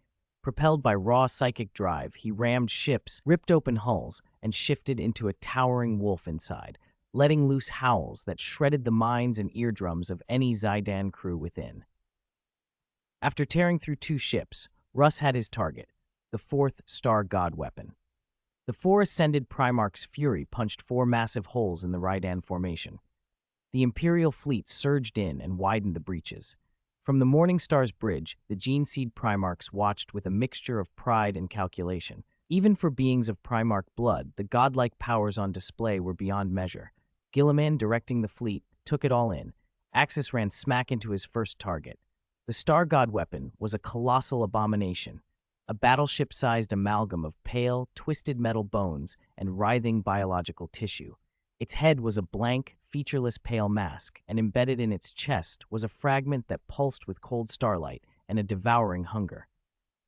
A: Propelled by raw psychic drive, he rammed ships, ripped open hulls, and shifted into a towering wolf inside, letting loose howls that shredded the minds and eardrums of any Zaidan crew within. After tearing through 2 ships, Russ had his target, the 4th Star God weapon. The 4 ascended Primarch's fury punched 4 massive holes in the Raiden formation. The Imperial fleet surged in and widened the breaches. From the Morning Star's bridge, the Gene Seed Primarchs watched with a mixture of pride and calculation. Even for beings of Primarch blood, the godlike powers on display were beyond measure. Guilliman, directing the fleet, took it all in. Axis ran smack into his first target. The Star God weapon was a colossal abomination, a battleship-sized amalgam of pale, twisted metal bones and writhing biological tissue. Its head was a blank, featureless pale mask, and embedded in its chest was a fragment that pulsed with cold starlight and a devouring hunger.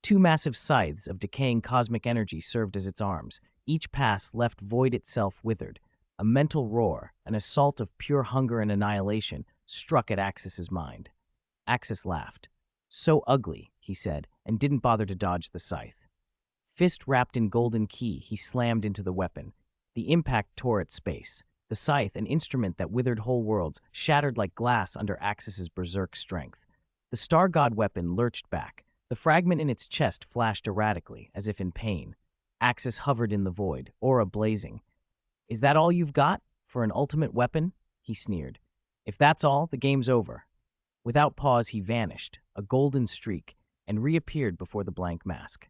A: 2 massive scythes of decaying cosmic energy served as its arms. Each pass left void itself withered. A mental roar, an assault of pure hunger and annihilation, struck at Axis's mind. Axis laughed. "So ugly," he said, and didn't bother to dodge the scythe. Fist wrapped in golden key, he slammed into the weapon. The impact tore at space. The scythe, an instrument that withered whole worlds, shattered like glass under Axis's berserk strength. The star god weapon lurched back. The fragment in its chest flashed erratically, as if in pain. Axis hovered in the void, aura blazing. "Is that all you've got? For an ultimate weapon?" he sneered. "If that's all, the game's over." Without pause, he vanished, a golden streak, and reappeared before the blank mask.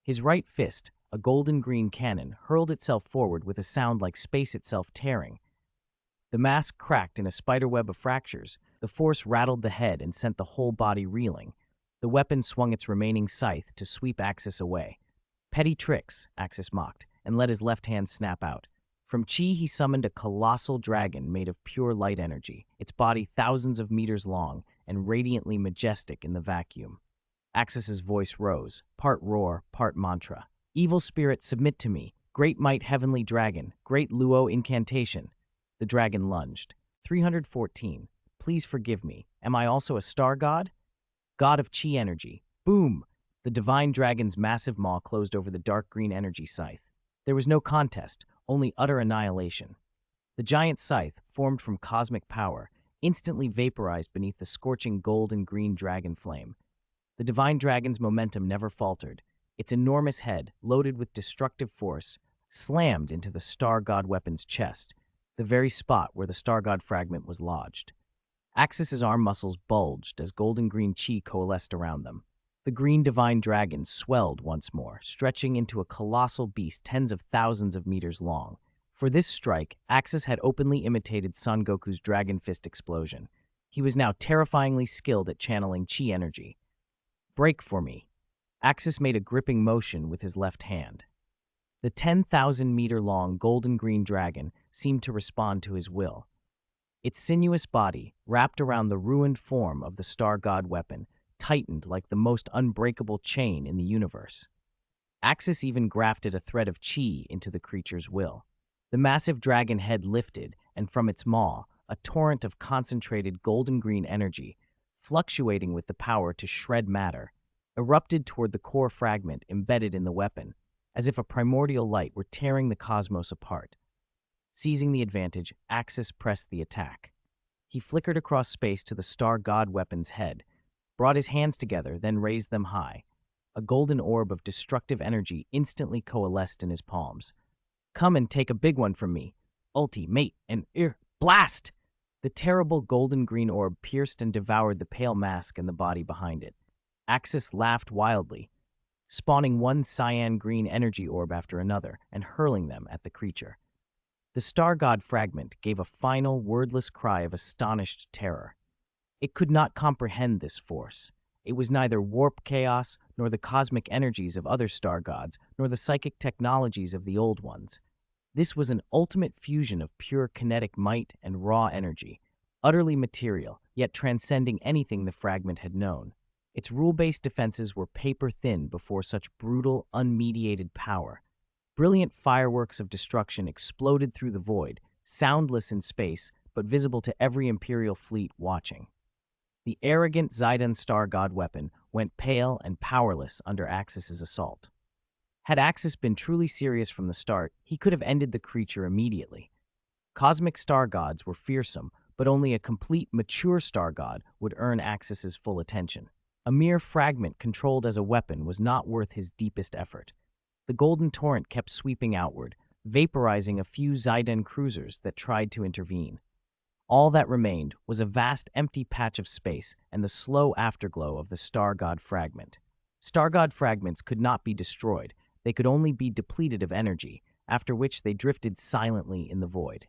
A: His right fist, a golden-green cannon, hurled itself forward with a sound like space itself tearing. The mask cracked in a spiderweb of fractures. The force rattled the head and sent the whole body reeling. The weapon swung its remaining scythe to sweep Axis away. "Petty tricks," Axis mocked, and let his left hand snap out. From chi, he summoned a colossal dragon made of pure light energy, its body thousands of meters long and radiantly majestic in the vacuum. Axis's voice rose, part roar, part mantra. "Evil spirit, submit to me. Great might heavenly dragon, great Luo incantation." The dragon lunged. 314. "Please forgive me. Am I also a star god?" "God of chi energy." Boom! The divine dragon's massive maw closed over the dark green energy scythe. There was no contest, only utter annihilation. The giant scythe, formed from cosmic power, instantly vaporized beneath the scorching gold and green dragon flame. The divine dragon's momentum never faltered. Its enormous head, loaded with destructive force, slammed into the star god weapon's chest, the very spot where the star god fragment was lodged. Axis's arm muscles bulged as golden-green chi coalesced around them. The green divine dragon swelled once more, stretching into a colossal beast tens of thousands of meters long. For this strike, Axis had openly imitated Son Goku's Dragon Fist explosion. He was now terrifyingly skilled at channeling chi energy. "Break for me." Axis made a gripping motion with his left hand. The 10,000-meter-long golden-green dragon seemed to respond to his will. Its sinuous body, wrapped around the ruined form of the star god weapon, tightened like the most unbreakable chain in the universe. Axis even grafted a thread of chi into the creature's will. The massive dragon head lifted, and from its maw, a torrent of concentrated golden-green energy, fluctuating with the power to shred matter, erupted toward the core fragment embedded in the weapon, as if a primordial light were tearing the cosmos apart. Seizing the advantage, Axis pressed the attack. He flickered across space to the star god weapon's head, brought his hands together, then raised them high. A golden orb of destructive energy instantly coalesced in his palms. "Come and take a big one from me. Ulti, mate, and blast!" The terrible golden-green orb pierced and devoured the pale mask and the body behind it. Axis laughed wildly, spawning one cyan-green energy orb after another and hurling them at the creature. The star god fragment gave a final, wordless cry of astonished terror. It could not comprehend this force. It was neither warp chaos, nor the cosmic energies of other star gods, nor the psychic technologies of the old ones. This was an ultimate fusion of pure kinetic might and raw energy, utterly material, yet transcending anything the fragment had known. Its rule-based defenses were paper-thin before such brutal, unmediated power. Brilliant fireworks of destruction exploded through the void, soundless in space, but visible to every Imperial fleet watching. The arrogant Zidane star god weapon went pale and powerless under Axis's assault. Had Axis been truly serious from the start, he could have ended the creature immediately. Cosmic star gods were fearsome, but only a complete, mature star god would earn Axis's full attention. A mere fragment controlled as a weapon was not worth his deepest effort. The golden torrent kept sweeping outward, vaporizing a few Zidane cruisers that tried to intervene. All that remained was a vast empty patch of space and the slow afterglow of the star god fragment. Star god fragments could not be destroyed, they could only be depleted of energy, after which they drifted silently in the void.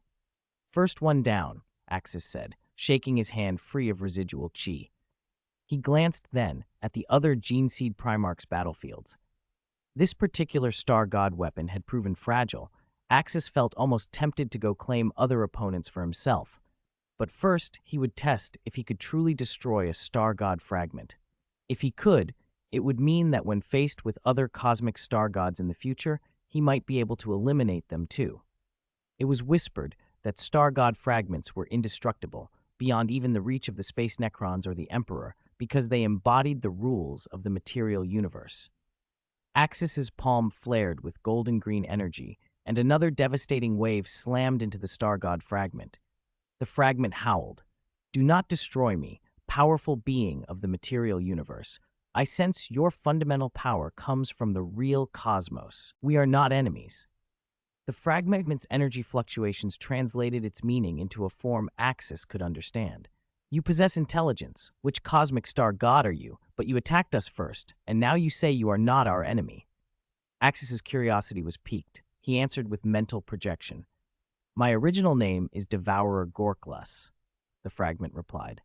A: "First one down," Axis said, shaking his hand free of residual chi. He glanced then at the other Geneseed Primarch's battlefields. This particular star god weapon had proven fragile. Axis felt almost tempted to go claim other opponents for himself. But first, he would test if he could truly destroy a star god fragment. If he could, it would mean that when faced with other cosmic star gods in the future, he might be able to eliminate them too. It was whispered that star god fragments were indestructible, beyond even the reach of the space Necrons or the Emperor, because they embodied the rules of the material universe. Axis's palm flared with golden-green energy, and another devastating wave slammed into the star god fragment. The fragment howled. "Do not destroy me, powerful being of the material universe. I sense your fundamental power comes from the real cosmos. We are not enemies." The fragment's energy fluctuations translated its meaning into a form Axis could understand. "You possess intelligence. Which cosmic star god are you? But you attacked us first, and now you say you are not our enemy." Axis's curiosity was piqued. He answered with mental projection. "My original name is Devourer Gorklus," the fragment replied.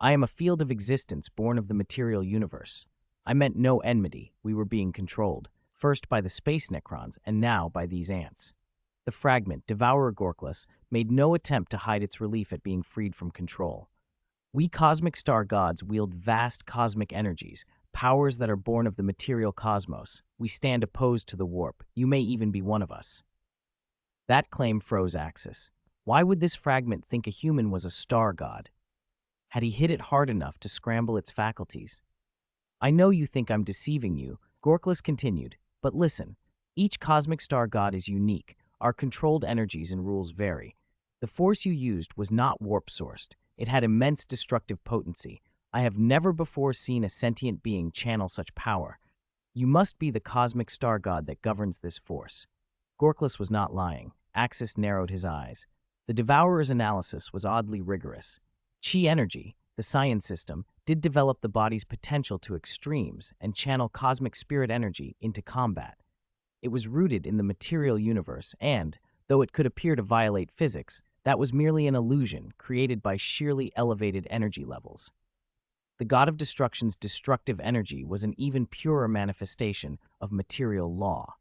A: "I am a field of existence born of the material universe. I meant no enmity. We were being controlled, first by the space Necrons and now by these ants." The fragment, Devourer Gorklus, made no attempt to hide its relief at being freed from control. "We cosmic star gods wield vast cosmic energies, powers that are born of the material cosmos. We stand opposed to the warp. You may even be one of us." That claim froze Axis. Why would this fragment think a human was a star god? Had he hit it hard enough to scramble its faculties? "I know you think I'm deceiving you," Gorklus continued, "but listen. Each cosmic star god is unique. Our controlled energies and rules vary. The force you used was not warp-sourced. It had immense destructive potency. I have never before seen a sentient being channel such power. You must be the cosmic star god that governs this force." Gorklus was not lying. Axis narrowed his eyes. The Devourer's analysis was oddly rigorous. Chi energy, the science system, did develop the body's potential to extremes and channel cosmic spirit energy into combat. It was rooted in the material universe and, though it could appear to violate physics, that was merely an illusion created by sheerly elevated energy levels. The god of destruction's destructive energy was an even purer manifestation of material law.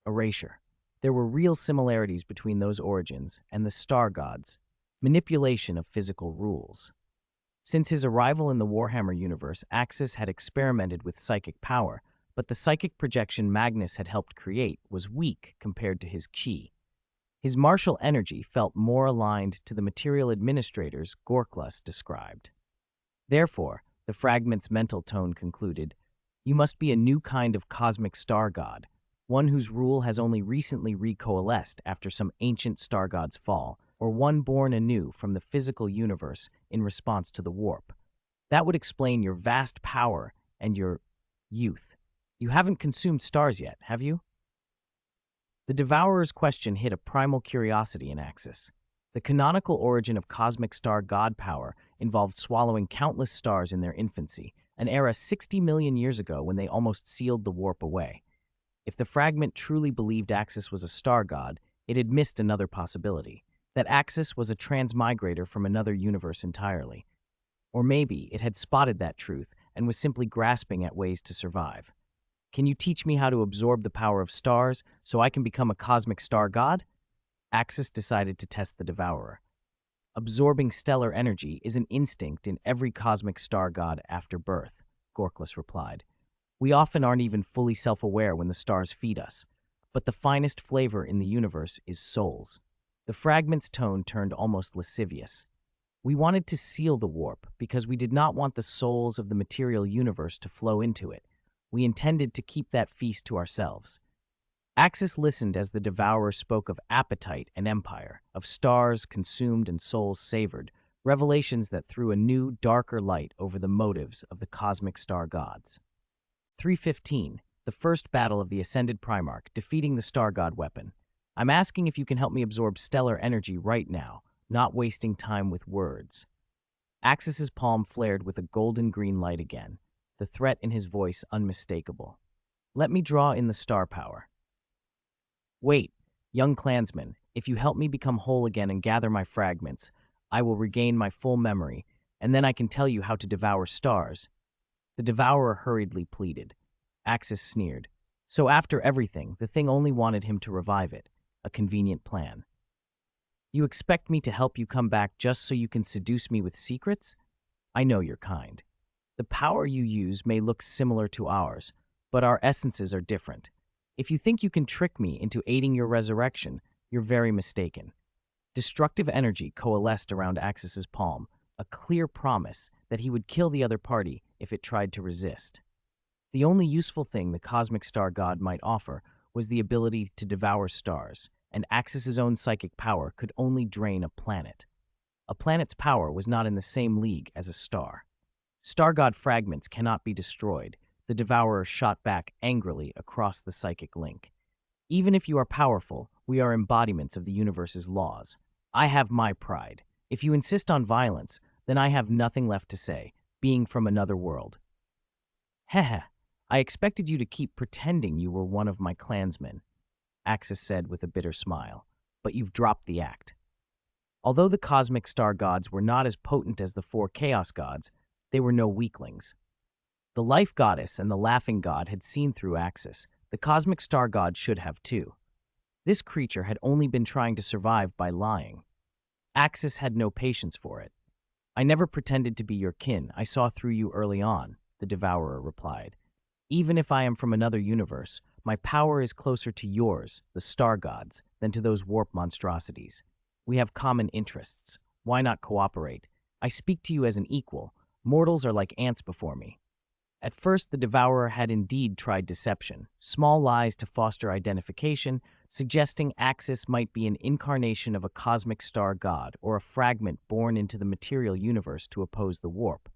A: Erasure. There were real similarities between those origins and the star gods, manipulation of physical rules. Since his arrival in the Warhammer universe, Axis had experimented with psychic power, but the psychic projection Magnus had helped create was weak compared to his chi. His martial energy felt more aligned to the material administrators Gorklus described. Therefore, the fragment's mental tone concluded, "You must be a new kind of cosmic star god, one whose rule has only recently recoalesced after some ancient star god's fall, or one born anew from the physical universe in response to the warp. That would explain your vast power and your youth. You haven't consumed stars yet, have you?" The Devourer's question hit a primal curiosity in Axis. The canonical origin of cosmic star god power involved swallowing countless stars in their infancy, an era 60 million years ago when they almost sealed the warp away. If the fragment truly believed Axis was a star god, it had missed another possibility, that Axis was a transmigrator from another universe entirely. Or maybe it had spotted that truth and was simply grasping at ways to survive. "Can you teach me how to absorb the power of stars so I can become a cosmic star god?" Axis decided to test the Devourer. "Absorbing stellar energy is an instinct in every cosmic star god after birth," Gorklus replied. "We often aren't even fully self-aware when the stars feed us, but the finest flavor in the universe is souls." The fragment's tone turned almost lascivious. "We wanted to seal the warp because we did not want the souls of the material universe to flow into it. We intended to keep that feast to ourselves." Axis listened as the Devourer spoke of appetite and empire, of stars consumed and souls savored, revelations that threw a new, darker light over the motives of the cosmic star gods. 315, the first battle of the Ascended Primarch, defeating the star god weapon. "I'm asking if you can help me absorb stellar energy right now, not wasting time with words." Axis's palm flared with a golden-green light again, the threat in his voice unmistakable. "Let me draw in the star power." "Wait, young clansman, if you help me become whole again and gather my fragments, I will regain my full memory, and then I can tell you how to devour stars." The Devourer hurriedly pleaded. Axis sneered. So after everything, the thing only wanted him to revive it, a convenient plan. "You expect me to help you come back just so you can seduce me with secrets? I know your kind. The power you use may look similar to ours, but our essences are different. If you think you can trick me into aiding your resurrection, you're very mistaken." Destructive energy coalesced around Axis's palm, a clear promise that he would kill the other party if it tried to resist. The only useful thing the cosmic star god might offer was the ability to devour stars, and Axis's own psychic power could only drain a planet. A planet's power was not in the same league as a star. Star god fragments cannot be destroyed. The devourer shot back angrily across the psychic link. Even if you are powerful, we are embodiments of the universe's laws. I have my pride. If you insist on violence, then I have nothing left to say, being from another world. Heh, I expected you to keep pretending you were one of my clansmen, Axis said with a bitter smile, but you've dropped the act. Although the cosmic star gods were not as potent as the four chaos gods, they were no weaklings. The life goddess and the laughing god had seen through Axis. The cosmic star god should have too. This creature had only been trying to survive by lying. Axis had no patience for it. I never pretended to be your kin. I saw through you early on, the devourer replied. Even if I am from another universe, my power is closer to yours, the star gods, than to those warp monstrosities. We have common interests. Why not cooperate? I speak to you as an equal. Mortals are like ants before me. At first, the devourer had indeed tried deception, small lies to foster identification, suggesting Axis might be an incarnation of a cosmic star god or a fragment born into the material universe to oppose the warp.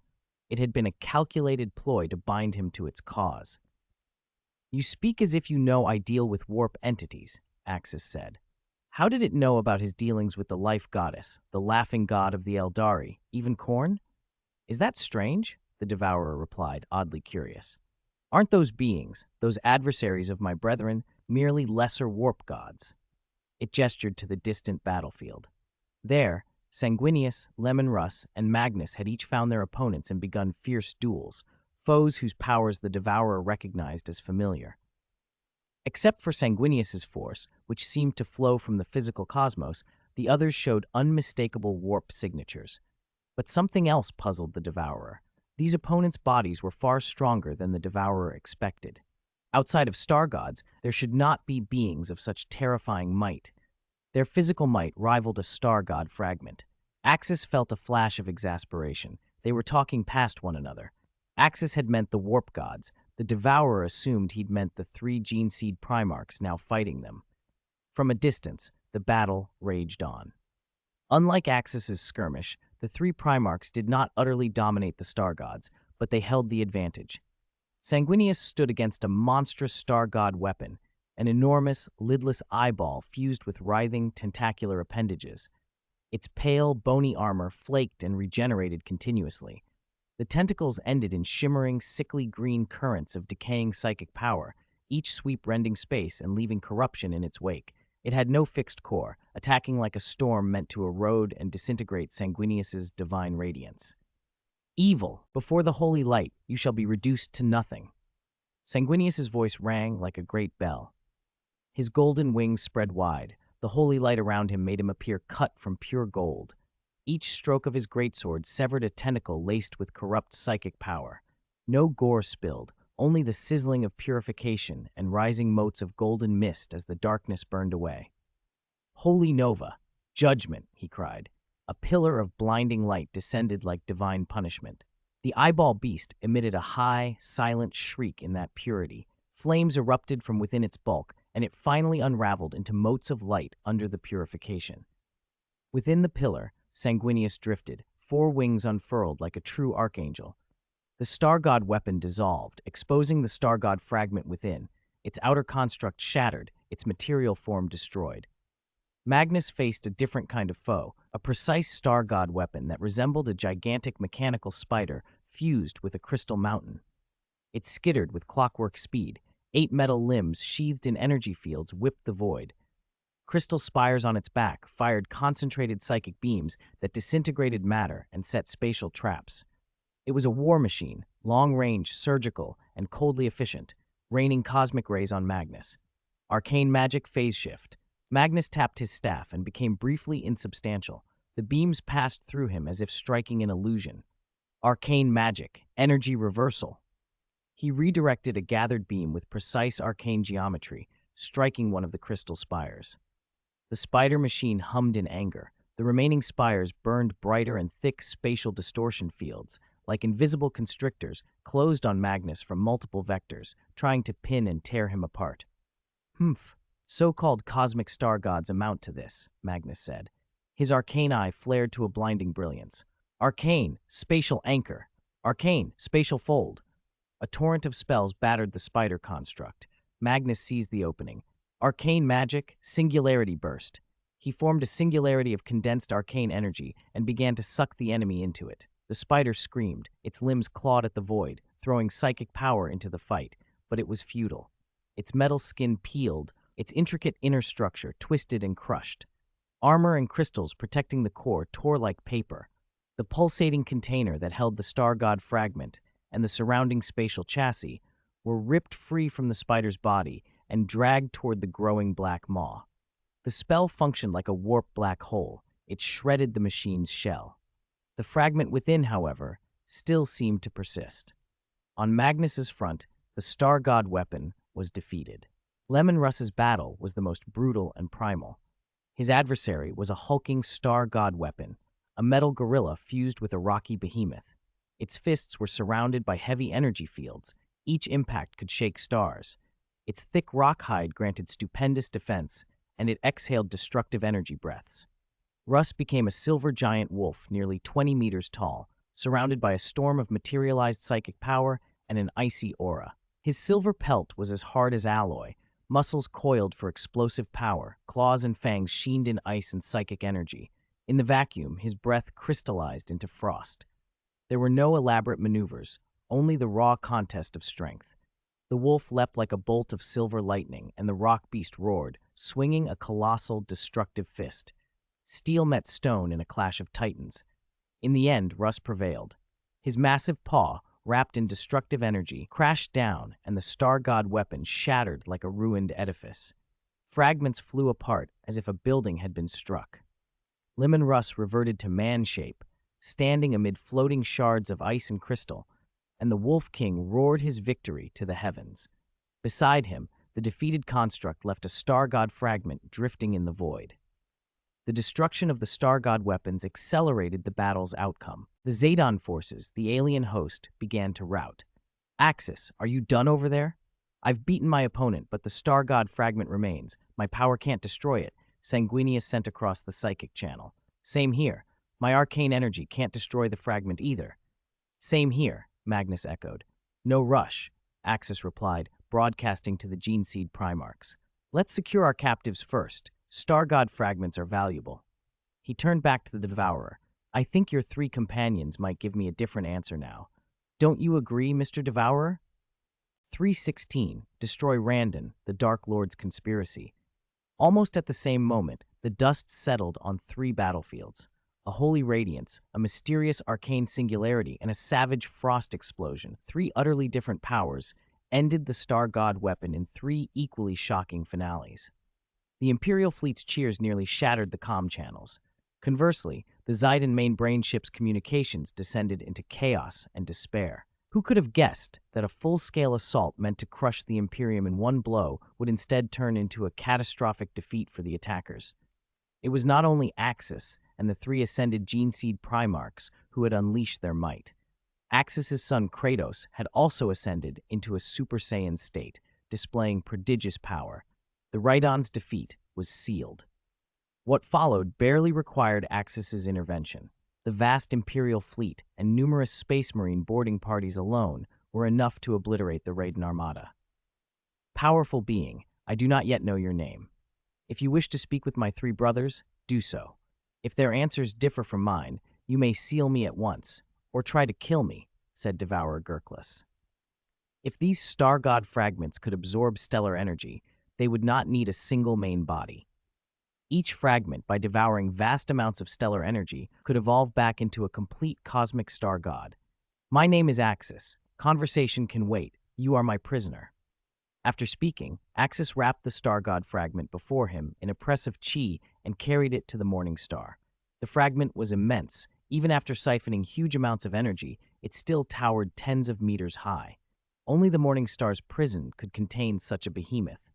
A: It had been a calculated ploy to bind him to its cause. You speak as if you know I deal with warp entities, Axis said. How did it know about his dealings with the life goddess, the laughing god of the Eldari, even Khorne? Is that strange? The devourer replied, oddly curious. Aren't those beings, those adversaries of my brethren, merely lesser warp gods? It gestured to the distant battlefield. There, Sanguinius, Leman Russ, and Magnus had each found their opponents and begun fierce duels, foes whose powers the devourer recognized as familiar. Except for Sanguinius's force, which seemed to flow from the physical cosmos, the others showed unmistakable warp signatures. But something else puzzled the devourer. These opponents' bodies were far stronger than the devourer expected. Outside of star gods, there should not be beings of such terrifying might. Their physical might rivaled a star god fragment. Axis felt a flash of exasperation. They were talking past one another. Axis had meant the warp gods. The devourer assumed he'd meant the 3 gene seed Primarchs now fighting them. From a distance, the battle raged on. Unlike Axis's skirmish, the 3 Primarchs did not utterly dominate the star gods, but they held the advantage. Sanguinius stood against a monstrous star god weapon, an enormous, lidless eyeball fused with writhing, tentacular appendages. Its pale, bony armor flaked and regenerated continuously. The tentacles ended in shimmering, sickly green currents of decaying psychic power, each sweep rending space and leaving corruption in its wake. It had no fixed core, attacking like a storm meant to erode and disintegrate Sanguinius's divine radiance. Evil, before the holy light, you shall be reduced to nothing. Sanguinius's voice rang like a great bell. His golden wings spread wide. The holy light around him made him appear cut from pure gold. Each stroke of his greatsword severed a tentacle laced with corrupt psychic power. No gore spilled, only the sizzling of purification and rising motes of golden mist as the darkness burned away. Holy Nova, judgment, he cried. A pillar of blinding light descended like divine punishment. The eyeball beast emitted a high, silent shriek in that purity. Flames erupted from within its bulk, and it finally unraveled into motes of light under the purification. Within the pillar, Sanguinius drifted, 4 wings unfurled like a true archangel. The star god weapon dissolved, exposing the star god fragment within, its outer construct shattered, its material form destroyed. Magnus faced a different kind of foe, a precise star god weapon that resembled a gigantic mechanical spider fused with a crystal mountain. It skittered with clockwork speed. 8 metal limbs sheathed in energy fields whipped the void. Crystal spires on its back fired concentrated psychic beams that disintegrated matter and set spatial traps. It was a war machine, long-range, surgical, and coldly efficient, raining cosmic rays on Magnus. Arcane magic phase shift. Magnus tapped his staff and became briefly insubstantial. The beams passed through him as if striking an illusion. Arcane magic, energy reversal. He redirected a gathered beam with precise arcane geometry, striking one of the crystal spires. The spider machine hummed in anger. The remaining spires burned brighter and thick spatial distortion fields, like invisible constrictors, closed on Magnus from multiple vectors, trying to pin and tear him apart. "Humph. So-called cosmic star gods amount to this," Magnus said. His arcane eye flared to a blinding brilliance. "Arcane, spatial anchor. Arcane, spatial fold." A torrent of spells battered the spider construct. Magnus seized the opening. Arcane magic, singularity burst. He formed a singularity of condensed arcane energy and began to suck the enemy into it. The spider screamed, its limbs clawed at the void, throwing psychic power into the fight, but it was futile. Its metal skin peeled, its intricate inner structure twisted and crushed. Armor and crystals protecting the core tore like paper. The pulsating container that held the star god fragment and the surrounding spatial chassis were ripped free from the spider's body and dragged toward the growing black maw. The spell functioned like a warped black hole. It shredded the machine's shell. The fragment within, however, still seemed to persist. On Magnus's front, the star god weapon was defeated. Leman Russ's battle was the most brutal and primal. His adversary was a hulking star god weapon, a metal gorilla fused with a rocky behemoth. Its fists were surrounded by heavy energy fields. Each impact could shake stars. Its thick rock hide granted stupendous defense, and it exhaled destructive energy breaths. Russ became a silver giant wolf nearly 20 meters tall, surrounded by a storm of materialized psychic power and an icy aura. His silver pelt was as hard as alloy, muscles coiled for explosive power, claws and fangs sheened in ice and psychic energy. In the vacuum, his breath crystallized into frost. There were no elaborate maneuvers, only the raw contest of strength. The wolf leapt like a bolt of silver lightning, and the rock beast roared, swinging a colossal, destructive fist. Steel met stone in a clash of titans. In the end, Russ prevailed. His massive paw, wrapped in destructive energy, crashed down, and the star god weapon shattered like a ruined edifice. Fragments flew apart as if a building had been struck. Leman Russ reverted to man shape, standing amid floating shards of ice and crystal, and the Wolf King roared his victory to the heavens. Beside him, the defeated construct left a star god fragment drifting in the void. The destruction of the star god weapons accelerated the battle's outcome. The Zedon forces, the alien host, began to rout. "Axis, are you done over there?" "I've beaten my opponent, but the star god fragment remains. My power can't destroy it," Sanguinius sent across the psychic channel. "Same here. My arcane energy can't destroy the fragment either." "Same here," Magnus echoed. "No rush," Axis replied, broadcasting to the gene seed Primarchs. "Let's secure our captives first. Star god fragments are valuable." He turned back to the Devourer. "I think your 3 companions might give me a different answer now. Don't you agree, Mr. Devourer?" 316. Destroy Randon, the Dark Lord's conspiracy. Almost at the same moment, the dust settled on 3 battlefields. A holy radiance, a mysterious arcane singularity, and a savage frost explosion, 3 utterly different powers, ended the star god weapon in 3 equally shocking finales. The Imperial fleet's cheers nearly shattered the comm channels. Conversely, the Zidon main brain ship's communications descended into chaos and despair. Who could have guessed that a full-scale assault meant to crush the Imperium in one blow would instead turn into a catastrophic defeat for the attackers? It was not only Axis and the 3 ascended gene seed Primarchs who had unleashed their might. Axis's son Kratos had also ascended into a Super Saiyan state, displaying prodigious power. The Rhydon's defeat was sealed. What followed barely required Axis's intervention. The vast Imperial fleet and numerous Space Marine boarding parties alone were enough to obliterate the Rhydon armada. "Powerful being, I do not yet know your name. If you wish to speak with my 3 brothers, do so. If their answers differ from mine, you may seal me at once, or try to kill me," said Devourer Gurkless. If these star god fragments could absorb stellar energy, they would not need a single main body. Each fragment, by devouring vast amounts of stellar energy, could evolve back into a complete cosmic star god. "My name is Axis. Conversation can wait. You are my prisoner." After speaking, Axis wrapped the star god fragment before him in a press of chi and carried it to the morning star. The fragment was immense. Even after siphoning huge amounts of energy, it still towered tens of meters high. Only the morning star's prison could contain such a behemoth.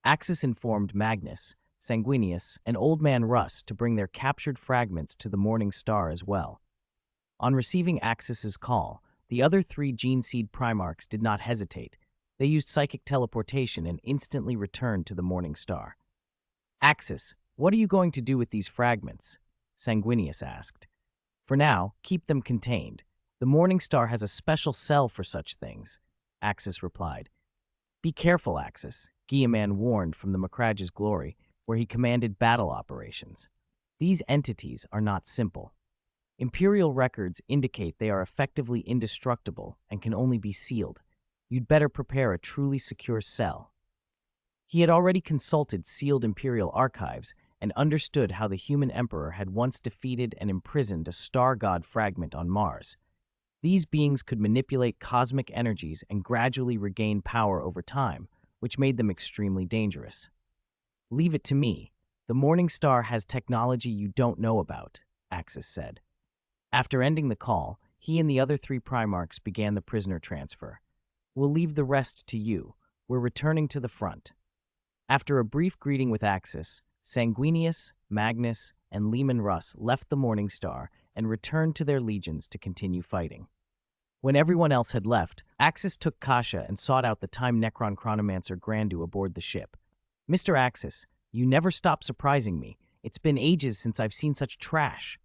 A: Axis informed Magnus, Sanguinius, and Old Man Russ to bring their captured fragments to the morning star as well. On receiving Axis's call, the other three Gene Seed Primarchs did not hesitate. They used psychic teleportation and instantly returned to the Morning Star. Axis, what are you going to do with these fragments? Sanguinius asked. For now, keep them contained. The Morning Star has a special cell for such things, Axis replied. Be careful, Axis, Guilliman warned from the Macrage's Glory, where he commanded battle operations. These entities are not simple. Imperial records indicate they are effectively indestructible and can only be sealed. You'd better prepare a truly secure cell. He had already consulted sealed Imperial archives and understood how the human emperor had once defeated and imprisoned a star god fragment on Mars. These beings could manipulate cosmic energies and gradually regain power over time, which made them extremely dangerous. Leave it to me. The Morning Star has technology you don't know about, Axis said. After ending the call, he and the other three Primarchs began the prisoner transfer. We'll leave the rest to you. We're returning to the front. After a brief greeting with Axis, Sanguinius, Magnus, and Leman Russ left the Morning Star and returned to their legions to continue fighting. When everyone else had left, Axis took Kasha and sought out the Time Necron chronomancer Grandu aboard the ship. Mr. Axis, you never stop surprising me. It's been ages since I've seen such trash.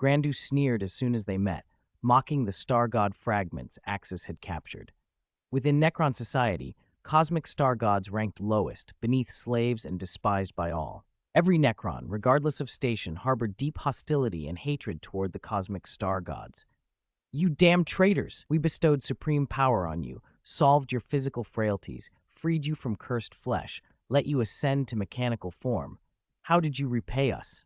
A: Grandu sneered as soon as they met, mocking the star god fragments Axis had captured. Within Necron society, cosmic star gods ranked lowest, beneath slaves and despised by all. Every Necron, regardless of station, harbored deep hostility and hatred toward the cosmic star gods. You damn traitors! We bestowed supreme power on you, solved your physical frailties, freed you from cursed flesh, let you ascend to mechanical form. How did you repay us?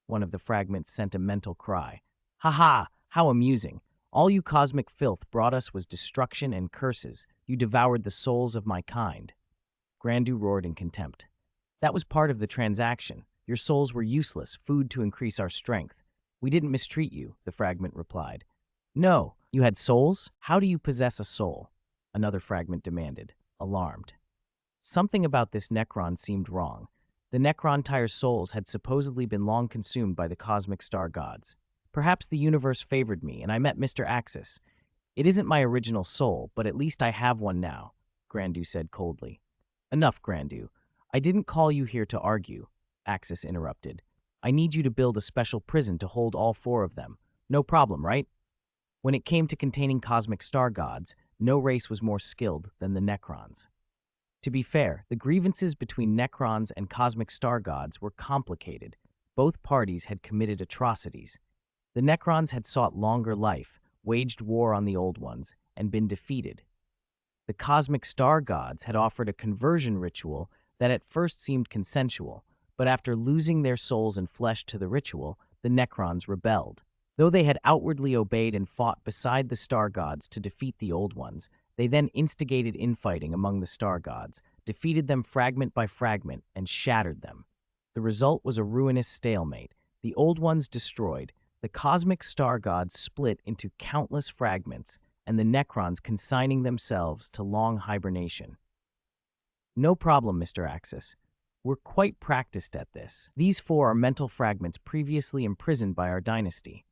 A: One of the fragments sent a mental cry. Ha ha! How amusing! All you cosmic filth brought us was destruction and curses. You devoured the souls of my kind. Grandu roared in contempt. That was part of the transaction. Your souls were useless, food to increase our strength. We didn't mistreat you, the fragment replied. No, you had souls? How do you possess a soul? Another fragment demanded, alarmed. Something about this Necron seemed wrong. The Necron-Tire's souls had supposedly been long consumed by the cosmic star gods. Perhaps the universe favored me, and I met Mr. Axis. It isn't my original soul, but at least I have one now, Grandu said coldly. Enough, Grandu. I didn't call you here to argue, Axis interrupted. I need you to build a special prison to hold all four of them. No problem, right? When it came to containing cosmic star gods, no race was more skilled than the Necrons. To be fair, the grievances between Necrons and cosmic star gods were complicated. Both parties had committed atrocities. The Necrons had sought longer life, waged war on the old ones, and been defeated. The cosmic star gods had offered a conversion ritual that at first seemed consensual, but after losing their souls and flesh to the ritual, the Necrons rebelled. Though they had outwardly obeyed and fought beside the star gods to defeat the old ones, they then instigated infighting among the star gods, defeated them fragment by fragment, and shattered them. The result was a ruinous stalemate. The old ones destroyed, the cosmic star gods split into countless fragments, and the Necrons consigning themselves to long hibernation. No problem, Mr. Axis. We're quite practiced at this. These four are mental fragments previously imprisoned by our dynasty.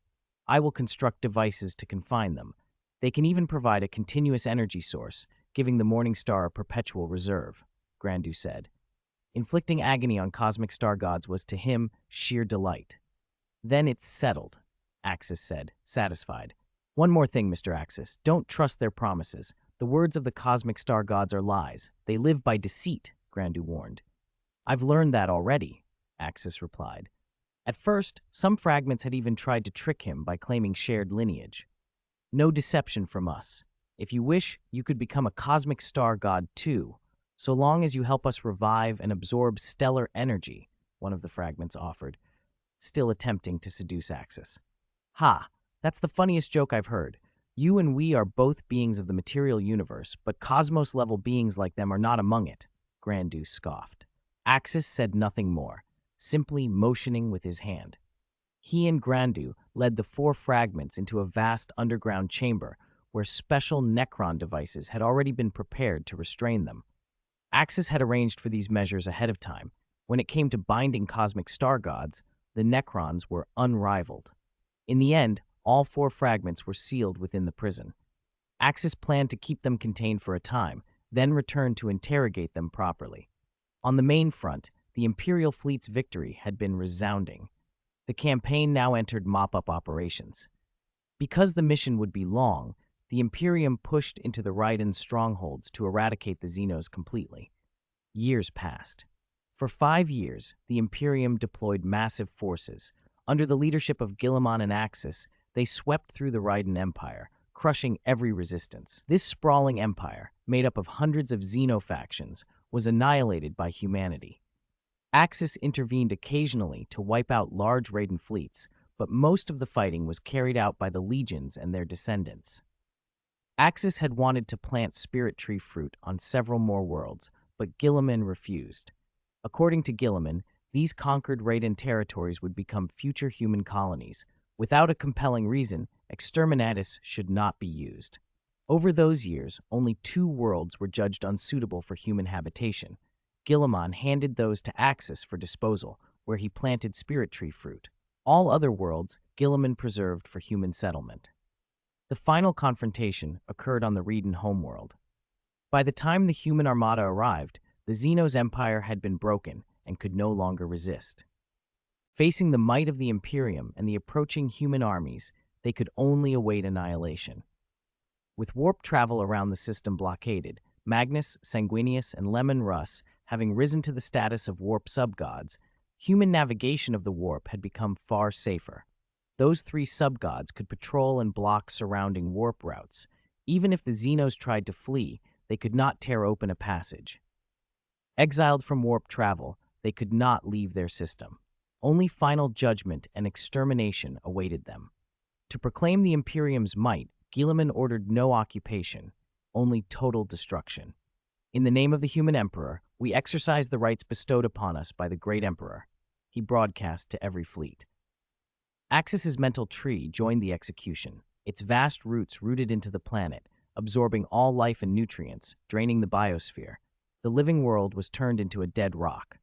A: I will construct devices to confine them. They can even provide a continuous energy source, giving the Morning Star a perpetual reserve, Grandu said. Inflicting agony on cosmic star gods was to him sheer delight. Then it's settled, Axis said, satisfied. One more thing, Mr. Axis. Don't trust their promises. The words of the cosmic star gods are lies. They live by deceit, Grandu warned. I've learned that already, Axis replied. At first, some fragments had even tried to trick him by claiming shared lineage. No deception from us. If you wish, you could become a cosmic star god too, so long as you help us revive and absorb stellar energy, one of the fragments offered, still attempting to seduce Axis. Ha! That's the funniest joke I've heard. You and we are both beings of the material universe, but cosmos-level beings like them are not among it, Grandu scoffed. Axis said nothing more, simply motioning with his hand. He and Grandu led the four fragments into a vast underground chamber where special Necron devices had already been prepared to restrain them. Axis had arranged for these measures ahead of time. When it came to binding cosmic star gods, the Necrons were unrivaled. In the end, all 4 fragments were sealed within the prison. Axis planned to keep them contained for a time, then return to interrogate them properly. On the main front, the Imperial fleet's victory had been resounding. The campaign now entered mop-up operations. Because the mission would be long, the Imperium pushed into the Raiden's strongholds to eradicate the Xenos completely. Years passed. For 5 years, the Imperium deployed massive forces. Under the leadership of Guilliman and Axis, they swept through the Raiden Empire, crushing every resistance. This sprawling empire, made up of hundreds of Xeno-factions, was annihilated by humanity. Axis intervened occasionally to wipe out large Raiden fleets, but most of the fighting was carried out by the legions and their descendants. Axis had wanted to plant spirit tree fruit on several more worlds, but Guilliman refused. According to Guilliman, these conquered Raiden territories would become future human colonies. Without a compelling reason, exterminatus should not be used. Over those years, only 2 worlds were judged unsuitable for human habitation. Guilliman handed those to Axis for disposal, where he planted spirit tree fruit. All other worlds, Guilliman preserved for human settlement. The final confrontation occurred on the Raiden homeworld. By the time the human armada arrived, the Xenos Empire had been broken and could no longer resist. Facing the might of the Imperium and the approaching human armies, they could only await annihilation. With warp travel around the system blockaded, Magnus, Sanguinius, and Leman Russ having risen to the status of warp subgods, human navigation of the warp had become far safer. Those 3 subgods could patrol and block surrounding warp routes. Even if the Xenos tried to flee, they could not tear open a passage. Exiled from warp travel, they could not leave their system. Only final judgment and extermination awaited them. To proclaim the Imperium's might, Guilliman ordered no occupation, only total destruction. In the name of the human emperor, we exercise the rights bestowed upon us by the great emperor, he broadcast to every fleet. Axis's mental tree joined the execution, its vast roots rooted into the planet, absorbing all life and nutrients, draining the biosphere. The living world was turned into a dead rock.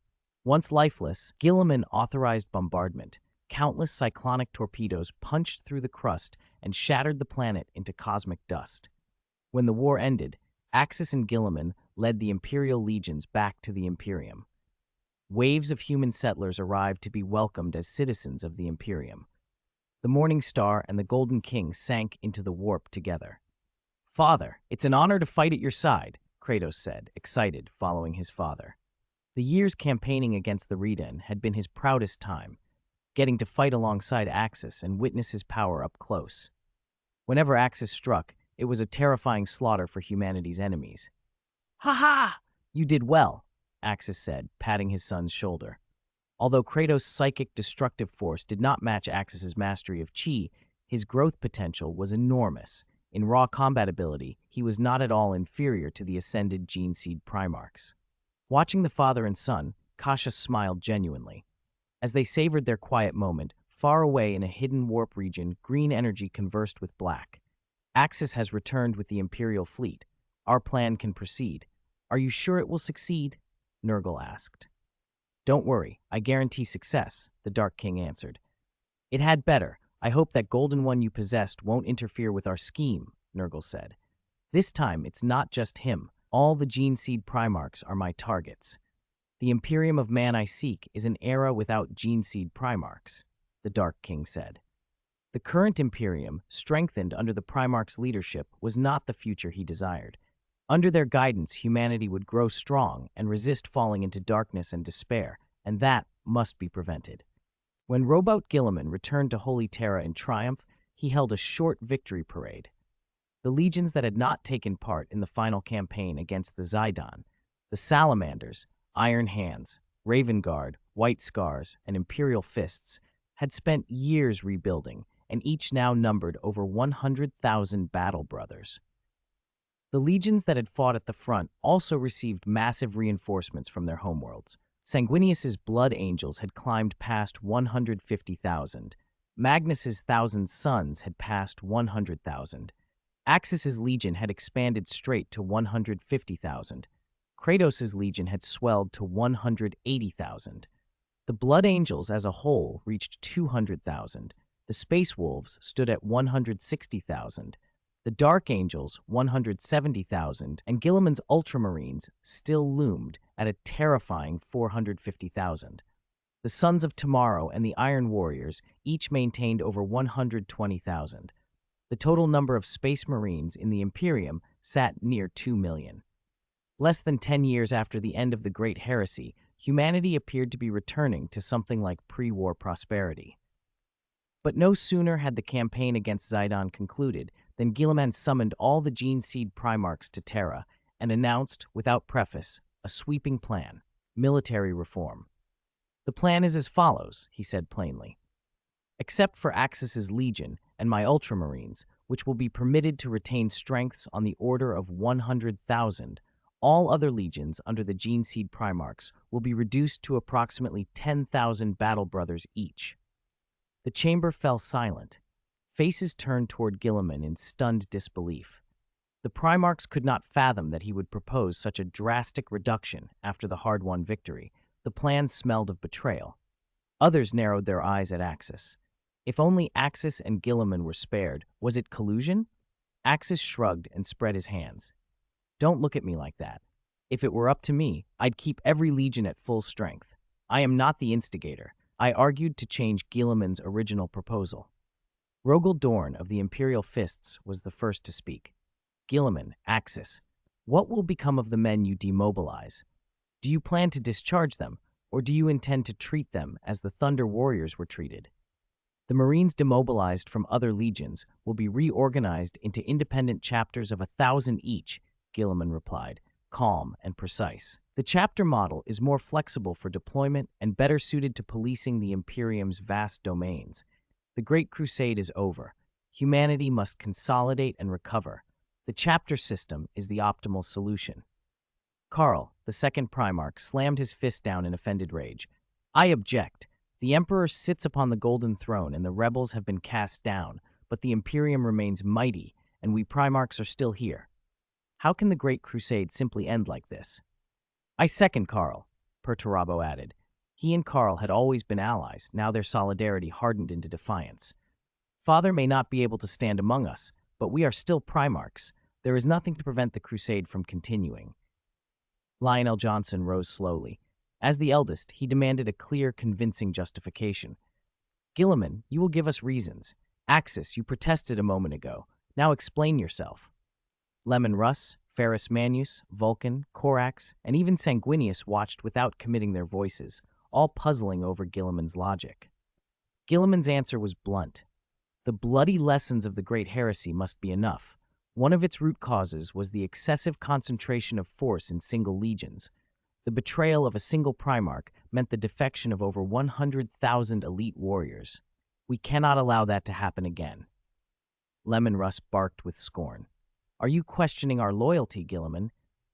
A: Once lifeless, Guilliman authorized bombardment. Countless cyclonic torpedoes punched through the crust and shattered the planet into cosmic dust. When the war ended, Axis and Guilliman led the Imperial legions back to the Imperium. Waves of human settlers arrived to be welcomed as citizens of the Imperium. The Morning Star and the Golden King sank into the warp together. "Father, it's an honor to fight at your side," Kratos said, excited, following his father. The years campaigning against the Raiden had been his proudest time, getting to fight alongside Axis and witness his power up close. Whenever Axis struck, it was a terrifying slaughter for humanity's enemies. "Ha ha! You did well," Axis said, patting his son's shoulder. Although Kratos' psychic destructive force did not match Axis's mastery of chi, his growth potential was enormous. In raw combat ability, he was not at all inferior to the ascended gene seed Primarchs. Watching the father and son, Kasha smiled genuinely. As they savored their quiet moment, far away in a hidden warp region, green energy conversed with black. "Axis has returned with the Imperial fleet. Our plan can proceed. Are you sure it will succeed?" Nurgle asked. "Don't worry, I guarantee success," the Dark King answered. "It had better. I hope that golden one you possessed won't interfere with our scheme," Nurgle said. "This time, it's not just him. All the gene seed Primarchs are my targets. The Imperium of Man I seek is an era without gene seed Primarchs," the Dark King said. The current Imperium, strengthened under the Primarch's leadership, was not the future he desired. Under their guidance, humanity would grow strong and resist falling into darkness and despair, and that must be prevented. When Robot Guilliman returned to Holy Terra in triumph, he held a short victory parade. The legions that had not taken part in the final campaign against the Zidon, the Salamanders, Iron Hands, Raven Guard, White Scars, and Imperial Fists, had spent years rebuilding, and each now numbered over 100,000 battle brothers. The legions that had fought at the front also received massive reinforcements from their homeworlds. Sanguinius's Blood Angels had climbed past 150,000. Magnus's 1,000 Sons had passed 100,000. Axis's legion had expanded straight to 150,000. Kratos' legion had swelled to 180,000. The Blood Angels as a whole reached 200,000. The The Space Wolves stood at 160,000, the Dark Angels 170,000, and Guilliman's Ultramarines still loomed at a terrifying 450,000. The Sons of Tomorrow and the Iron Warriors each maintained over 120,000. The total number of Space Marines in the Imperium sat near 2 million. Less than 10 years after the end of the Great Heresy, humanity appeared to be returning to something like pre-war prosperity. But no sooner had the campaign against Zidon concluded than Guilliman summoned all the Gene Seed Primarchs to Terra and announced, without preface, a sweeping plan: military reform. "The plan is as follows," he said plainly. "Except for Axis's Legion and my Ultramarines, which will be permitted to retain strengths on the order of 100,000, all other legions under the Gene Seed Primarchs will be reduced to approximately 10,000 battle brothers each." The chamber fell silent. Faces turned toward Guilliman in stunned disbelief. The Primarchs could not fathom that he would propose such a drastic reduction after the hard-won victory. The plan smelled of betrayal. Others narrowed their eyes at Axis. If only Axis and Guilliman were spared, was it collusion? Axis shrugged and spread his hands. "Don't look at me like that. If it were up to me, I'd keep every legion at full strength. I am not the instigator. I argued to change Guilliman's original proposal." Rogel Dorn of the Imperial Fists was the first to speak. "Guilliman, Axis, what will become of the men you demobilize? Do you plan to discharge them, or do you intend to treat them as the Thunder Warriors were treated?" "The Marines demobilized from other legions will be reorganized into independent chapters of 1,000 each," Guilliman replied, calm and precise. "The chapter model is more flexible for deployment and better suited to policing the Imperium's vast domains. The Great Crusade is over. Humanity must consolidate and recover. The chapter system is the optimal solution." Karl, the second Primarch, slammed his fist down in offended rage. "I object. The Emperor sits upon the Golden Throne and the rebels have been cast down, but the Imperium remains mighty and we Primarchs are still here. How can the Great Crusade simply end like this?" "I second Karl," Perturabo added. He and Karl had always been allies, now their solidarity hardened into defiance. "Father may not be able to stand among us, but we are still Primarchs. There is nothing to prevent the crusade from continuing." Lionel Johnson rose slowly. As the eldest, he demanded a clear, convincing justification. "Guilliman, you will give us reasons. Axis, you protested a moment ago. Now explain yourself." Leman Russ, Ferrus Manus, Vulcan, Corax, and even Sanguinius watched without committing their voices, all puzzling over Guilliman's logic. Guilliman's answer was blunt. The bloody lessons of the Great Heresy must be enough. One of its root causes was the excessive concentration of force in single legions. The betrayal of a single Primarch meant the defection of over 100,000 elite warriors. We cannot allow that to happen again. Leman Russ barked with scorn. "Are you questioning our loyalty, Guilliman?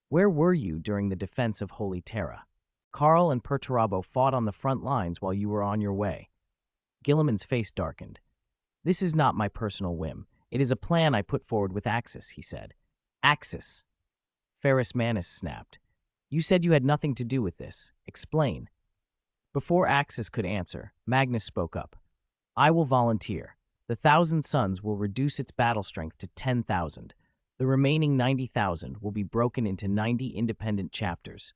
A: Where were you during the defense of Holy Terra? Karl and Perturabo fought on the front lines while you were on your way." Guilliman's face darkened. "This is not my personal whim. It is a plan I put forward with Axis," he said. "Axis." Ferrus Manus snapped. "You said you had nothing to do with this. Explain." Before Axis could answer, Magnus spoke up. "I will volunteer. The 1,000 Suns will reduce its battle strength to 10,000. The remaining 90,000 will be broken into 90 independent chapters."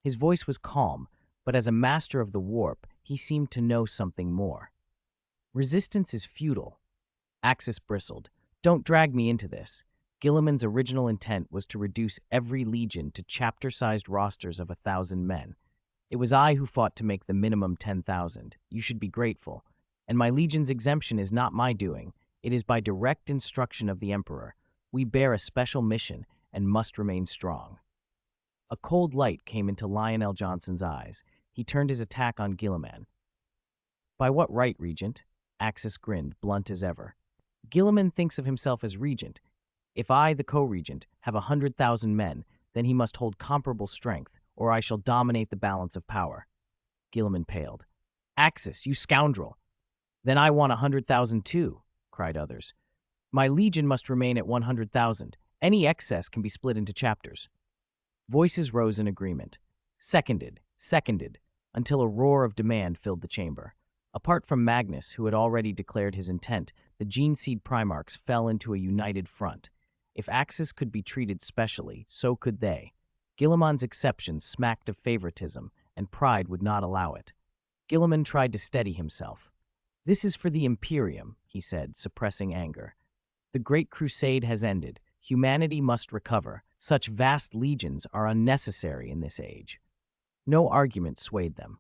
A: His voice was calm, but as a master of the warp, he seemed to know something more. "Resistance is futile." Axis bristled. "Don't drag me into this. Guilliman's original intent was to reduce every legion to chapter-sized rosters of 1,000 men. It was I who fought to make the minimum 10,000. You should be grateful. And my legion's exemption is not my doing. It is by direct instruction of the Emperor. We bear a special mission and must remain strong." A cold light came into Lionel Johnson's eyes. He turned his attack on Guilliman. "By what right, Regent?" Axis grinned, blunt as ever. "Guilliman thinks of himself as Regent. If I, the co-regent, have 100,000 men, then he must hold comparable strength, or I shall dominate the balance of power." Guilliman paled. "Axis, you scoundrel!" "Then I want 100,000 too," cried others. "My legion must remain at 100,000. Any excess can be split into chapters." Voices rose in agreement. Seconded, until a roar of demand filled the chamber. Apart from Magnus, who had already declared his intent, the Gene Seed Primarchs fell into a united front. If Axis could be treated specially, so could they. Guilliman's exceptions smacked of favoritism, and pride would not allow it. Guilliman tried to steady himself. "This is for the Imperium," he said, suppressing anger. "The Great Crusade has ended. Humanity must recover. Such vast legions are unnecessary in this age." No argument swayed them.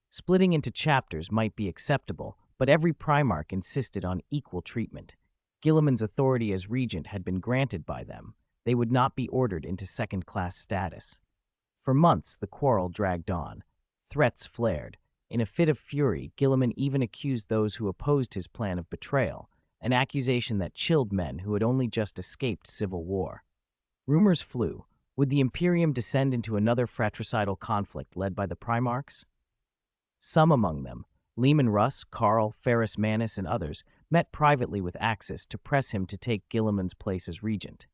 A: Splitting into chapters might be acceptable, but every Primarch insisted on equal treatment. Guilliman's authority as regent had been granted by them. They would not be ordered into second-class status. For months, the quarrel dragged on. Threats flared. In a fit of fury, Guilliman even accused those who opposed his plan of betrayal, an accusation that chilled men who had only just escaped civil war. Rumors flew. Would the Imperium descend into another fratricidal conflict led by the Primarchs? Some among them, Leman Russ, Karl, Fenris, and others, met privately with Axis to press him to take Guilliman's place as regent.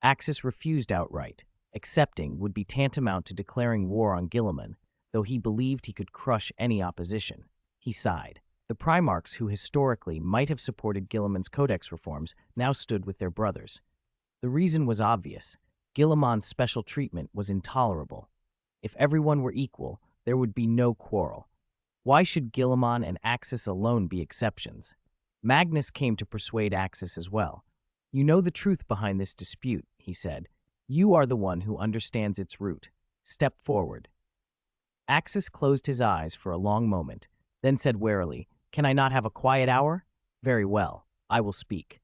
A: Axis refused outright. Accepting would be tantamount to declaring war on Guilliman, though he believed he could crush any opposition. He sighed. The Primarchs, who historically might have supported Guilliman's codex reforms, now stood with their brothers. The reason was obvious. Guilliman's special treatment was intolerable. If everyone were equal, there would be no quarrel. Why should Guilliman and Axis alone be exceptions? Magnus came to persuade Axis as well. "You know the truth behind this dispute," he said. "You are the one who understands its root. Step forward." Axis closed his eyes for a long moment, then said warily, "Can I not have a quiet hour? Very well, I will speak."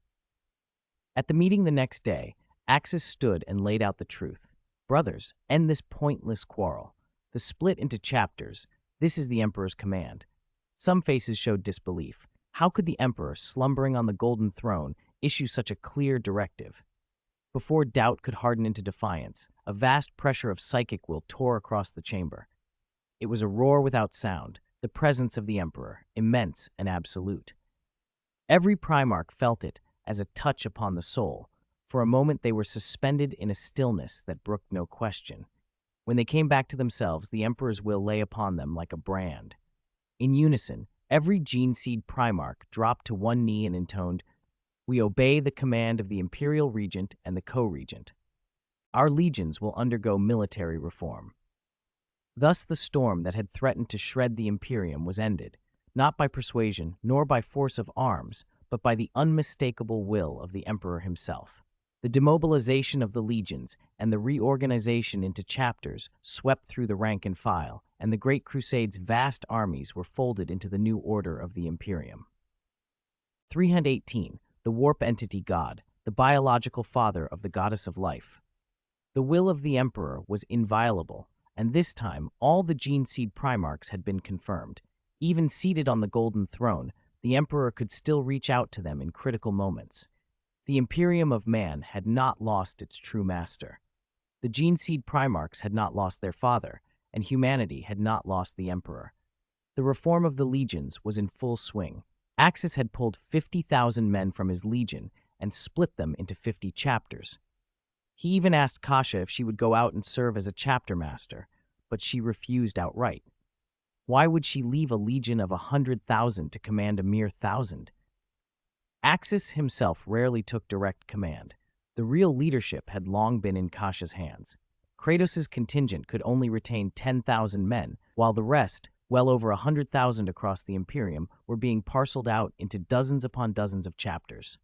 A: At the meeting the next day, Axis stood and laid out the truth. "Brothers, end this pointless quarrel. The split into chapters, this is the Emperor's command." Some faces showed disbelief. How could the Emperor, slumbering on the golden throne, issue such a clear directive? Before doubt could harden into defiance, a vast pressure of psychic will tore across the chamber. It was a roar without sound, the presence of the Emperor, immense and absolute. Every Primarch felt it as a touch upon the soul. For a moment they were suspended in a stillness that brooked no question. When they came back to themselves, the Emperor's will lay upon them like a brand. In unison, every Gene Seed Primarch dropped to one knee and intoned, "We obey the command of the Imperial Regent and the Co-Regent. Our legions will undergo military reform." Thus the storm that had threatened to shred the Imperium was ended, not by persuasion nor by force of arms, but by the unmistakable will of the Emperor himself. The demobilization of the legions and the reorganization into chapters swept through the rank and file, and the Great Crusade's vast armies were folded into the new order of the Imperium. 318. The Warp Entity God, the biological father of the goddess of life. The will of the Emperor was inviolable, and this time all the Gene Seed Primarchs had been confirmed. Even seated on the golden throne, the Emperor could still reach out to them in critical moments. The Imperium of Man had not lost its true master. The Gene Seed Primarchs had not lost their father, and humanity had not lost the Emperor. The reform of the legions was in full swing. Axis had pulled 50,000 men from his legion and split them into 50 chapters. He even asked Kasha if she would go out and serve as a chapter master, but she refused outright. Why would she leave a legion of 100,000 to command a mere 1,000? Axis himself rarely took direct command. The real leadership had long been in Kasha's hands. Kratos' contingent could only retain 10,000 men, while the rest, well over 100,000 across the Imperium, were being parceled out into dozens upon dozens of chapters.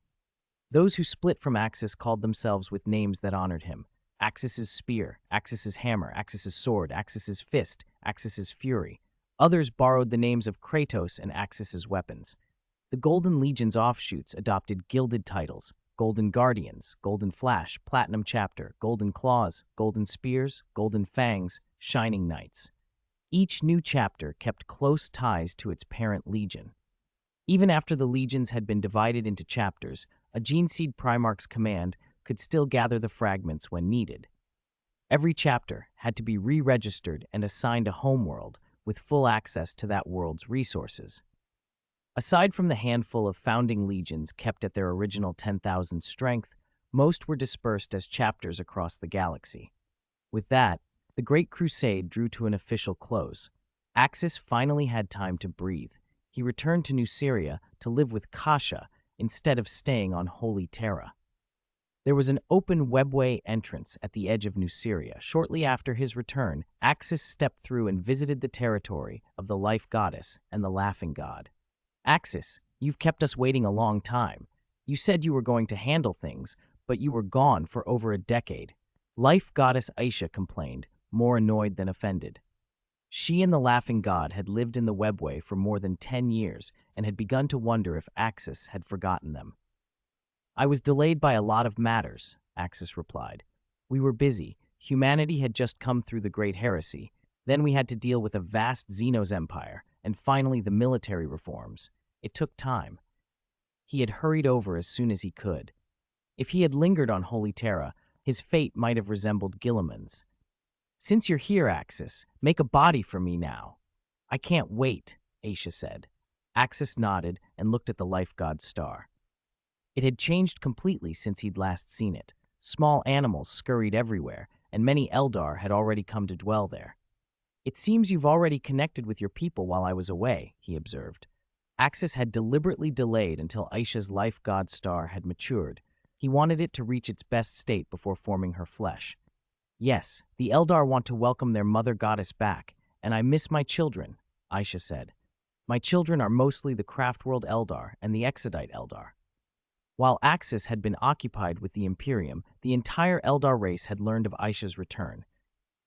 A: Those who split from Axis called themselves with names that honored him. Axis's spear, Axis's hammer, Axis's sword, Axis's fist, Axis's fury. Others borrowed the names of Kratos and Axis's weapons. The Golden Legion's offshoots adopted gilded titles: Golden Guardians, Golden Flash, Platinum Chapter, Golden Claws, Golden Spears, Golden Fangs, Shining Knights. Each new chapter kept close ties to its parent legion. Even after the legions had been divided into chapters, a Gene Seed Primarch's command could still gather the fragments when needed. Every chapter had to be re-registered and assigned a homeworld with full access to that world's resources. Aside from the handful of founding legions kept at their original 10,000 strength, most were dispersed as chapters across the galaxy. With that, the Great Crusade drew to an official close. Axis finally had time to breathe. He returned to New Syria to live with Kasha instead of staying on Holy Terra. There was an open webway entrance at the edge of New Syria. Shortly after his return, Axis stepped through and visited the territory of the Life Goddess and the Laughing God. Axis, you've kept us waiting a long time. You said you were going to handle things, but you were gone for over a decade. Life Goddess Aisha complained, more annoyed than offended. She and the Laughing God had lived in the webway for more than 10 years and had begun to wonder if Axis had forgotten them. I was delayed by a lot of matters, Axis replied. We were busy. Humanity had just come through the Great Heresy. Then we had to deal with a vast Xenos empire, and finally the military reforms. It took time. He had hurried over as soon as he could. If he had lingered on Holy Terra, his fate might have resembled Gilliman's. Since you're here, Axis, make a body for me now. I can't wait, Aisha said. Axis nodded and looked at the Life God's star. It had changed completely since he'd last seen it. Small animals scurried everywhere, and many Eldar had already come to dwell there. It seems you've already connected with your people while I was away, he observed. Axis had deliberately delayed until Aisha's Life God star had matured. He wanted it to reach its best state before forming her flesh. Yes, the Eldar want to welcome their mother goddess back, and I miss my children, Aisha said. My children are mostly the Craftworld Eldar and the Exodite Eldar. While Axis had been occupied with the Imperium, the entire Eldar race had learned of Aisha's return.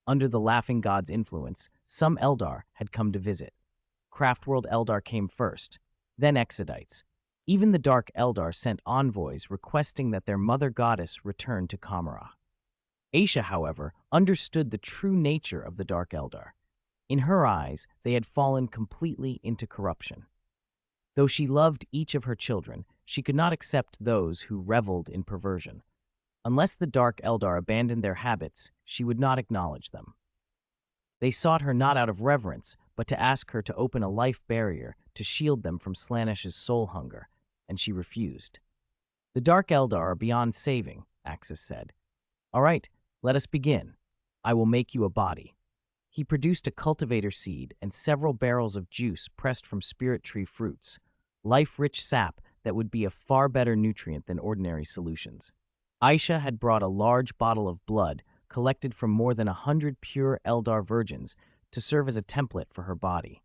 A: Under the Laughing God's influence, some Eldar had come to visit. Craftworld Eldar came first, then Exodites. Even the Dark Eldar sent envoys requesting that their mother goddess return to Kamara. Aisha, however, understood the true nature of the Dark Eldar. In her eyes, they had fallen completely into corruption. Though she loved each of her children, she could not accept those who reveled in perversion. Unless the Dark Eldar abandoned their habits, she would not acknowledge them. They sought her not out of reverence, but to ask her to open a life barrier to shield them from Slanesh's soul hunger, and she refused. The Dark Eldar are beyond saving, Axis said. All right, let us begin. I will make you a body. He produced a cultivator seed and several barrels of juice pressed from spirit tree fruits, life-rich sap that would be a far better nutrient than ordinary solutions. Aisha had brought a large bottle of blood collected from more than 100 pure Eldar virgins to serve as a template for her body.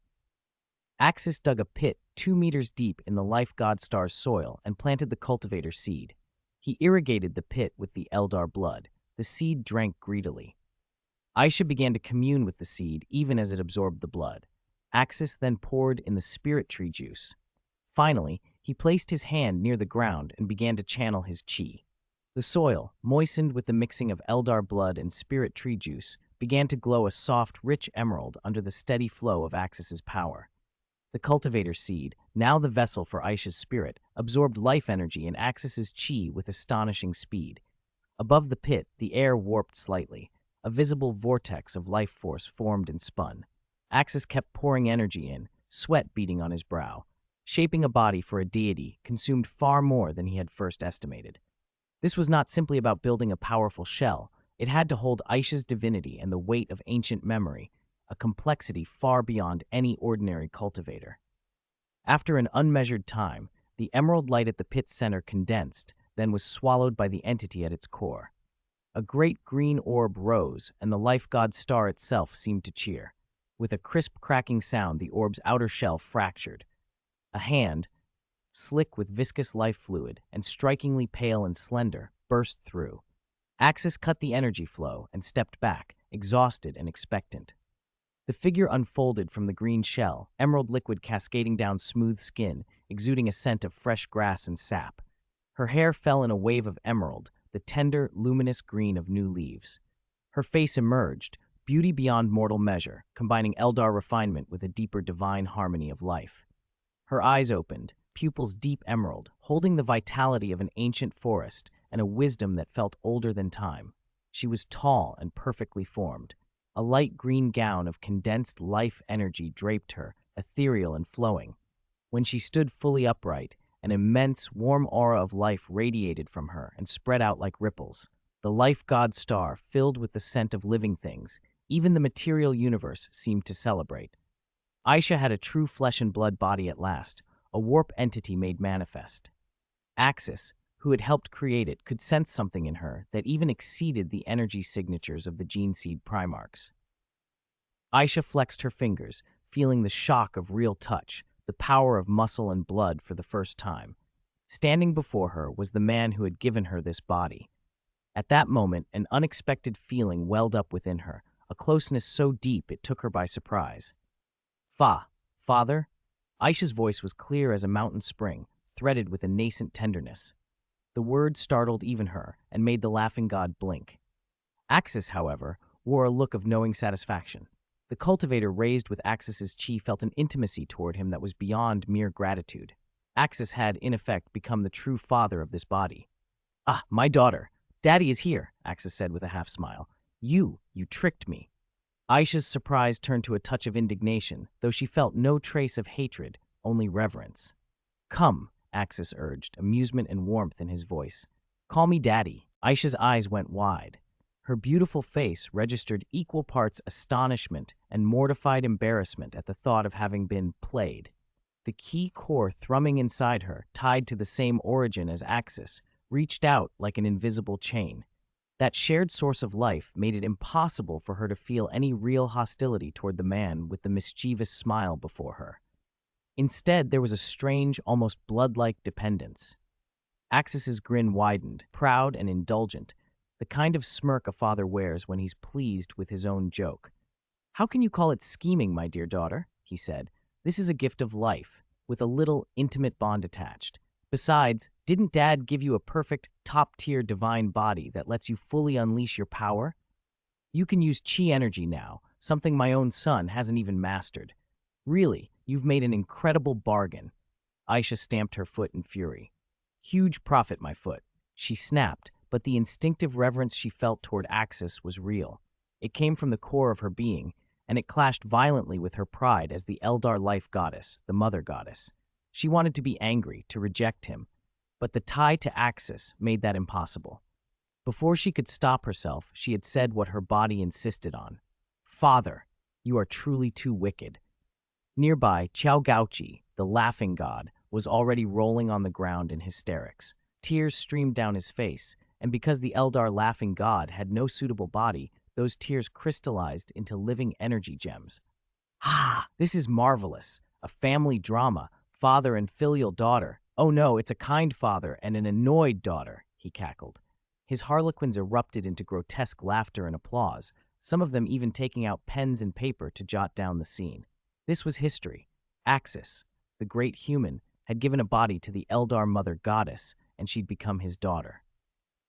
A: Axis dug a pit 2 meters deep in the Life God Star's soil and planted the cultivator seed. He irrigated the pit with the Eldar blood. The seed drank greedily. Aisha began to commune with the seed even as it absorbed the blood. Axis then poured in the spirit tree juice. Finally, he placed his hand near the ground and began to channel his chi. The soil, moistened with the mixing of Eldar blood and spirit tree juice, began to glow a soft, rich emerald under the steady flow of Axis's power. The cultivator seed, now the vessel for Aisha's spirit, absorbed life energy in Axis's chi with astonishing speed. Above the pit, the air warped slightly. A visible vortex of life force formed and spun. Axis kept pouring energy in, sweat beading on his brow. Shaping a body for a deity consumed far more than he had first estimated. This was not simply about building a powerful shell. It had to hold Aisha's divinity and the weight of ancient memory, a complexity far beyond any ordinary cultivator. After an unmeasured time, the emerald light at the pit's center condensed, then was swallowed by the entity at its core. A great green orb rose, and the Life God star itself seemed to cheer. With a crisp cracking sound, the orb's outer shell fractured. A hand, slick with viscous life fluid and strikingly pale and slender, burst through. Axis cut the energy flow and stepped back, exhausted and expectant. The figure unfolded from the green shell, emerald liquid cascading down smooth skin, exuding a scent of fresh grass and sap. Her hair fell in a wave of emerald, the tender, luminous green of new leaves. Her face emerged, beauty beyond mortal measure, combining Eldar refinement with a deeper divine harmony of life. Her eyes opened, pupils deep emerald, holding the vitality of an ancient forest and a wisdom that felt older than time. She was tall and perfectly formed. A light green gown of condensed life energy draped her, ethereal and flowing. When she stood fully upright, an immense, warm aura of life radiated from her and spread out like ripples. The Life God star filled with the scent of living things. Even the material universe seemed to celebrate. Aisha had a true flesh and blood body at last, a warp entity made manifest. Axis, who had helped create it, could sense something in her that even exceeded the energy signatures of the gene seed Primarchs. Aisha flexed her fingers, feeling the shock of real touch, the power of muscle and blood for the first time. Standing before her was the man who had given her this body. At that moment, an unexpected feeling welled up within her, a closeness so deep it took her by surprise. Father? Aisha's voice was clear as a mountain spring, threaded with a nascent tenderness. The word startled even her and made the laughing god blink. Axis, however, wore a look of knowing satisfaction. The cultivator raised with Axis's chi felt an intimacy toward him that was beyond mere gratitude. Axis had, in effect, become the true father of this body. "Ah, my daughter. Daddy is here," Axis said with a half-smile. You tricked me." Aisha's surprise turned to a touch of indignation, though she felt no trace of hatred, only reverence. "Come," Axis urged, amusement and warmth in his voice. "Call me Daddy." Aisha's eyes went wide. Her beautiful face registered equal parts astonishment and mortified embarrassment at the thought of having been played. The key core thrumming inside her, tied to the same origin as Axis, reached out like an invisible chain. That shared source of life made it impossible for her to feel any real hostility toward the man with the mischievous smile before her. Instead, there was a strange, almost blood-like dependence. Axis's grin widened, proud and indulgent, the kind of smirk a father wears when he's pleased with his own joke. "How can you call it scheming, my dear daughter?" he said. "This is a gift of life, with a little intimate bond attached. Besides, didn't Dad give you a perfect, top-tier divine body that lets you fully unleash your power? You can use chi energy now, something my own son hasn't even mastered. Really, you've made an incredible bargain." Aisha stamped her foot in fury. "Huge profit, my foot." She snapped, but the instinctive reverence she felt toward Axis was real. It came from the core of her being, and it clashed violently with her pride as the Eldar life goddess, the mother goddess. She wanted to be angry, to reject him, but the tie to Axis made that impossible. Before she could stop herself, she had said what her body insisted on. "Father, you are truly too wicked." Nearby, Chao Gauchi, the laughing god, was already rolling on the ground in hysterics. Tears streamed down his face, and because the Eldar laughing god had no suitable body, those tears crystallized into living energy gems. "Ah, this is marvelous. A family drama, father and filial daughter. Oh no, it's a kind father and an annoyed daughter," he cackled. His harlequins erupted into grotesque laughter and applause, some of them even taking out pens and paper to jot down the scene. This was history. Axis, the great human, had given a body to the Eldar mother goddess, and she'd become his daughter.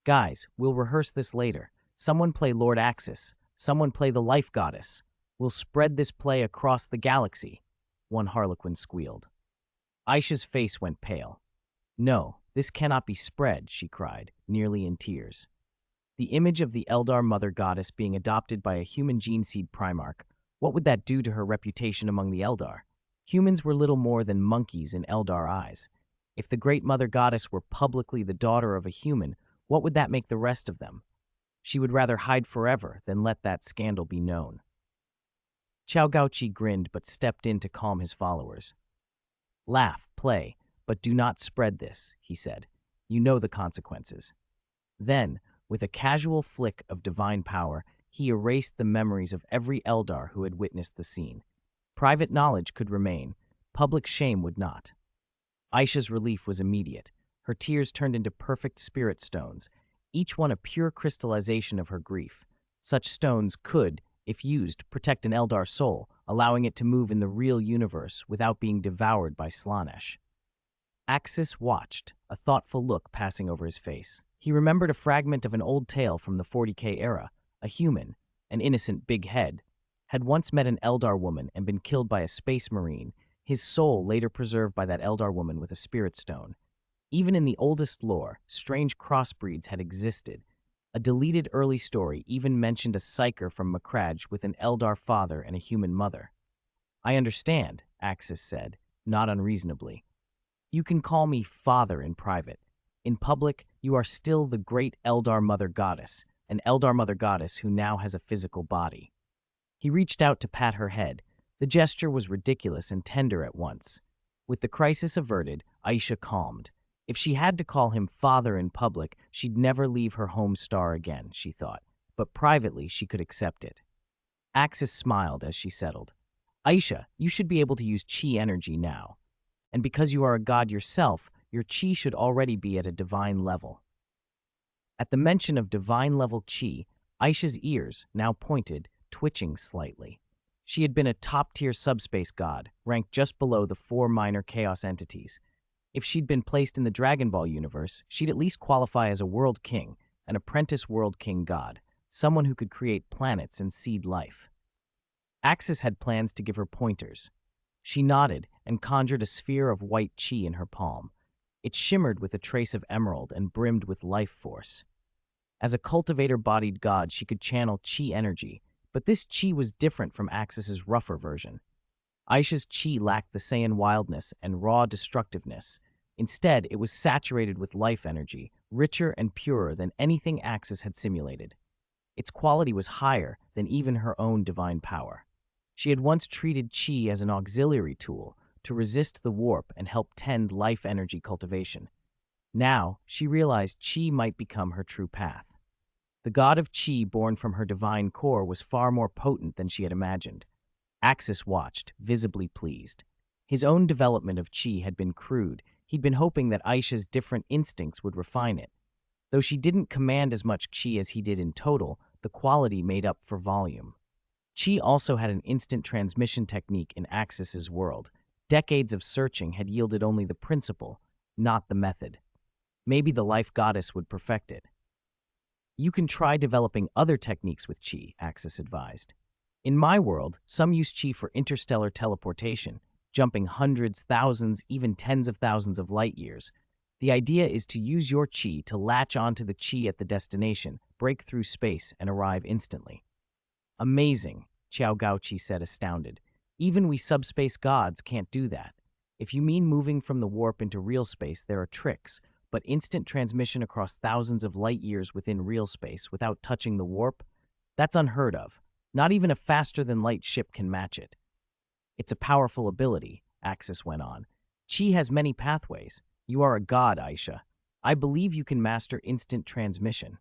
A: "Guys, we'll rehearse this later. Someone play Lord Axis. Someone play the life goddess. We'll spread this play across the galaxy," one harlequin squealed. Aisha's face went pale. "No, this cannot be spread," she cried, nearly in tears. The image of the Eldar mother goddess being adopted by a human gene seed Primarch, what would that do to her reputation among the Eldar? Humans were little more than monkeys in Eldar eyes. If the great mother goddess were publicly the daughter of a human, what would that make the rest of them? She would rather hide forever than let that scandal be known. Chao Gauchi grinned but stepped in to calm his followers. "Laugh, play, but do not spread this," he said. "You know the consequences." Then, with a casual flick of divine power, he erased the memories of every Eldar who had witnessed the scene. Private knowledge could remain, public shame would not. Aisha's relief was immediate. Her tears turned into perfect spirit stones, each one a pure crystallization of her grief. Such stones could, if used, protect an Eldar soul, allowing it to move in the real universe without being devoured by Slaanesh. Axis watched, a thoughtful look passing over his face. He remembered a fragment of an old tale from the 40K era. A human, an innocent big head, had once met an Eldar woman and been killed by a space marine, his soul later preserved by that Eldar woman with a spirit stone. Even in the oldest lore, strange crossbreeds had existed. A deleted early story even mentioned a psyker from Macragge with an Eldar father and a human mother. "I understand," Axis said, not unreasonably. "You can call me father in private. In public, you are still the great Eldar mother goddess, an Eldar mother goddess who now has a physical body." He reached out to pat her head. The gesture was ridiculous and tender at once. With the crisis averted, Aisha calmed. If she had to call him father in public, she'd never leave her home star again, she thought. But privately, she could accept it. Axis smiled as she settled. Aisha, you should be able to use chi energy now. And because you are a god yourself, your chi should already be at a divine level. At the mention of divine-level chi, Aisha's ears, now pointed, twitching slightly. She had been a top-tier subspace god, ranked just below the 4 minor chaos entities. If she'd been placed in the Dragon Ball universe, she'd at least qualify as a world king, an apprentice world king god, someone who could create planets and seed life. Axis had plans to give her pointers. She nodded and conjured a sphere of white chi in her palm. It shimmered with a trace of emerald and brimmed with life force. As a cultivator-bodied god, she could channel chi energy, but this chi was different from Axis's rougher version. Aisha's chi lacked the Saiyan wildness and raw destructiveness. Instead, it was saturated with life energy, richer and purer than anything Axis had simulated. Its quality was higher than even her own divine power. She had once treated chi as an auxiliary tool to resist the warp and help tend life energy cultivation. Now, she realized chi might become her true path. The god of chi born from her divine core was far more potent than she had imagined. Axis watched, visibly pleased. His own development of chi had been crude. He'd been hoping that Aisha's different instincts would refine it. Though she didn't command as much chi as he did in total, the quality made up for volume. Chi also had an instant transmission technique in Axis's world. Decades of searching had yielded only the principle, not the method. Maybe the life goddess would perfect it. You can try developing other techniques with chi, Axis advised. In my world, some use chi for interstellar teleportation, jumping hundreds, thousands, even tens of thousands of light years. The idea is to use your chi to latch onto the chi at the destination, break through space, and arrive instantly. Amazing, Xiao Gaoqi said, astounded. Even we subspace gods can't do that. If you mean moving from the warp into real space, there are tricks, but instant transmission across thousands of light years within real space without touching the warp? That's unheard of. Not even a faster-than-light ship can match it. It's a powerful ability, Axis went on. Chi has many pathways. You are a god, Aisha. I believe you can master instant transmission.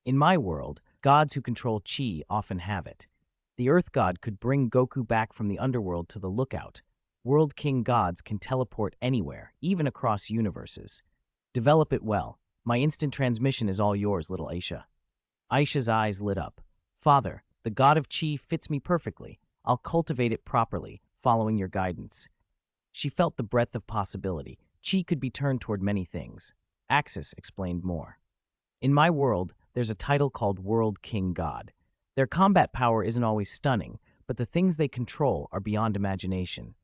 A: In my world, gods who control chi often have it. The Earth God could bring Goku back from the underworld to the Lookout. World King gods can teleport anywhere, even across universes. Develop it well. My instant transmission is all yours, little Aisha. Aisha's eyes lit up. Father, the god of chi fits me perfectly. I'll cultivate it properly, following your guidance. She felt the breadth of possibility. Chi could be turned toward many things. Axis explained more. In my world, there's a title called World King God. Their combat power isn't always stunning, but the things they control are beyond imagination.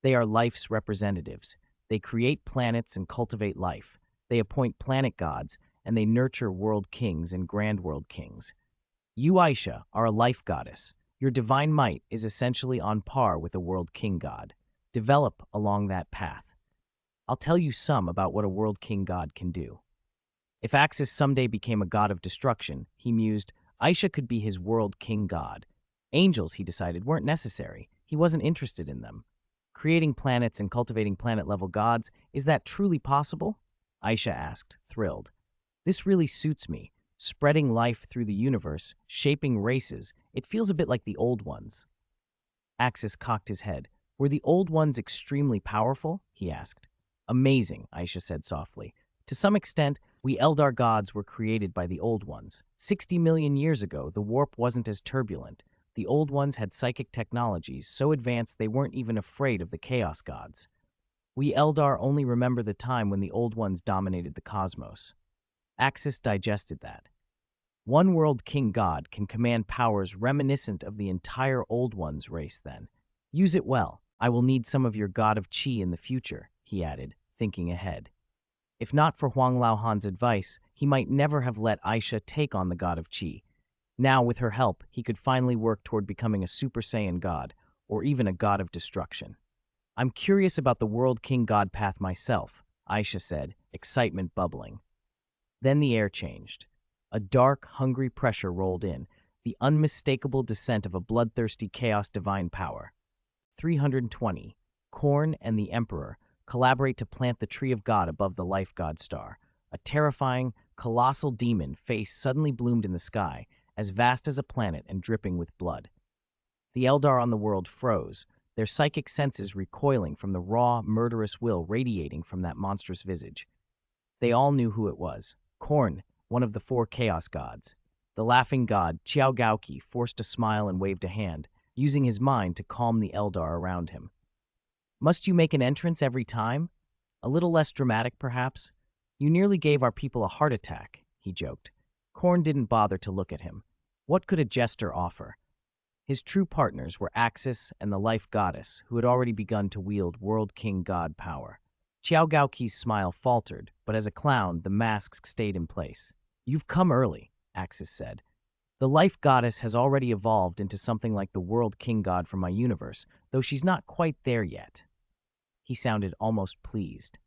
A: They are life's representatives. They create planets and cultivate life. They appoint planet gods, and they nurture world kings and grand world kings. You, Aisha, are a life goddess. Your divine might is essentially on par with a world king god. Develop along that path. I'll tell you some about what a world king god can do. If Axis someday became a god of destruction, he mused, Aisha could be his world king god. Angels, he decided, weren't necessary. He wasn't interested in them. Creating planets and cultivating planet-level gods, is that truly possible? Aisha asked, thrilled. This really suits me. Spreading life through the universe, shaping races, it feels a bit like the old ones. Axis cocked his head. Were the old ones extremely powerful? He asked. Amazing, Aisha said softly. To some extent, we Eldar gods were created by the old ones. 60 million years ago, the warp wasn't as turbulent. The old ones had psychic technologies so advanced they weren't even afraid of the chaos gods. We Eldar only remember the time when the old ones dominated the cosmos. Axis digested that. One world king god can command powers reminiscent of the entire old ones race then. Use it well. I will need some of your god of chi in the future, he added, thinking ahead. If not for Huang Laohan's advice, he might never have let Aisha take on the god of chi. Now, with her help, he could finally work toward becoming a Super Saiyan god, or even a god of destruction. I'm curious about the World King God path myself, Aisha said, excitement bubbling. Then the air changed. A dark, hungry pressure rolled in, the unmistakable descent of a bloodthirsty chaos divine power. 320. Khorne and the Emperor collaborate to plant the Tree of God above the Life God star. A terrifying, colossal demon face suddenly bloomed in the sky, as vast as a planet and dripping with blood. The Eldar on the world froze, their psychic senses recoiling from the raw, murderous will radiating from that monstrous visage. They all knew who it was. Khorne, one of the four Chaos Gods. The laughing god, Qiao Gaoqi, forced a smile and waved a hand, using his mind to calm the Eldar around him. Must you make an entrance every time? A little less dramatic, perhaps? You nearly gave our people a heart attack, he joked. Khorne didn't bother to look at him. What could a jester offer? His true partners were Axis and the Life Goddess, who had already begun to wield World King God power. Qiao Gaoqi's smile faltered, but as a clown, the masks stayed in place. You've come early, Axis said. The Life Goddess has already evolved into something like the World King God from my universe, though she's not quite there yet. He sounded almost pleased.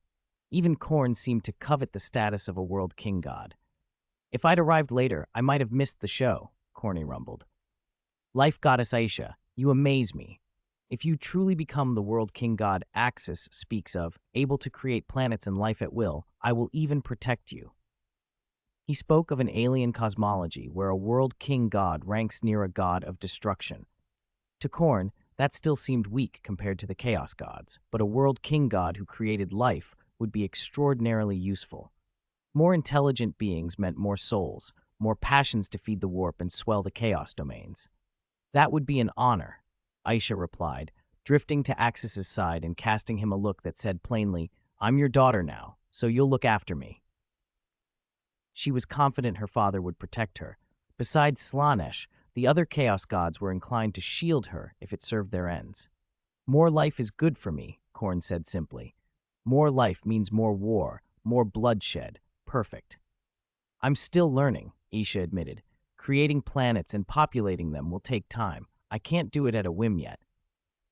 A: Even Khorne seemed to covet the status of a World King God. If I'd arrived later, I might have missed the show, Khorne rumbled. Life Goddess Aisha, you amaze me. If you truly become the World King God Axis speaks of, able to create planets and life at will, I will even protect you. He spoke of an alien cosmology where a World King God ranks near a god of destruction. To Khorne, that still seemed weak compared to the Chaos Gods, but a World King God who created life would be extraordinarily useful. More intelligent beings meant more souls, more passions to feed the warp and swell the chaos domains. That would be an honor, Aisha replied, drifting to Axis's side and casting him a look that said plainly, I'm your daughter now, so you'll look after me. She was confident her father would protect her. Besides Slaanesh, the other Chaos Gods were inclined to shield her if it served their ends. More life is good for me, Khorne said simply. More life means more war, more bloodshed. Perfect. I'm still learning, Aisha admitted. Creating planets and populating them will take time. I can't do it at a whim yet.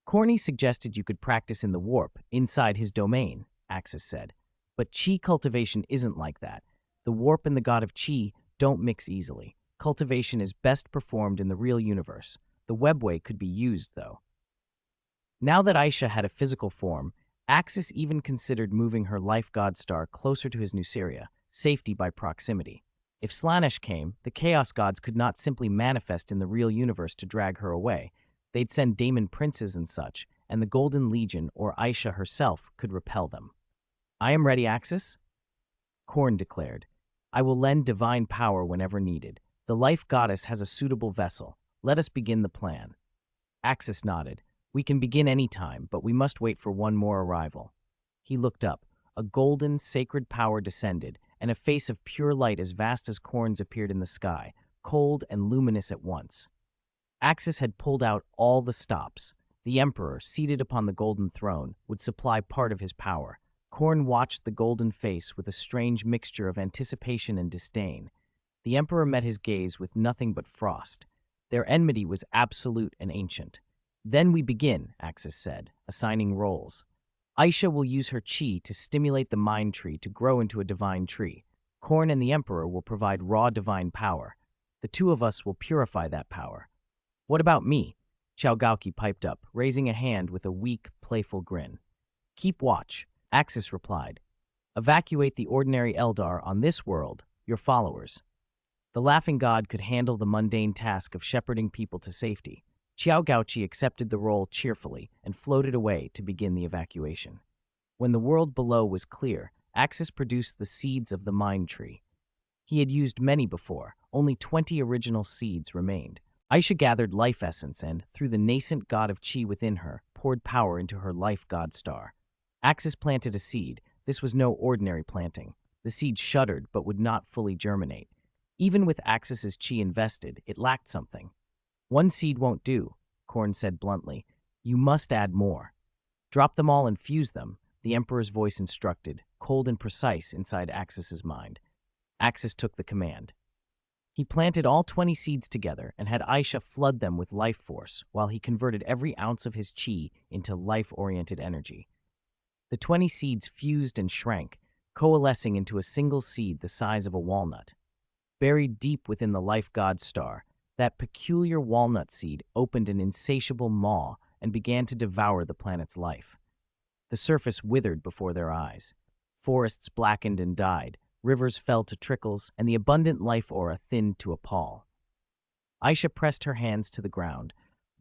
A: Khorne suggested you could practice in the warp, inside his domain, Axis said. But chi cultivation isn't like that. The warp and the god of chi don't mix easily. Cultivation is best performed in the real universe. The webway could be used, though. Now that Aisha had a physical form, Axis even considered moving her life god star closer to his Nuceria, safety by proximity. If Slaanesh came, the Chaos Gods could not simply manifest in the real universe to drag her away. They'd send daemon princes and such, and the Golden Legion or Aisha herself could repel them. I am ready, Axis? Khorne declared. I will lend divine power whenever needed. The Life Goddess has a suitable vessel. Let us begin the plan. Axis nodded. We can begin any time, but we must wait for one more arrival. He looked up. A golden, sacred power descended, and a face of pure light as vast as Khorne's appeared in the sky, cold and luminous at once. Axis had pulled out all the stops. The Emperor, seated upon the golden throne, would supply part of his power. Khorne watched the golden face with a strange mixture of anticipation and disdain. The Emperor met his gaze with nothing but frost. Their enmity was absolute and ancient. Then we begin, Axis said, assigning roles. Aisha will use her chi to stimulate the mind tree to grow into a divine tree. Khorne and the Emperor will provide raw divine power. The two of us will purify that power. What about me? Qiao Gaoqi piped up, raising a hand with a weak, playful grin. Keep watch, Axis replied. Evacuate the ordinary Eldar on this world, your followers. The laughing god could handle the mundane task of shepherding people to safety. Qiao Gaoqi accepted the role cheerfully and floated away to begin the evacuation. When the world below was clear, Axis produced the seeds of the mind tree. He had used many before, only 20 original seeds remained. Aisha gathered life essence and, through the nascent god of chi within her, poured power into her life god star. Axis planted a seed. This was no ordinary planting. The seed shuddered but would not fully germinate. Even with Axis's chi invested, it lacked something. One seed won't do, Khorne said bluntly. You must add more. Drop them all and fuse them, the Emperor's voice instructed, cold and precise inside Axis's mind. Axis took the command. He planted all 20 seeds together and had Aisha flood them with life force while he converted every ounce of his chi into life-oriented energy. The 20 seeds fused and shrank, coalescing into a single seed the size of a walnut. Buried deep within the life god star, that peculiar walnut seed opened an insatiable maw and began to devour the planet's life. The surface withered before their eyes. Forests blackened and died, rivers fell to trickles, and the abundant life aura thinned to a pall. Aisha pressed her hands to the ground,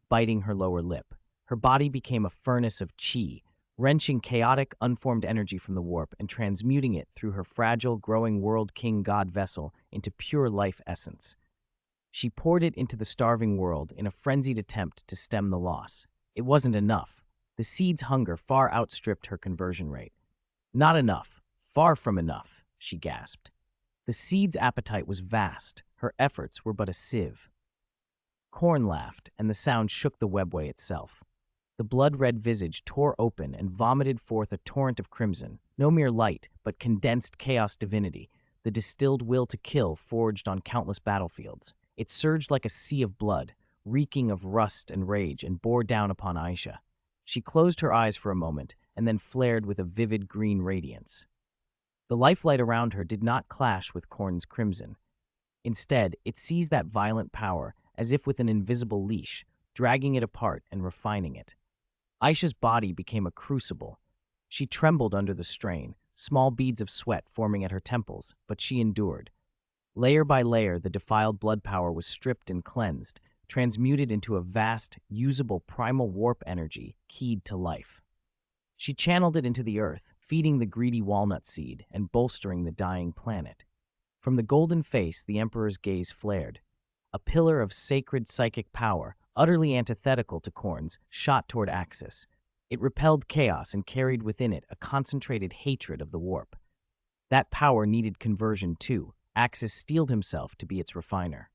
A: biting her lower lip. Her body became a furnace of chi, wrenching chaotic, unformed energy from the warp and transmuting it through her fragile, growing world king god vessel into pure life essence. She poured it into the starving world in a frenzied attempt to stem the loss. It wasn't enough. The seed's hunger far outstripped her conversion rate. Not enough. Far from enough, she gasped. The seed's appetite was vast. Her efforts were but a sieve. Khorne laughed, and the sound shook the webway itself. The blood-red visage tore open and vomited forth a torrent of crimson, no mere light, but condensed chaos divinity, the distilled will to kill forged on countless battlefields. It surged like a sea of blood, reeking of rust and rage, and bore down upon Aisha. She closed her eyes for a moment, and then flared with a vivid green radiance. The lifelight around her did not clash with Khorne's crimson. Instead, it seized that violent power as if with an invisible leash, dragging it apart and refining it. Aisha's body became a crucible. She trembled under the strain, small beads of sweat forming at her temples, but she endured. Layer by layer, the defiled blood power was stripped and cleansed, transmuted into a vast, usable primal warp energy keyed to life. She channeled it into the earth, feeding the greedy walnut seed and bolstering the dying planet. From the golden face, the Emperor's gaze flared. A pillar of sacred psychic power, utterly antithetical to Khorne's, shot toward Axis. It repelled chaos and carried within it a concentrated hatred of the warp. That power needed conversion too. Axis steeled himself to be its refiner.